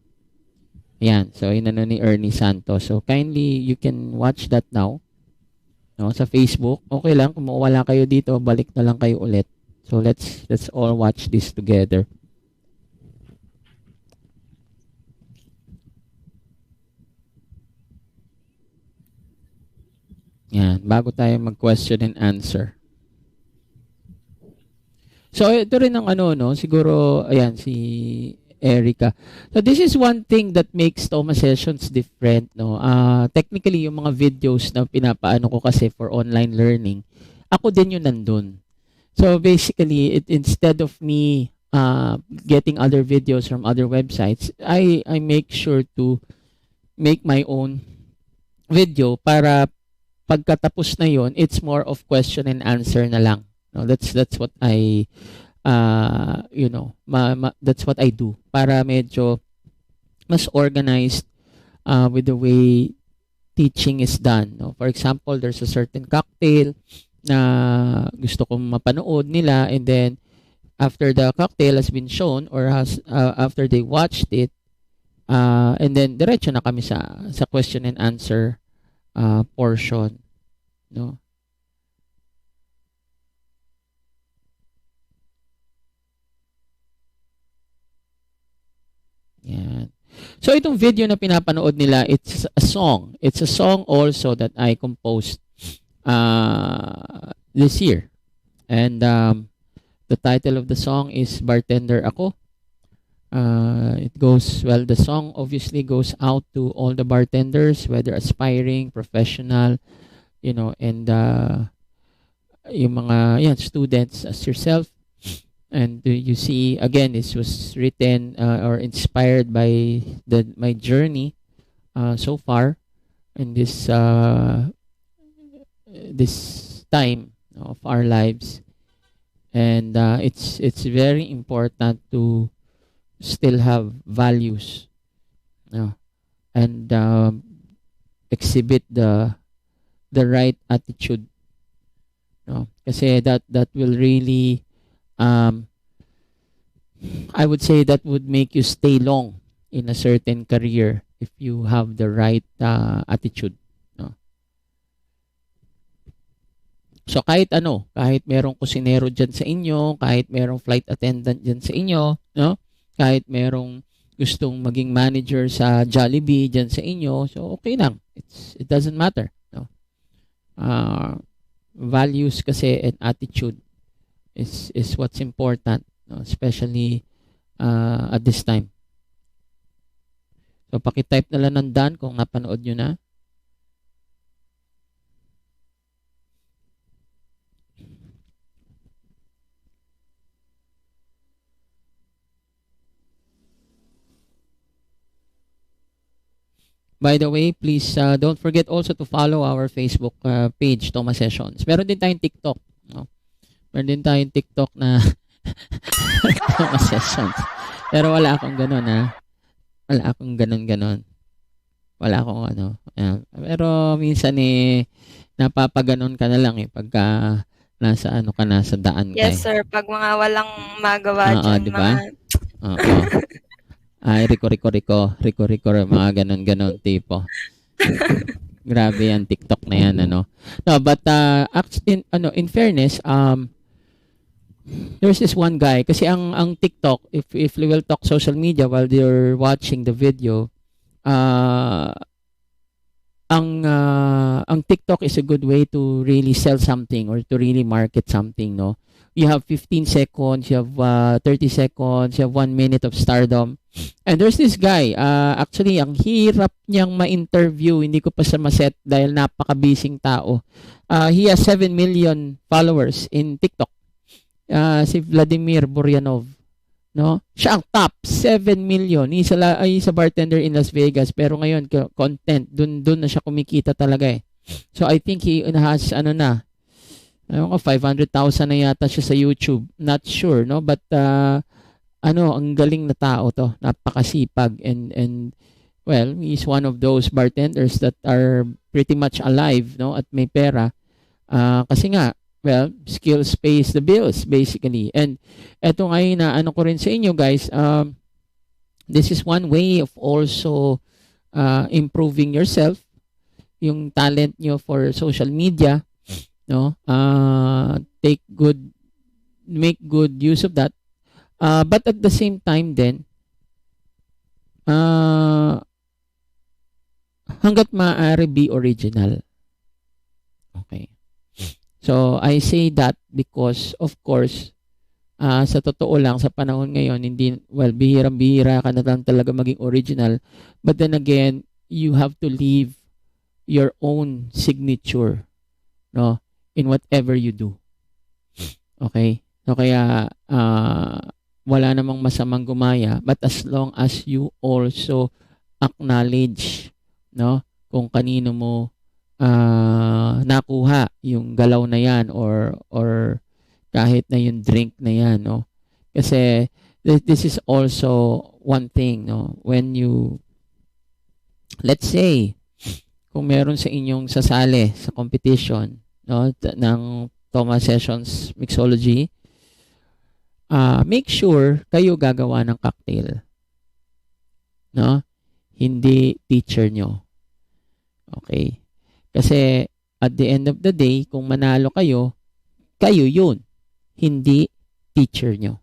Ayan, so inano ni Ernie Santos. So kindly you can watch that now, no, sa Facebook. Okay lang kung wala kayo dito, balik na lang kayo ulit. So let's all watch this together. Yan, bago tayo mag-question and answer. So ito rin ang siguro ayan si Erica. So this is one thing that makes Thomas Sessions different, no. Technically yung mga videos na pinapaano ko kasi for online learning, ako din yung nandun. So basically, instead of me getting other videos from other websites, I make sure to make my own video para pagkatapos na yon, it's more of question and answer na lang. No, that's what I that's what I do para medyo mas organized with the way teaching is done. No? For example, there's a certain cocktail na gusto kong mapanood nila, and then after the cocktail has been shown or has after they watched it, and then diretso na kami sa question and answer portion, no? Yan. So itong video na pinapanood nila, it's a song. It's a song also that I composed this year. And the title of the song is Bartender Ako. It goes, well, the song obviously goes out to all the bartenders, whether aspiring, professional, you know, and yung mga students as yourself. And you see, again, this was written or inspired by my journey so far in this time of our lives. And it's very important to still have values, and exhibit the right attitude, kasi that will really I would say that would make you stay long in a certain career if you have the right attitude, no? So kahit merong kusinero dyan sa inyo, kahit merong flight attendant dyan sa inyo, no? Kahit merong gustong maging manager sa Jollibee dyan sa inyo, so okay lang. It doesn't matter, no? Values kasi and attitude is what's important, no? Especially at this time. So paki-type na lang ng done kung napanood nyo na. By the way, please don't forget also to follow our Facebook page, Thomas Sessions. Meron din tayong TikTok, no? Meron din tayong TikTok na Thomas Sessions. Pero wala akong ganun, ha? Wala akong ganun. Wala akong Pero minsan napapaganon ka na lang pagka nasa sa daan ka. Yes, sir. Pag mga walang magawa dyan, diba? Ay, riko, mga ganon tipo. Grabe yan, TikTok na yan, No, but in fairness, there's this one guy, kasi ang TikTok, if we will talk social media while you're watching the video, ang TikTok is a good way to really sell something or to really market something, no? You have 15 seconds, you have 30 seconds, you have 1 minute of stardom. And there's this guy, actually, ang hirap niyang ma-interview, hindi ko pa siya maset dahil napaka-busy tao. He has 7 million followers in TikTok. Si Vladimir Buryanov, no? Siya ang top, 7 million. He's a bartender in Las Vegas, pero ngayon, content, dun na siya kumikita talaga So I think he has, 500,000 na yata siya sa YouTube. Not sure, no? But, ang galing na tao to. Napakasipag. And well, he's one of those bartenders that are pretty much alive, no? At may pera. Kasi nga, well, skills pays the bills, basically. And eto ngayon na ko rin sa inyo, guys, this is one way of also improving yourself, yung talent nyo for social media, no? Make good use of that. But at the same time then, hanggat maaari be original. Okay. So, I say that because, of course, sa totoo lang, sa panahon ngayon, bihirang-bihira ka na lang talaga maging original. But then again, you have to leave your own signature, no, in whatever you do. Okay? So, kaya, wala namang masamang gumaya, but as long as you also acknowledge, no, kung kanino mo nakuha yung galaw na yan or kahit na yung drink na yan, no? Kasi this is also one thing, no? When you, let's say, kung meron sa inyong sasali sa competition, no, ng Thomas Sessions Mixology, make sure kayo gagawa ng cocktail. No? Hindi teacher nyo. Okay? Kasi at the end of the day, kung manalo kayo, kayo yun. Hindi teacher nyo.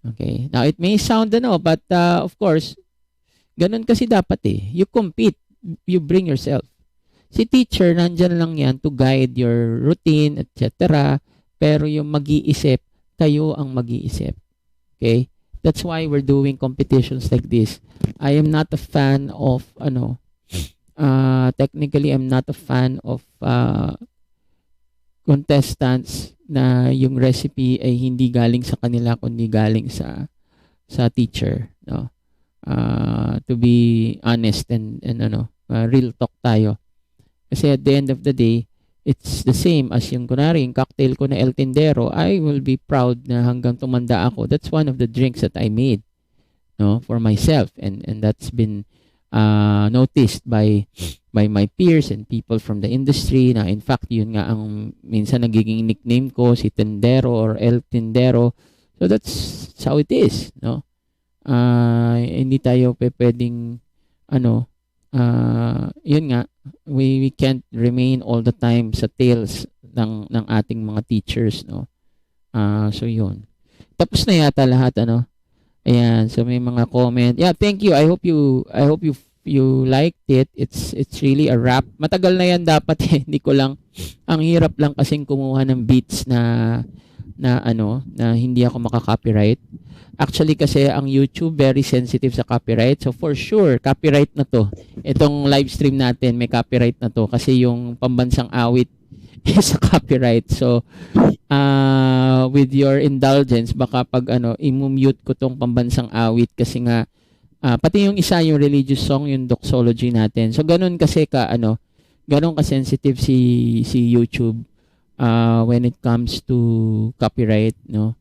Okay? Now, it may sound but of course, ganun kasi dapat You compete. You bring yourself. Si teacher, nandyan lang yan to guide your routine, etc. Pero yung mag-iisip, kayo ang mag-iisip. Okay? That's why we're doing competitions like this. I am not a fan of, technically, I'm not a fan of contestants na yung recipe ay hindi galing sa kanila, kundi galing sa teacher. No? To be honest and real talk tayo. Kasi at the end of the day, it's the same as yung kunwari, yung cocktail ko na El Tindero, I will be proud na hanggang tumanda ako. That's one of the drinks that I made, no, for myself, and that's been noticed by my peers and people from the industry. Na in fact, yun nga ang minsan nagiging nickname ko, si Tindero or El Tindero. So that's how it is, no? Hindi tayo pwedeng yun nga, we can't remain all the time sa tails ng ating mga teachers, no. So yun. Tapos na yata lahat, Ayan, so may mga comment. Yeah, thank you. I hope you liked it. It's really a wrap. Matagal na yan dapat hindi ko lang, ang hirap lang kasing kumuha ng beats na hindi ako makaka-copyright. Actually kasi ang YouTube very sensitive sa copyright. So for sure, copyright na to. Itong live stream natin, may copyright na to kasi yung pambansang awit is a copyright. So with your indulgence, baka pag i-mute ko tong pambansang awit kasi nga pati yung isa, yung religious song, yung doxology natin. So ganun kasi ganun ka sensitive si YouTube when it comes to copyright, no.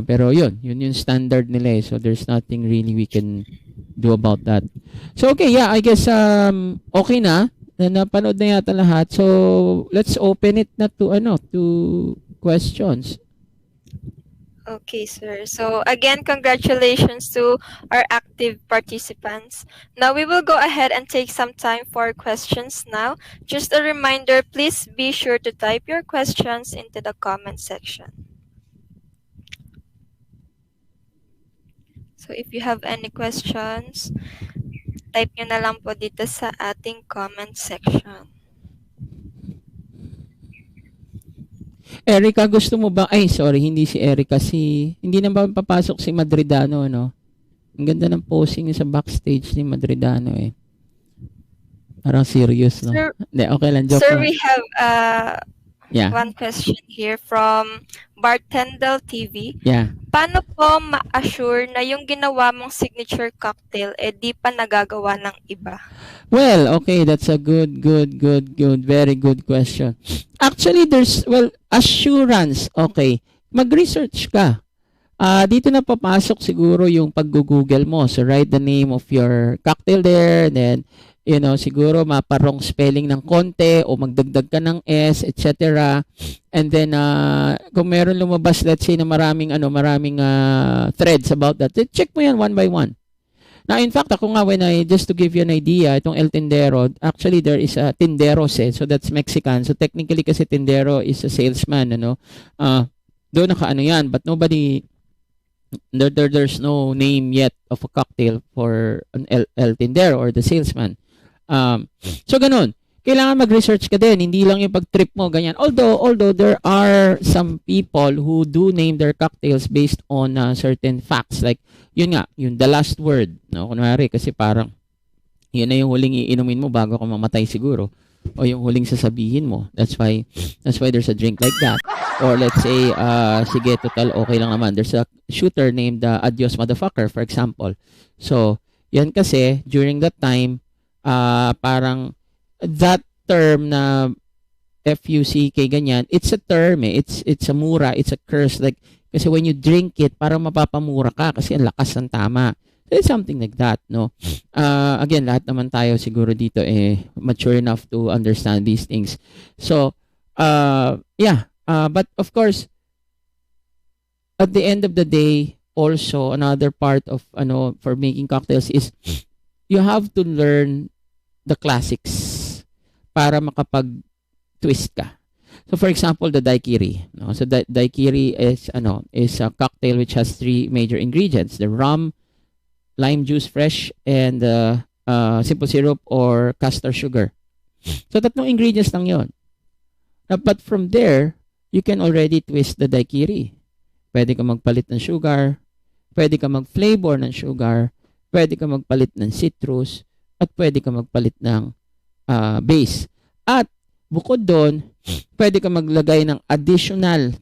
Pero yun yung standard nila So there's nothing really we can do about that. So okay, yeah, I guess okay na napanood na yata lahat. So let's open it na to questions. Okay, sir. So again, congratulations to our active participants. Now we will go ahead and take some time for questions now. Just a reminder, please be sure to type your questions into the comment section. So if you have any questions, type nyo na lang po dito sa ating comment section. Erica, gusto mo ba? Ay, sorry, hindi si Erica. Hindi na ba papasok si Madridano, no? Ang ganda ng posing sa backstage ni Madridano, Parang serious, no? Sir, Hindi, okay lang. Joke sir, lang. we have one question here from Bartending TV. Yeah. Paano po ma-assure na yung ginawa mong signature cocktail di pa nagagawa ng iba? Well, okay, that's a good, very good question. Actually, assurance, okay. Mag-research ka. Dito na papasok siguro yung pag-google mo. So, write the name of your cocktail there, then, siguro maparong spelling ng konti o magdagdag ka ng S, etc. And then, kung meron lumabas, let's say na maraming threads about that, check mo yan one by one. Now, in fact, ako nga, just to give you an idea, itong El Tindero, actually, there is a Tinderos, so that's Mexican. So, technically, kasi Tindero is a salesman, doon yan, but there's no name yet of a cocktail for an El Tindero or the salesman. So, ganun. Kailangan mag-research ka din. Hindi lang yung pag-trip mo, ganyan. Although there are some people who do name their cocktails based on certain facts. Like, yun nga, yung the last word. No? Kunwari, kasi parang, yun na yung huling iinumin mo bago ka mamatay siguro. O yung huling sasabihin mo. That's why there's a drink like that. Or let's say, sige, total, okay lang naman. There's a shooter named Adios Motherfucker, for example. So, yan kasi, during that time, parang, that term na F-U-C-K ganyan, it's a term it's a mura, it's a curse, like kasi when you drink it parang mapapamura ka kasi ang lakas ng tama. So it's something like that, no? Again, lahat naman tayo siguro dito mature enough to understand these things. So, yeah. But of course, at the end of the day, also another part of for making cocktails is you have to learn the classics para makapag-twist ka. So for example, the daiquiri, no? So the daiquiri is a cocktail which has three major ingredients: the rum, lime juice fresh, and simple syrup or castor sugar. So tatlong ingredients lang 'yon. But from there, you can already twist the daiquiri. Pwede ka magpalit ng sugar, pwede ka mag-flavor ng sugar, pwede ka magpalit ng citrus, at pwede ka magpalit ng base. At bukod doon, pwede ka maglagay ng additional,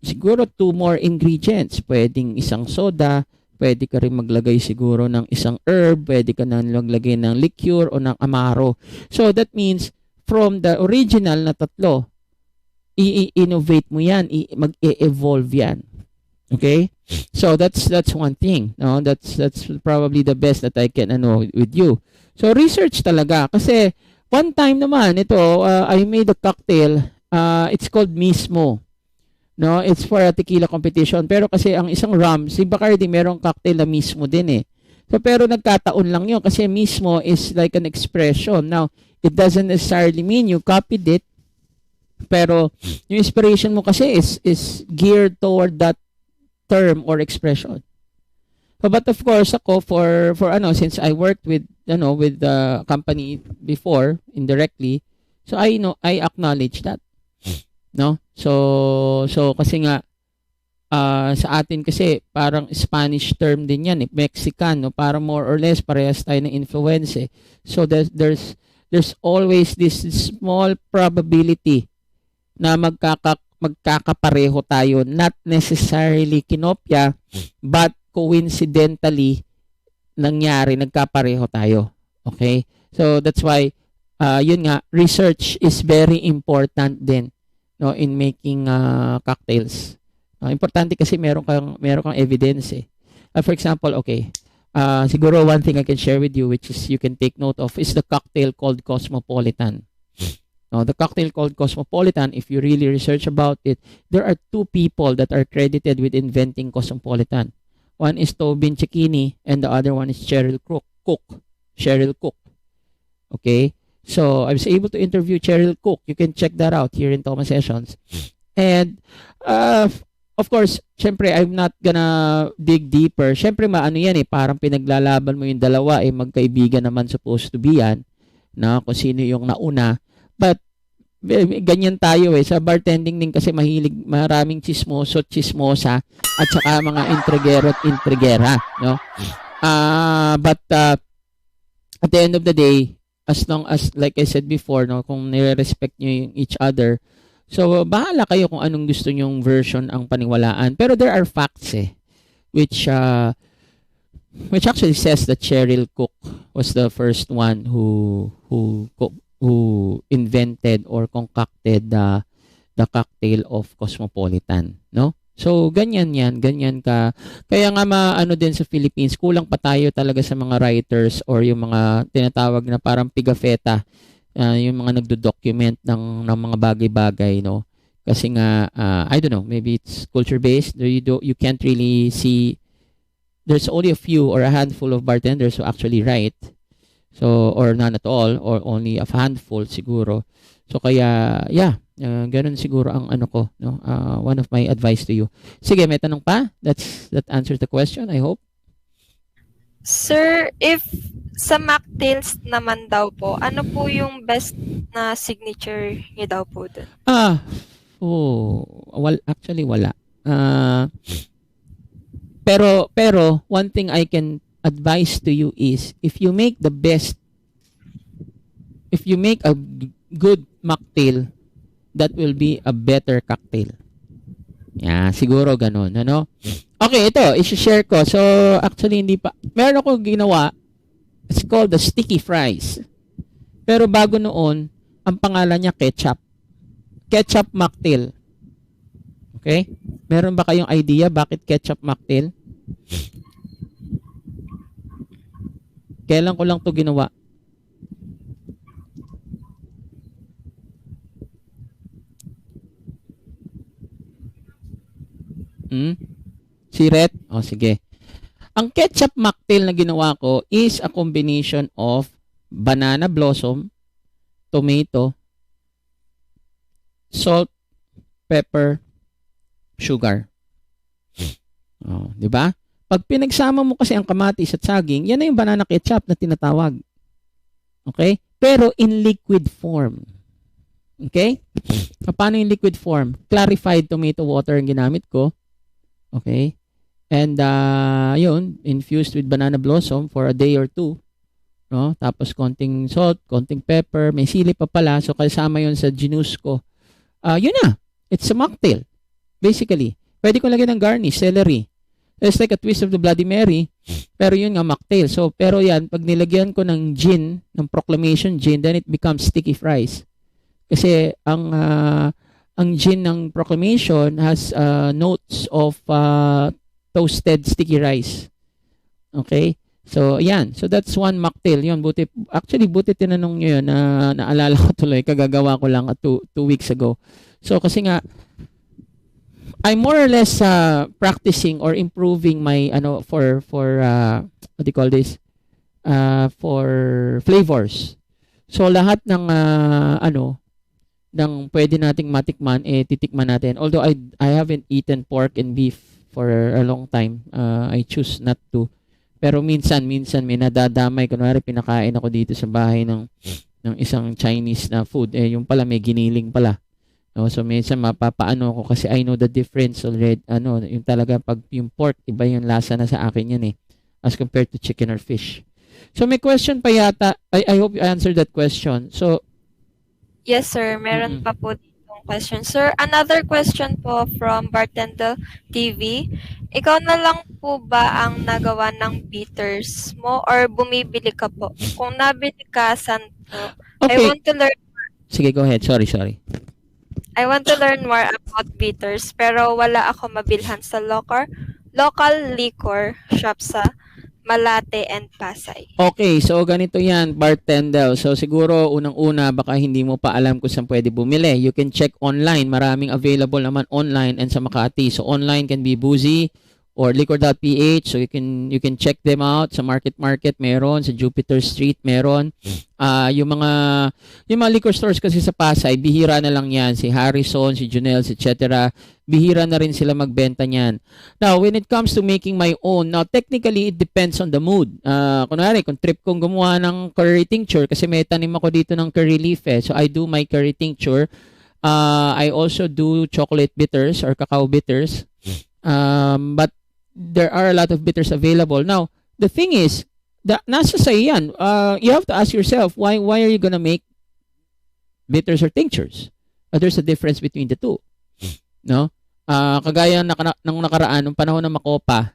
siguro 2 more ingredients. Pwedeng isang soda, pwede ka rin maglagay siguro ng isang herb, pwede ka nang maglagay ng liqueur o ng amaro. So that means, from the original na tatlo, i-innovate mo yan, mag-e-evolve yan. Okay? So that's one thing, no? That's probably the best that I can with you. So research talaga kasi one time naman I made a cocktail, it's called Mismo. No, it's for a tequila competition. Pero kasi ang isang rum, si Bacardi merong cocktail na Mismo din So pero nagkataon lang 'yon kasi Mismo is like an expression. Now, it doesn't necessarily mean you copied it. Pero yung inspiration mo kasi is geared toward that term or expression. But of course ako for since I worked with with the company before indirectly, so I acknowledge that. No? So kasi nga sa atin kasi parang Spanish term din yan, Mexican, no? Para more or less parehas tayo ng influence. So there's always this small probability na magkakapareho tayo, not necessarily kinopya, but coincidentally nangyari, nagkapareho tayo. Okay? So that's why yun nga, research is very important din, no, in making cocktails. Importante kasi meron kang evidence for example, okay, siguro one thing I can share with you which is you can take note of is the cocktail called Cosmopolitan. The cocktail called Cosmopolitan, if you really research about it, there are 2 people that are credited with inventing Cosmopolitan. One is Tobin Cecchini and the other one is Cheryl Cook. Okay? So, I was able to interview Cheryl Cook. You can check that out here in Thomas Sessions. And, of course, syempre, I'm not gonna dig deeper. Syempre, maano yan parang pinaglalaban mo yung dalawa, magkaibigan naman supposed to be yan, na kung sino yung nauna. But ganyan tayo sa bartending din kasi maraming chismosa at saka mga intrigero at intrigera, no? But at the end of the day, as long as like I said before, no, kung nire-respect niyo yung each other, so bahala kayo kung anong gusto nyong version ang paniwalaan. Pero there are facts which actually says that Cheryl Cook was the first one who invented or concocted the cocktail of Cosmopolitan, no? So ganyan ka. Kaya nga din sa Philippines, kulang pa tayo talaga sa mga writers or yung mga tinatawag na parang pigafetta, yung mga nagdo-document ng mga bagay-bagay, no? Kasi nga I don't know, maybe it's culture based. You can't really see, there's only a few or a handful of bartenders who actually write. So, or none at all, or only a handful siguro. So, kaya, ganun siguro ang ko, no? One of my advice to you. Sige, may tanong pa? That answers the question, I hope. Sir, if sa mocktails naman daw po, ano po yung best na signature niyo daw po dun? Actually, wala. Pero, one thing I can advice to you is if you make a good mocktail, that will be a better cocktail. Siguro ganun, ano? Okay, ito, i-share ko. So, actually, meron ako ginawa, it's called the sticky fries. Pero bago noon, ang pangalan niya ketchup. Ketchup mocktail. Okay? Meron ba kayong idea bakit ketchup mocktail? Kailan ko lang to ginawa? Si Ret? O, sige. Ang ketchup mocktail na ginawa ko is a combination of banana blossom, tomato, salt, pepper, sugar. Oh, 'di ba? Pag pinagsama mo kasi ang kamatis at saging, yan na yung banana ketchup na tinatawag. Okay? Pero in liquid form. Okay? Paano yung liquid form? Clarified tomato water ang ginamit ko. Okay? And yun, infused with banana blossom for a day or two. No? Tapos konting salt, konting pepper, may sili pa pala. So kasama yun sa ginus ko. Yun na. It's a mocktail. Basically. Pwede ko lagyan ng garnish, celery. It's like a twist of the Bloody Mary. Pero yun nga, mocktail. So, pero yan, pag nilagyan ko ng gin, ng proclamation gin, then it becomes sticky fries. Kasi ang gin ng proclamation has notes of toasted sticky rice. Okay? So, ayan. So, that's one mocktail. Yun, buti tinanong nyo yun na naalala ko tuloy. Kagagawa ko lang 2 weeks ago. So, kasi nga, I'm more or less practicing or improving my, for what do you call this? For flavors. So, lahat ng, ng pwede nating matikman, titikman natin. Although, I haven't eaten pork and beef for a long time. I choose not to. Pero minsan may nadadamay. Kunwari, pinakain ako dito sa bahay ng isang Chinese na food. Yung pala may giniling pala. No, so minsan mapapaano ako kasi I know the difference already. Yung talaga pag yung pork, iba yung lasa na sa akin yan as compared to chicken or fish. So may question pa yata. I hope you answered that question. So Yes, sir. Meron pa po ditong question. Sir, another question po from Bartending TV. Ikaw na lang po ba ang nagawa ng bitters mo or bumibili ka po? Kung nabili ka, saan po? okay. I want to learn. Sige, go ahead. Sorry. I want to learn more about bitters pero wala ako mabilhan sa local liquor shop sa Malate and Pasay. Okay, so ganito yan, Bartending. So siguro unang-una baka hindi mo pa alam kung saan pwede bumili. You can check online. Maraming available naman online and sa Makati. So online can be Boozy or liquor.ph. So you can check them out sa Market meron, sa Jupiter Street meron. Yung mga liquor stores kasi sa Pasay, bihira na lang yan. Si Harrison, si Junels, etc. Bihira na rin sila magbenta niyan. Now, when it comes to making my own, now technically it depends on the mood. Kunwari, kung trip kong gumawa ng curry tincture, kasi may tanim ako dito ng curry leaf so I do my curry tincture. I also do chocolate bitters or cacao bitters. But there are a lot of bitters available. Now, the thing is, nasa sa'yo yan. You have to ask yourself, why are you gonna make bitters or tinctures? There's a difference between the two. No? Kagaya ng nakaraan, nung panahon ng Makopa,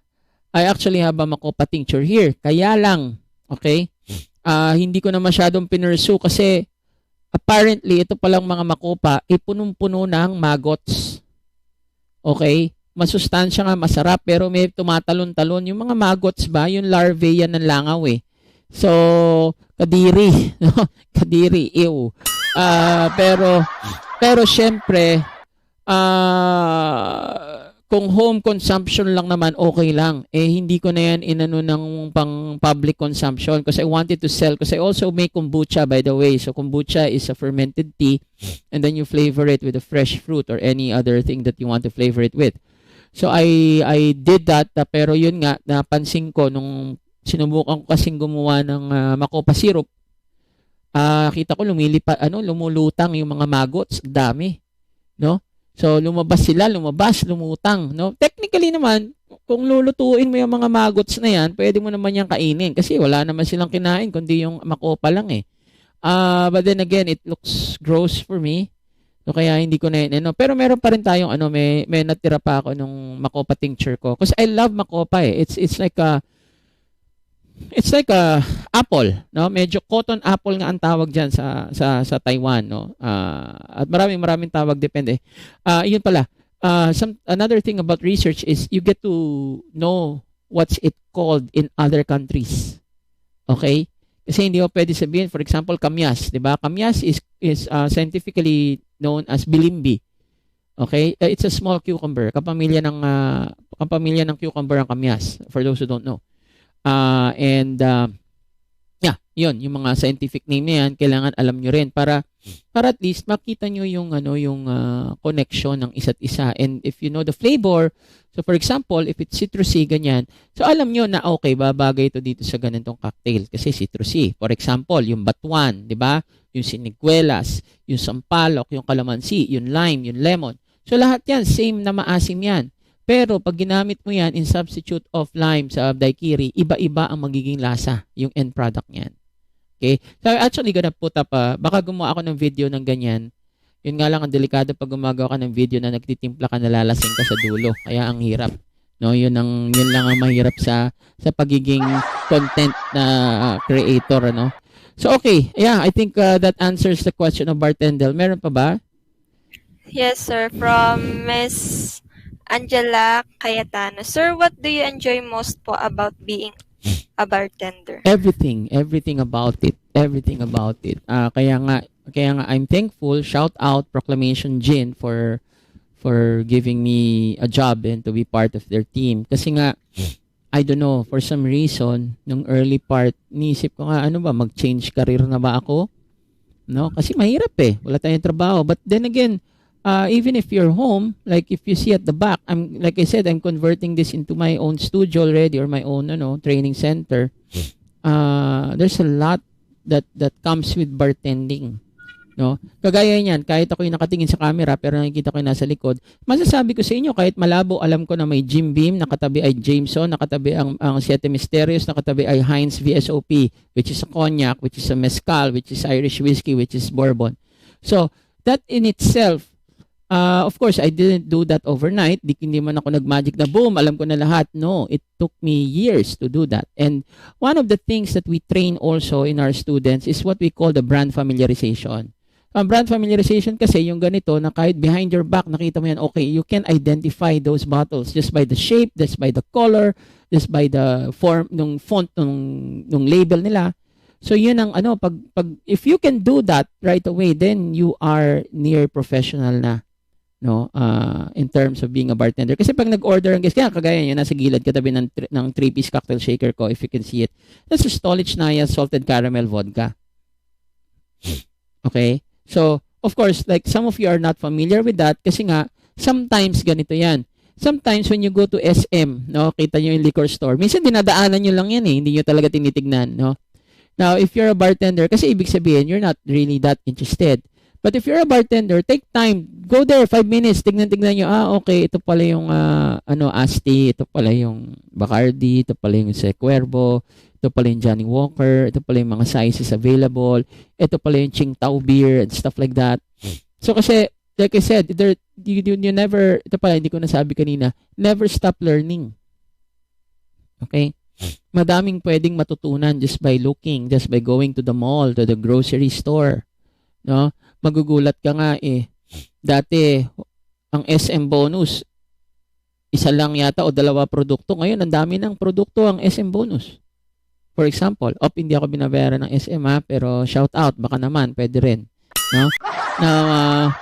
I actually have a Makopa tincture here. Kaya lang, okay, hindi ko na masyadong pinursu kasi apparently, ito palang mga Makopa, punong-puno ng maggots. Okay? Masustansya nga, masarap, pero may tumatalon-talon. Yung mga maggots ba, yung larvae yan ng langaw So, kadiri. No? Kadiri, ew. Pero syempre, kung home consumption lang naman, okay lang. Hindi ko na yan inano ng pang public consumption because I wanted to sell. Because I also make kombucha, by the way. So, kombucha is a fermented tea and then you flavor it with a fresh fruit or any other thing that you want to flavor it with. So, I did that. Pero yun nga, napansin ko nung sinubukan ko kasing gumawa ng Makopa syrup, kita ko lumulutang yung mga maggots. Dami. No? So, lumutang. No? Technically naman, kung lulutuin mo yung mga maggots na yan, pwede mo naman yan kainin. Kasi wala naman silang kinain, kundi yung Makopa lang But then again, it looks gross for me. So, kaya hindi ko na yun. Pero meron pa rin tayong, may natira pa ako nung Makopa tincture ko. Because I love Makopa It's like a apple, no? Medyo cotton apple nga ang tawag diyan sa Taiwan, no? At maraming tawag, depende. Yun pala. Another thing about research is you get to know what's it called in other countries. Okay? Kasi hindi mo pwede sabihin, for example, kamyas, 'di ba? Kamyas is scientifically known as bilimbi. Okay? It's a small cucumber, kapamilya ng cucumber ang kamyas, for those who don't know. Yeah, yun, yung mga scientific name na yan, kailangan alam nyo rin para at least makita nyo yung connection ng isa't isa. And if you know the flavor, so for example, if it's citrusy, ganyan, so alam nyo na okay, babagay ito dito sa ganitong cocktail kasi citrusy. For example, yung batuan, di ba? Yung siniguelas, yung sampalok, yung kalamansi, yung lime, yung lemon. So lahat yan, same na maasim yan. Pero pag ginamit mo yan in substitute of lime sa daiquiri, iba-iba ang magiging lasa, yung end product niyan. Okay? So I'm actually gonna put up, baka gumawa ako ng video ng ganyan. Yun nga lang ang delikado pag gumagawa ka ng video na nagtitimpla ka, nalalasing ka sa dulo. Kaya ang hirap. No, yun lang ang mahirap sa pagiging content na creator, ano. So okay, yeah, I think that answers the question of bartender. Meron pa ba? Yes, sir. From Miss Angela Cayetano. Sir, what do you enjoy most po about being a bartender? Everything about it. Kaya nga I'm thankful. Shout out Proclamation Gin for giving me a job and to be part of their team. Kasi nga I don't know, for some reason nung early part, niisip ko nga mag-change career na ba ako? No, kasi mahirap wala tayong trabaho. But then again, even if you're home, like if you see at the back, I'm converting this into my own studio already or my own training center. There's a lot that comes with bartending, no? Kagaya niyan, kahit ako yung nakatingin sa camera pero nakikita ko yung nasa likod, masasabi ko sa inyo kahit malabo, alam ko na may Jim Beam, nakatabi ay Jameson, nakatabi ang Siete Misterios, nakatabi ay Heinz VSOP, which is a cognac, which is a mezcal, which is Irish whiskey, which is bourbon. So that in itself, of course, I didn't do that overnight. Hindi man ako nag-magic na boom, alam ko na lahat. No, it took me years to do that. And one of the things that we train also in our students is what we call the brand familiarization. Ang brand familiarization kasi yung ganito na kahit behind your back, nakita mo yan, okay, you can identify those bottles just by the shape, just by the color, just by the form, nung font, nung label nila. So yun ang if you can do that right away, then you are near professional na. No, in terms of being a bartender. Kasi pag nag-order ang guest, kaya kagaya yun, nasa gilid katabi ng 3-piece cocktail shaker ko, if you can see it. That's a Stolichnaya salted caramel vodka. Okay? So, of course, like some of you are not familiar with that kasi nga, sometimes ganito yan. Sometimes when you go to SM, no, kita nyo yung liquor store, minsan dinadaanan nyo lang yan hindi nyo talaga tinitignan, no? Now, if you're a bartender, kasi ibig sabihin, you're not really that interested. But if you're a bartender, take time. Go there, 5 minutes. Tignan nyo, okay, ito pala yung Asti, ito pala yung Bacardi, ito pala yung Cuervo, ito pala yung Johnny Walker, ito pala yung mga sizes available, ito pala yung Tsingtao beer and stuff like that. So kasi, like I said, you never, ito pala, hindi ko nasabi kanina, never stop learning. Okay? Madaming pwedeng matutunan just by looking, just by going to the mall, to the grocery store. No? Magugulat ka nga dati ang SM bonus isa lang yata o 2 produkto, ngayon ang dami ng produkto ang SM bonus. For example, hindi ako binabayaran ng SM pero shout out, baka naman pwede rin, no? Now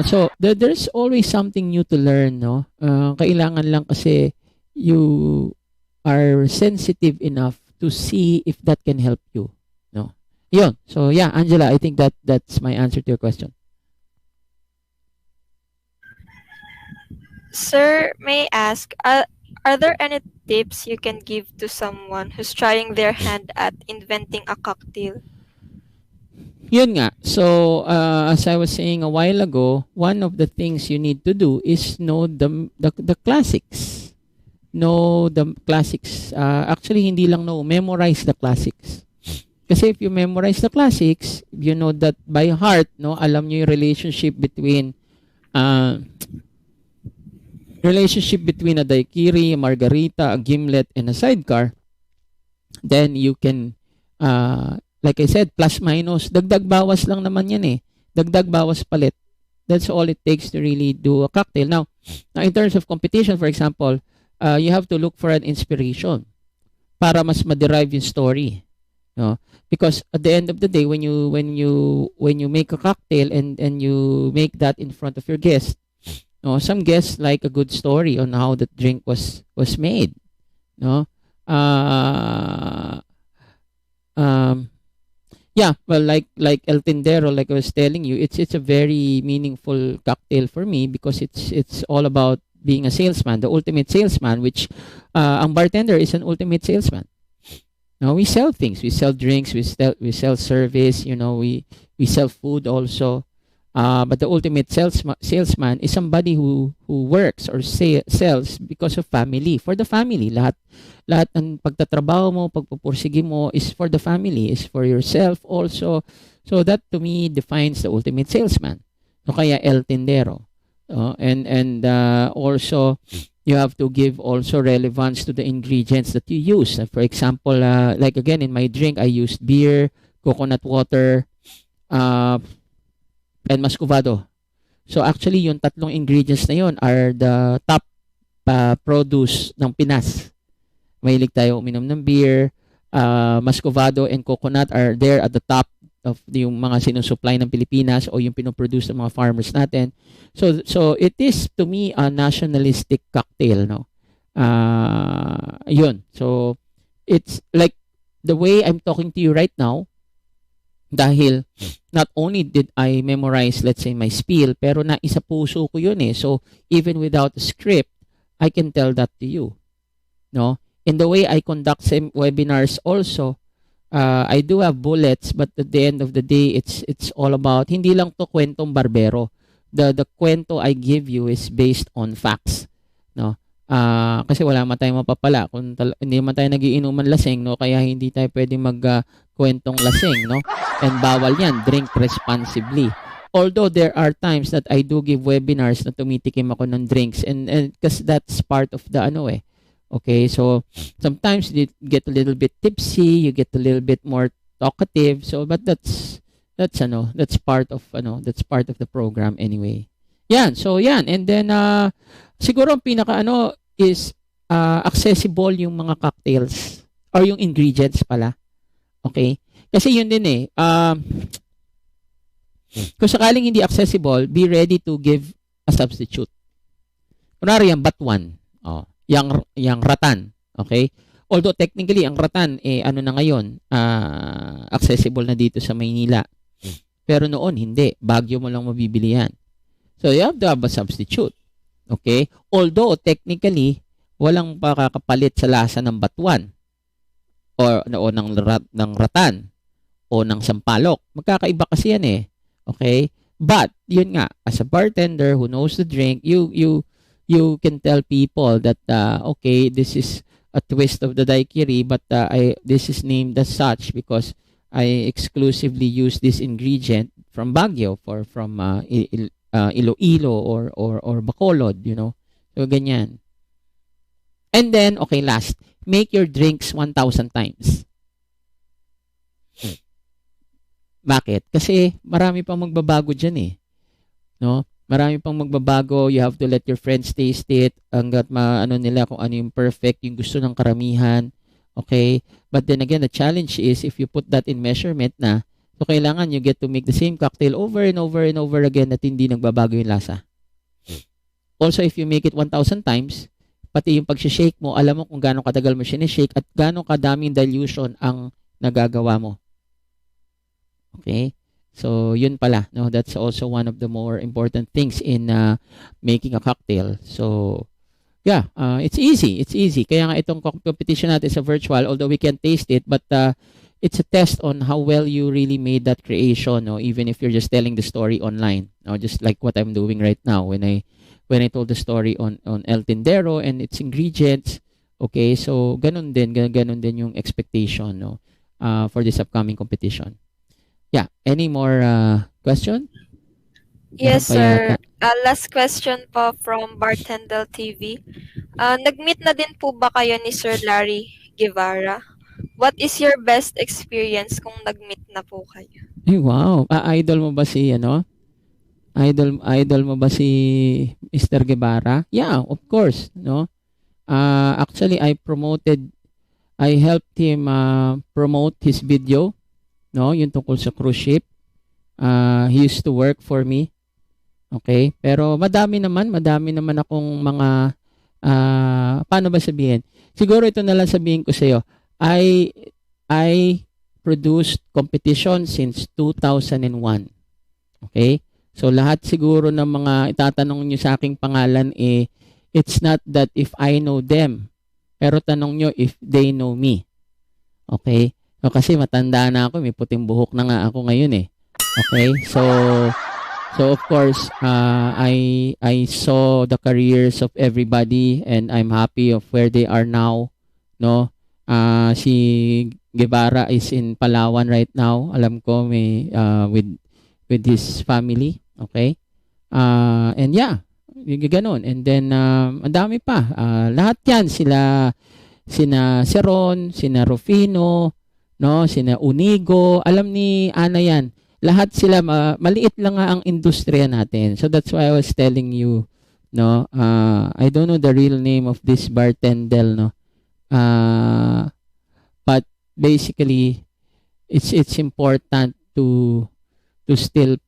so there's always something new to learn, no? Kailangan lang kasi you are sensitive enough to see if that can help you, no? Yun. So yeah, Angela, I think that's my answer to your question. Sir, may I ask, are there any tips you can give to someone who's trying their hand at inventing a cocktail? Yun nga. So, as I was saying a while ago, one of the things you need to do is know the classics. Know the classics. Actually, hindi lang know, memorize the classics. Kasi if you memorize the classics, you know that by heart, no, alam nyo yung relationship between a daiquiri, a margarita, a gimlet, and a sidecar, then you can, like I said, plus minus, dagdag bawas lang naman yan Dagdag bawas palit. That's all it takes to really do a cocktail. Now in terms of competition, for example, you have to look for an inspiration. para mas ma-derive yung story, no? Because at the end of the day, when you make a cocktail and you make that in front of your guest, no, some guests like a good story on how the drink was made, no? Uh, um, yeah, well, like El Tendero, like I was telling you, it's a very meaningful cocktail for me because it's all about being a salesman, the ultimate salesman, which ang bartender is an ultimate salesman. No, we sell things, we sell drinks, we sell service, we sell food also. But the ultimate salesman is somebody who works or sells because of family, for the family. Lahat ng pagtatrabaho mo, pagpupursige mo is for the family, is for yourself also. So that to me defines the ultimate salesman. So kaya El Tendero. And also you have to give also relevance to the ingredients that you use. For example, like again in my drink, I used beer, coconut water, and muscovado. So actually, yung tatlong ingredients na yun are the top produce ng Pinas. Mahilig tayo uminom ng beer, muscovado and coconut are there at the top of yung mga sinusupply ng Pilipinas o yung pinoproduce ng mga farmers natin. So it is to me a nationalistic cocktail, no? Yun. So it's like the way I'm talking to you right now, dahil not only did I memorize, let's say, my spiel, pero naisa puso ko yun eh. So even without a script, I can tell that to you, no? In the way I conduct webinars also, I do have bullets, but at the end of the day, it's all about, hindi lang to kwentong barbero. The kwento I give you is based on facts, no? Kasi wala man tayong mapapala kung hindi man tayo nagiinuman lasing, no? Kaya hindi tayo pwedeng kwentong lasing, no? And bawal yan, drink responsibly. Although there are times that I do give webinars na tumitikim ako ng drinks, and because that's part of the okay, so sometimes you get a little bit tipsy, you get a little bit more talkative, so but that's part of the program anyway. Yan, so yan, and then siguro ang pinaka is accessible yung mga cocktails or yung ingredients pala. Okay? Kasi yun din eh. Kung sakaling hindi accessible, be ready to give a substitute. Kunwari yung batuan. Yang ratan. Okay? Although technically, ang ratan, na ngayon, accessible na dito sa Maynila. Pero noon, hindi. Baguio mo lang mabibili yan. So, you have to have a substitute. Okay? Although, technically, walang pakakapalit sa lasa ng batuan o ng ratan o ng sampalok. Magkakaiba kasi yan eh. Okay? But, yun nga, as a bartender who knows the drink, you can tell people that, okay, this is a twist of the daiquiri, but this is named as such because I exclusively use this ingredient from Baguio from Iloilo or Bacolod, So, ganyan. And then, okay, last, make your drinks 1,000 times. Bakit? Kasi marami pang magbabago dyan eh. No? Marami pang magbabago. You have to let your friends taste it hanggat nila kung ano yung perfect, yung gusto ng karamihan. Okay? But then again, the challenge is if you put that in measurement na, so kailangan you get to make the same cocktail over and over and over again at hindi nagbabago yung lasa. Also, if you make it 1,000 times, pati yung pag-shake mo, alam mo kung gaano katagal mo sinishake at gaano kadaming dilution ang nagagawa mo. Okay? So, yun pala. No? That's also one of the more important things in making a cocktail. So, yeah, it's easy. It's easy. Kaya nga itong competition natin sa virtual, although we can taste it, but it's a test on how well you really made that creation, no? Even if you're just telling the story online. No? Just like what I'm doing right now when I told the story on El Tendero and its ingredients. Okay, so ganun din yung expectation, no? For this upcoming competition. Yeah, any more question? Yes, sir. Last question po from Bartending TV. Nag-meet na din po ba kayo ni Sir Larry Guevara? What is your best experience kung nag-meet na po kayo? Ay, wow. Idol mo ba si Idol mo ba si Mr. Guevara? Yeah, of course, no? Actually, I promoted I helped him promote his video, no, yung tungkol sa cruise ship. He used to work for me. Okay? Pero madami naman akong mga paano ba sabihin? Siguro ito na lang sabihin ko sa iyo. I produced competition since 2001. Okay? So lahat siguro ng mga itatanong niyo sa aking pangalan it's not that if I know them, pero tanong niyo if they know me. Okay? So, kasi matanda na ako, may puting buhok na nga ako ngayon eh. Okay? So of course, I saw the careers of everybody and I'm happy of where they are now, no? Si Guevara is in Palawan right now. Alam ko may with his family, okay? And yeah, ganoon. And then ang dami pa. Lahat 'yan sina Seron, sina Rufino, no, sina Unigo, alam ni Ana 'yan. Lahat sila maliit lang nga ang industriya natin. So that's why I was telling you, no, I don't know the real name of this Bartending, no. But basically it's important to still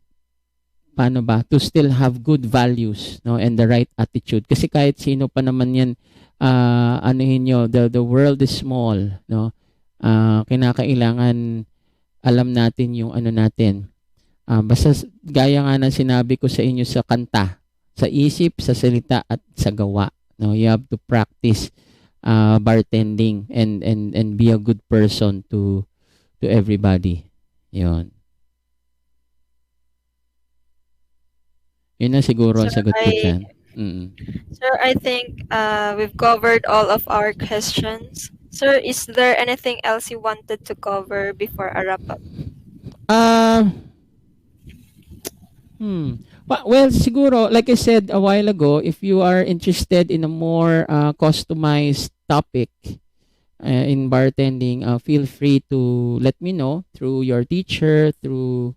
to still have good values, no, and the right attitude, kasi kahit sino pa naman yan, anuhin nyo, the world is small, no. Kinakailangan alam natin yung ano natin, basta gaya nga ng sinabi ko sa inyo sa kanta, sa isip, sa salita at sa gawa, no. You have to practice bartending and be a good person to everybody. Yun na siguro ang Sir, sagot ko dyan. Sir, I think we've covered all of our questions. Sir, is there anything else you wanted to cover before I wrap up? Well, siguro, like I said a while ago, if you are interested in a more customized topic in bartending, feel free to let me know through your teacher, through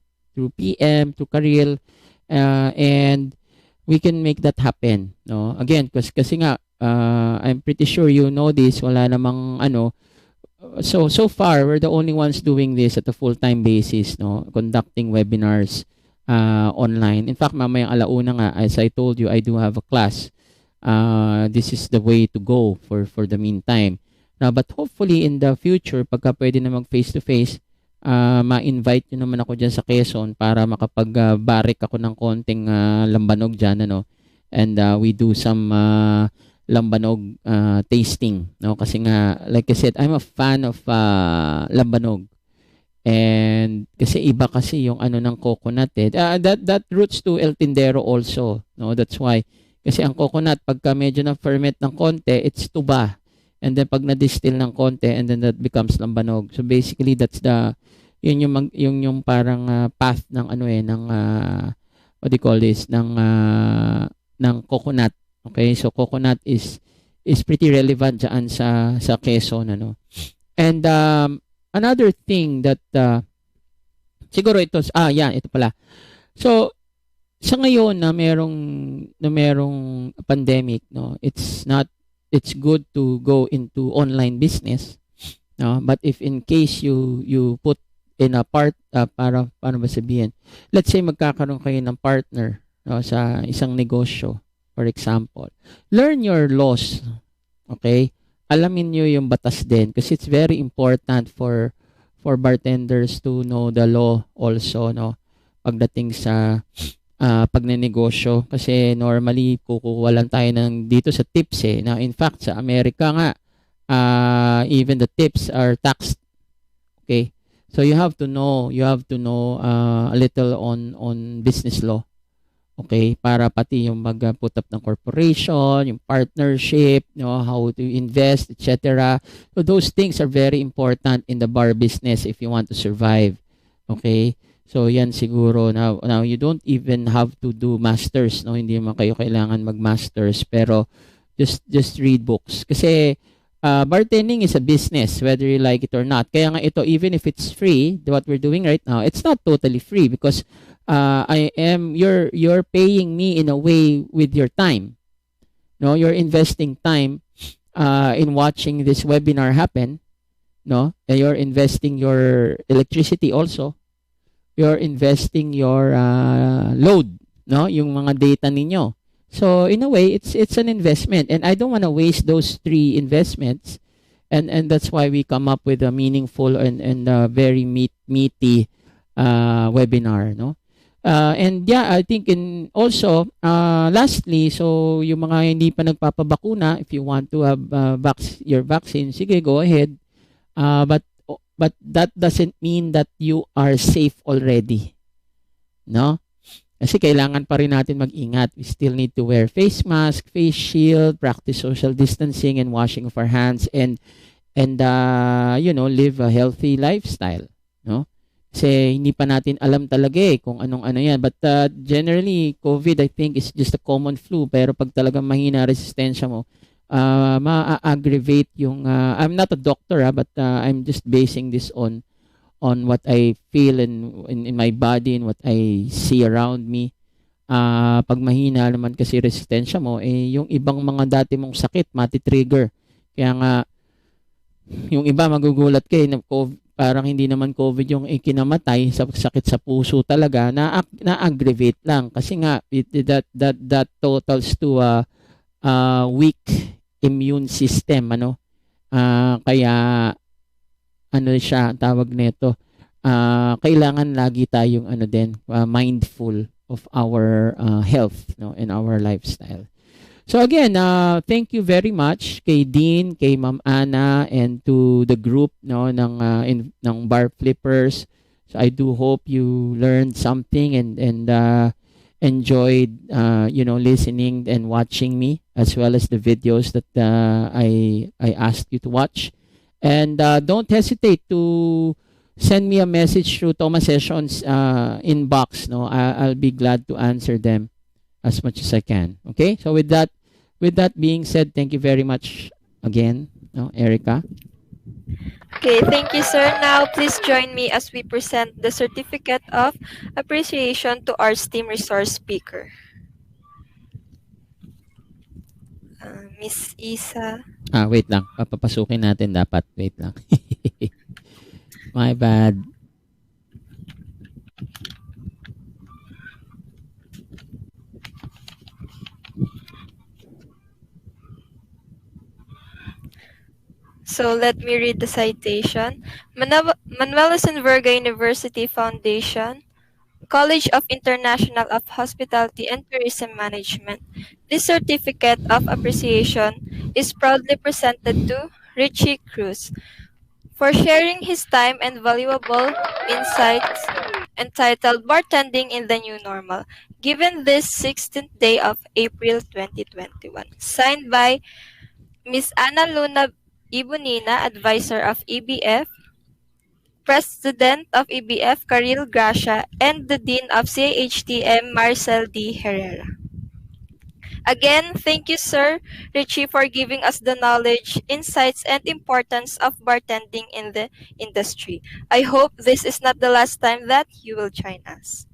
PM, through Karil, and we can make that happen, no. Again, kasi nga I'm pretty sure you know this, wala namang so far we're the only ones doing this at a full-time basis, no, conducting webinars online. In fact, mamayang alauna nga, as I told you, I do have a class. This is the way to go for the meantime. Now, but hopefully in the future, pagka pwede na mag face-to-face, ma-invite nyo naman ako dyan sa Quezon para makapag-barik ako ng konting lambanog dyan, and we do some lambanog tasting, no, kasi nga, like I said, I'm a fan of lambanog, and kasi iba kasi yung ng coconut that roots to El Tindero also, no. That's why, kasi ang coconut pagka medyo na ferment ng konti, it's tuba, and then pag na-distill ng konti, and then that becomes lambanog. So basically that's yun yung parang path ng what do you call this, ng coconut. Okay, so coconut is pretty relevant dyan sa Quezon, and another thing that siguro ito pala. So sa ngayon na merong pandemic, no, it's good to go into online business, no, but if in case you put in a paano ba sabihin, let's say magkakaroon kayo ng partner, no, sa isang negosyo, for example, learn your laws, okay, alamin nyo yung batas din, kasi it's very important for bartenders to know the law also, no, pagdating sa pagnenegosyo, kasi normally kukuha lang tayo dito sa tips Now, in fact, sa Amerika nga, even the tips are taxed. Okay? So you have to know a little on business law. Okay? Para pati yung mag-put up ng corporation, yung partnership, how to invest, etc. So those things are very important in the bar business if you want to survive. Okay? So yan siguro. Now you don't even have to do masters, no? Hindi naman kayo kailangan mag-masters, pero just read books. Kasi bartending is a business, whether you like it or not. Kaya nga ito, even if it's free, what we're doing right now, it's not totally free because you're paying me in a way with your time. No, you're investing time in watching this webinar happen, no? You're investing your electricity also. You're investing your load, no? Yung mga data ninyo. So in a way, it's an investment, and I don't want to waste those three investments, and that's why we come up with a meaningful and very meaty webinar, no? And yeah, I think in also lastly, so yung mga hindi pa nagpapabakuna, if you want to have your vaccine, sige, go ahead. But that doesn't mean that you are safe already, no? Kasi kailangan pa rin natin mag-ingat. We still need to wear face mask, face shield, practice social distancing and washing of our hands, and live a healthy lifestyle, no? Kasi hindi pa natin alam talaga kung anong-ano yan. But generally, COVID, I think, is just a common flu. Pero pag talagang mahina resistensya mo, ma-aggravate yung I'm not a doctor, but I'm just basing this on what I feel in my body and what I see around me. Pag mahina naman kasi resistensya mo, yung ibang mga dati mong sakit mati-trigger. Kaya nga yung iba magugulat kayo na parang hindi naman COVID yung ikinamatay, sa sakit sa puso talaga, na-aggravate lang kasi nga that totals to weak immune system, ano. Kaya ano siya, tawag nito, kailangan lagi tayong mindful of our health, no, and our lifestyle. So again, thank you very much kay Dean, kay Ma'am Ana, and to the group, no, ng Bar Flippers. So I do hope you learned something and enjoyed listening and watching me, as well as the videos that I asked you to watch. And don't hesitate to send me a message through Thomas Sessions inbox. No, I'll be glad to answer them as much as I can. Okay. So with that being said, thank you very much again, no, Erica. Okay, thank you, sir. Now, please join me as we present the Certificate of Appreciation to our STEAM resource speaker. Miss Isa. Wait lang. Papapasukin natin dapat. Wait lang. My bad. So let me read the citation. Manuel ENVERGA University Foundation, College of International of Hospitality and Tourism Management. This certificate of appreciation is proudly presented to Richie Cruz for sharing his time and valuable insights entitled Bartending in the New Normal, given this 16th day of April 2021. Signed by Ms. Ana Luna Ibunina, Advisor of EBF, President of EBF, Karil Gracia, and the Dean of CAHTM, Marcel D. Herrera. Again, thank you, Sir Richie, for giving us the knowledge, insights, and importance of bartending in the industry. I hope this is not the last time that you will join us.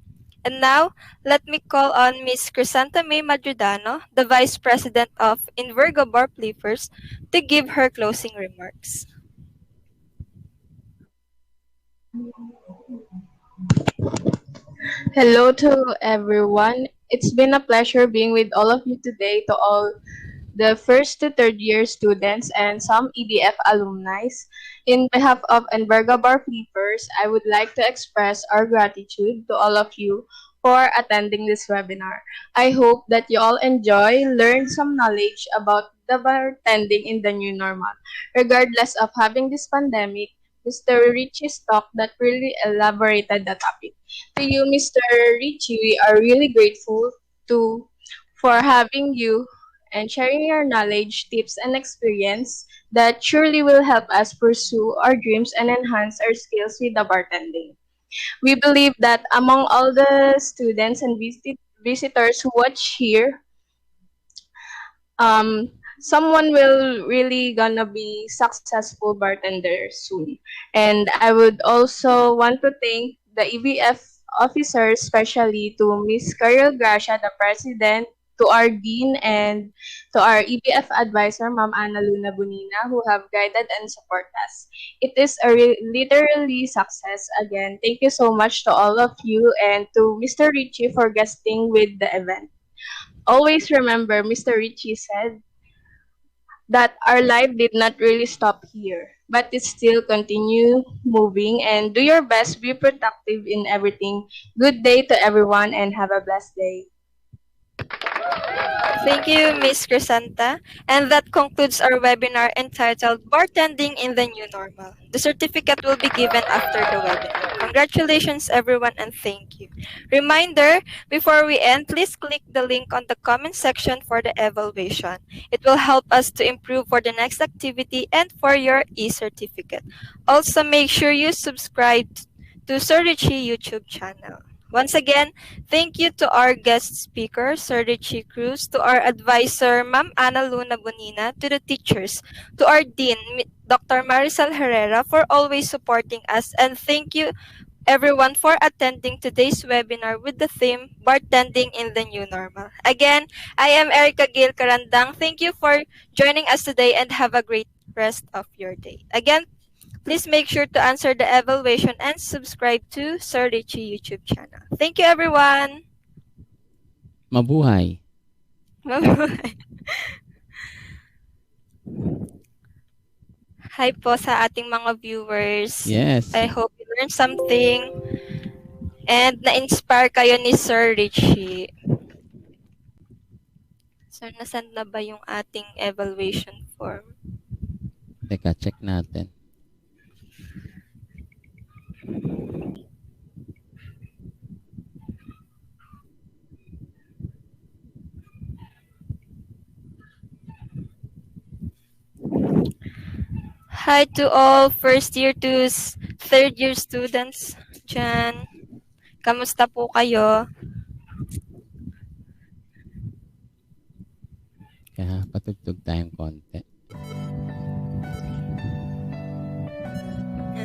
And now, let me call on Ms. Crisanta May Madridano, the Vice President of ENVERGA Bar Flippers, to give her closing remarks. Hello to everyone. It's been a pleasure being with all of you today, to all the first to third year students and some EBF alumni. In behalf of ENVERGA Bar Flippers, I would like to express our gratitude to all of you for attending this webinar. I hope that you all enjoy, learn some knowledge about the bartending in the new normal. Regardless of having this pandemic, Mr. Richie's talk that really elaborated the topic. To you, Mr. Richie, we are really grateful for having you and sharing your knowledge, tips, and experience that surely will help us pursue our dreams and enhance our skills with the bartending. We believe that among all the students and visitors who watch here, someone will really gonna be successful bartender soon. And I would also want to thank the EBF officers, especially to Ms. Karil Gracia, the president, to our Dean and to our EBF advisor, Ma'am Ana Luna Bonina, who have guided and support us. It is a literally success. Again, thank you so much to all of you and to Mr. Richie for guesting with the event. Always remember, Mr. Richie said that our life did not really stop here, but it still continue moving, and do your best, be productive in everything. Good day to everyone and have a blessed day. Thank you, Ms. Crisanta. And that concludes our webinar entitled Bartending in the New Normal. The certificate will be given after the webinar. Congratulations, everyone, and thank you. Reminder, before we end, please click the link on the comment section for the evaluation. It will help us to improve for the next activity and for your e-certificate. Also, make sure you subscribe to Sir Richie YouTube channel. Once again, thank you to our guest speaker, Sir Richie Cruz, to our advisor, Ma'am Ana Luna Bonina, to the teachers, to our dean, Dr. Maricel Herrera, for always supporting us, and thank you everyone for attending today's webinar with the theme, Bartending in the New Normal. Again, I am Erica Gail Carandang. Thank you for joining us today and have a great rest of your day. Again, please make sure to answer the evaluation and subscribe to Sir Richie YouTube channel. Thank you, everyone. Mabuhay. Bye-bye. Hi po sa ating mga viewers. Yes. I hope you learned something and na-inspire kayo ni Sir Richie. So, nasend na ba yung ating evaluation form? Teka, check natin. Hi to all first year to third year students dyan. Kamusta po kayo? Kaya patugtog tayong konti.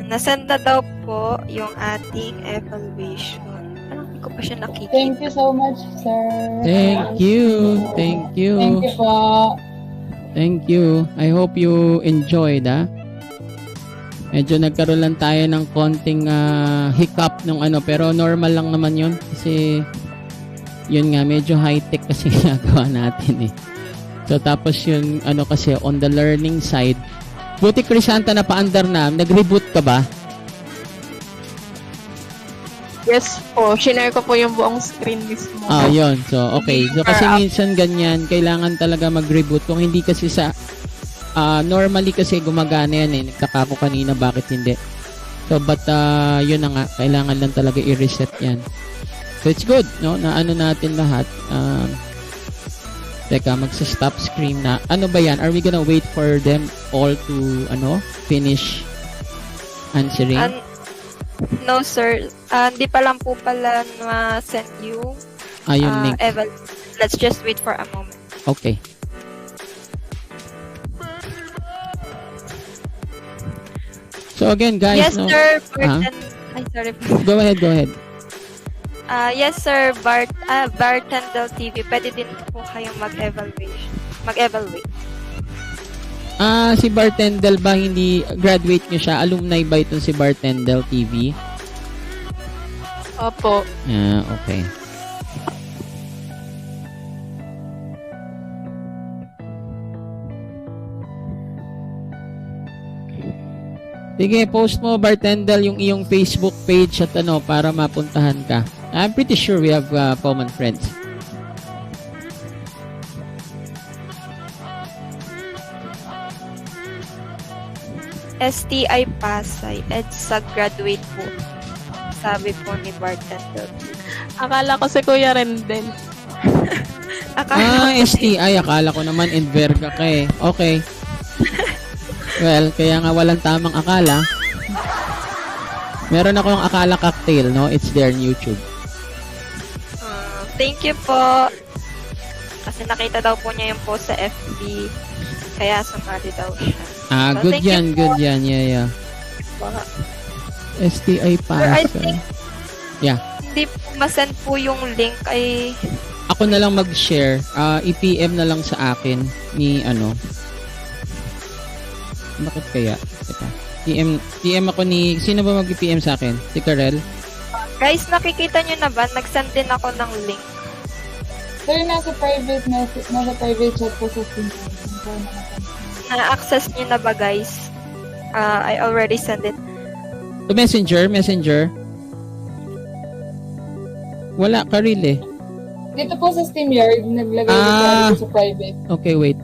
Nasend na daw po yung ating evaluation. Parang hindi ko pa siya nakikita. Thank you so much, sir. Thank you. Thank you. Thank you po. Thank you. I hope you enjoyed, ha? Medyo nagkaroon lang tayo ng konting hiccup nung ano, pero normal lang naman yun. Kasi, yun nga, medyo high-tech kasi ginagawa natin eh. So, tapos yun, ano kasi, on the learning side, buti Crisanta na paandar na, nag-reboot ka ba? Yes po, shinare ko po yung buong screen mismo. Ah, yun. So, okay. So, kasi minsan ganyan, kailangan talaga mag-reboot. Kung hindi kasi sa, normally kasi gumagana yan eh. Nagtaka ko kanina bakit hindi. So, but, yun na nga, kailangan lang talaga i-reset yan. So, it's good, no? Na ano natin lahat. Teka, magsa-stop screen na. Ano ba yan? Are we gonna wait for them all to, finish answering? No, sir. Hindi pa lang po pala na-send you. Yung link. Let's just wait for a moment. Okay. So again, guys, Yes, no? sir. Ay, sorry po. Go ahead, go ahead. Yes, sir. Bartending TV. Pwede din po kayong mag-evaluate. Si Bartending ba hindi graduate niyo siya? Alumni ba itong si Bartending TV? Opo. Okay. Sige, post mo Bartending yung iyong Facebook page at para mapuntahan ka. I'm pretty sure we have common friends. STI Pasay. EDSA graduate po. Sabi po ni Bartending. Akala ko si Kuya Rendel. STI. Akala ko naman ENVERGA ka eh. Okay. Well, kaya nga walang tamang akala. Meron akong akala cocktail, no? It's there on YouTube. Thank you po. Kasi nakita daw po niya yung post sa FB. Kaya sumali daw siya. So, Good yan, good yan. Yeah. STI Sir, I pass. think Yeah. hindi po masend po yung link ay ako na lang mag-share. I-PM na lang sa akin ni ano. Bakit kaya? Ito. PM ako ni... Sino ba mag-PM sa akin? Si Karel? Guys, nakikita nyo na ba? Nag-send din ako ng link. Sir, nasa private chat po sa Steam. Na-access nyo na ba, guys? I already sent it. To Messenger? Wala, Karel eh. Dito po sa SteamYard, naglagay dito sa private. Okay, wait.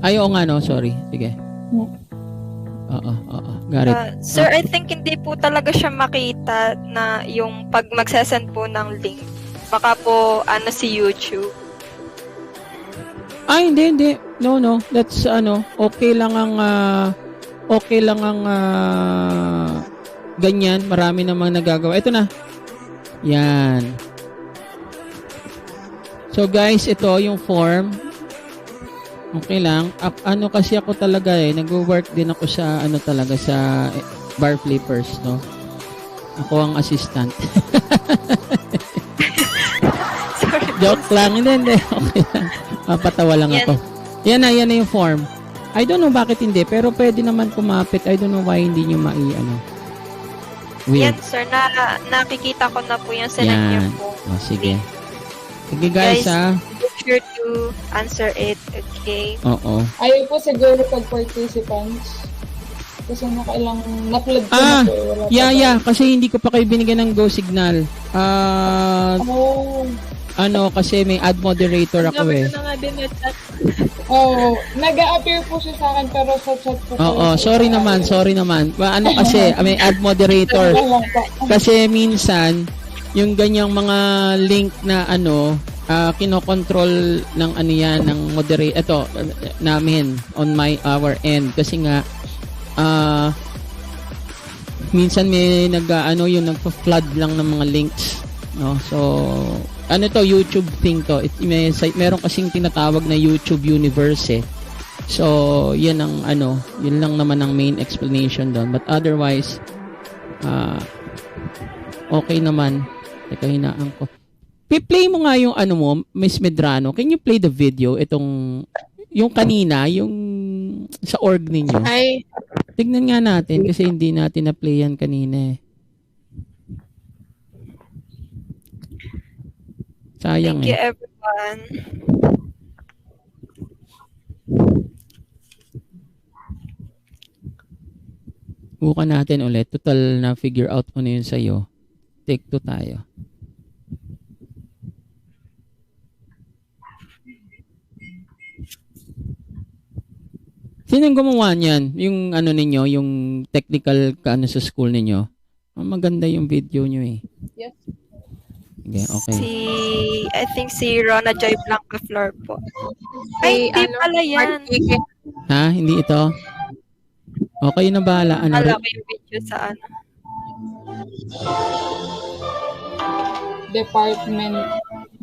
Oo nga, no? Sorry. Sige. Oo. Got it. Sir, I think hindi po talaga siya makita na yung pag magsasend po ng link. Baka po, si YouTube. Hindi. No. That's, okay lang ang ganyan. Marami namang nagagawa. Ito na. Yan. So, guys, ito yung form. Okay lang. Kasi ako talaga nag-work din ako sa talaga sa bar flippers, no. Ako ang assistant. Sorry. Joke lang. Hindi. Okay lang. Mapatawa lang ako. Yan na yung form. I don't know bakit hindi, pero pwede naman kumapit. I don't know why hindi nyo weird. Yan, sir. Nakikita ko na po yung sinend niyo po. Sige. Sige, guys, make sure to answer it, okay? Oo. Ayaw po siguro pag participants. Kasi nakailang na-upload ko na po. Yeah. Kasi hindi ko pa kayo binigyan ng go signal. Kasi may ad moderator ako eh. Nag-a-appear po siya sa akin pero sa chat po. Sorry naman. Kasi may ad moderator. Kasi minsan, yung ganyang mga link na kinokontrol ng ng moderator. Ito, namin on our end. Kasi nga, minsan may yung nagpa-flood lang ng mga links. No? So, YouTube thing to. Meron kasing tinatawag na YouTube Universe eh. So, yan ang yun lang naman ang main explanation doon. But otherwise, okay naman. Teka, hinaan ko. Play mo nga yung mo, Miss Medrano. Can you play the video? Yung kanina, yung sa org ninyo. Ay. Tignan nga natin kasi hindi natin na-play yan kanina eh. Sayang Thank you, everyone. Bukan natin ulit. Total na figure out mo na yun sa'yo. Take 2 tayo. Sinong gumawa niyan? Yung ninyo, yung technical sa school ninyo? Maganda yung video nyo eh. Yes. Okay. I think si Rona Joy Blanca Flor po. Ay, hindi pala yan. Ha? Hindi ito? Okay na bahala. Wala ko yung video sa Department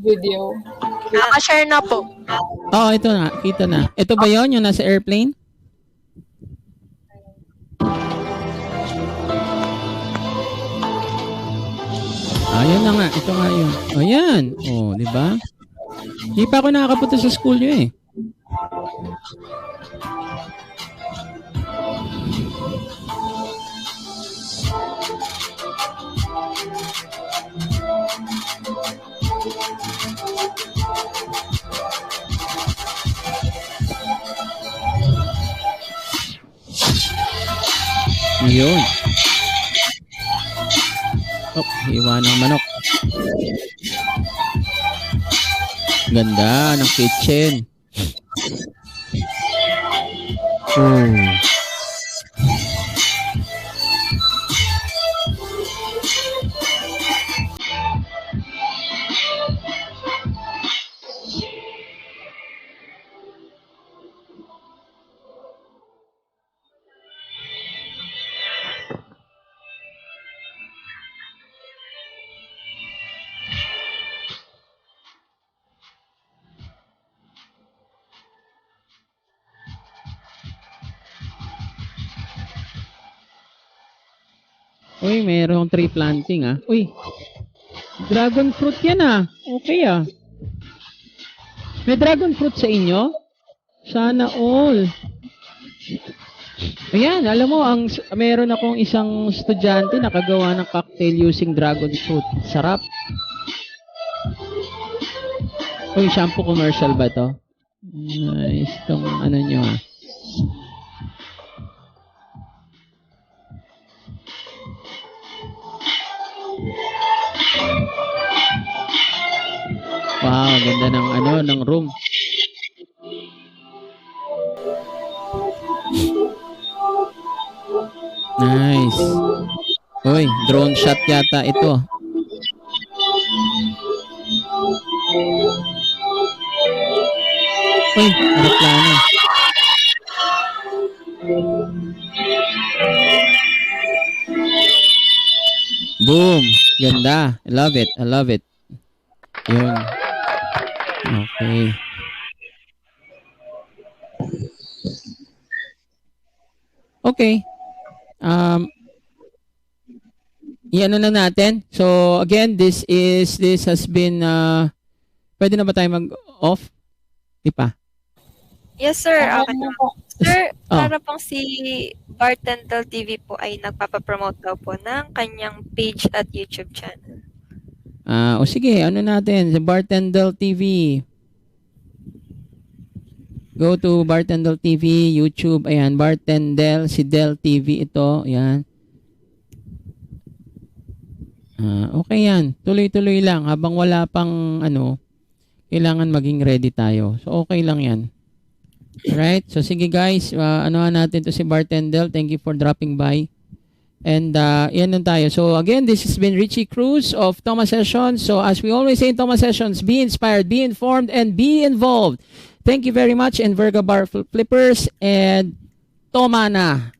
video. Naka-share na po. Ito na. Kita na. Ito ba yun? Yung nasa airplane? Ayan na nga. Ito nga yun. Ayan. Di ba? Hindi pa ako nakakapunta sa school nyo eh. Yun. Iwan ng manok. Ganda ng kitchen. Uy, mayroong tree planting ah. Uy, dragon fruit yan ah. Okay ah. May dragon fruit sa inyo? Sana all. Ayan, alam mo, meron akong isang estudyante nakagawa ng cocktail using dragon fruit. Sarap. Uy, shampoo commercial ba to? Nice. Itong ano nyo ah. Wow, ganda ng ng room. Nice. Uy, drone shot yata ito. Uy, aeroplano. Boom. Ganda. I love it. I love it. Yun. Okay. Okay. Iano na natin. So, again, this has been, pwede na ba tayo mag-off? Di pa? Yes, sir. Okay. Sir, Oh. para pong si Bartending TV po ay nagpapapromote daw po ng kanyang page at YouTube channel. O sige, ano natin, sa Bartending TV. Go to Bartending TV, YouTube, ayan, Bartending, si Del TV ito, ayan. Okay yan, tuloy-tuloy lang, habang wala pang, kailangan maging ready tayo. So, okay lang yan. Alright, so sige guys, anuhan natin to si Bartending, thank you for dropping by. And yan nun tayo. So again, this has been Richie Cruz of Thomas Sessions. So as we always say in Thomas Sessions, be inspired, be informed, and be involved. Thank you very much, ENVERGA Bar Flippers and Tomana.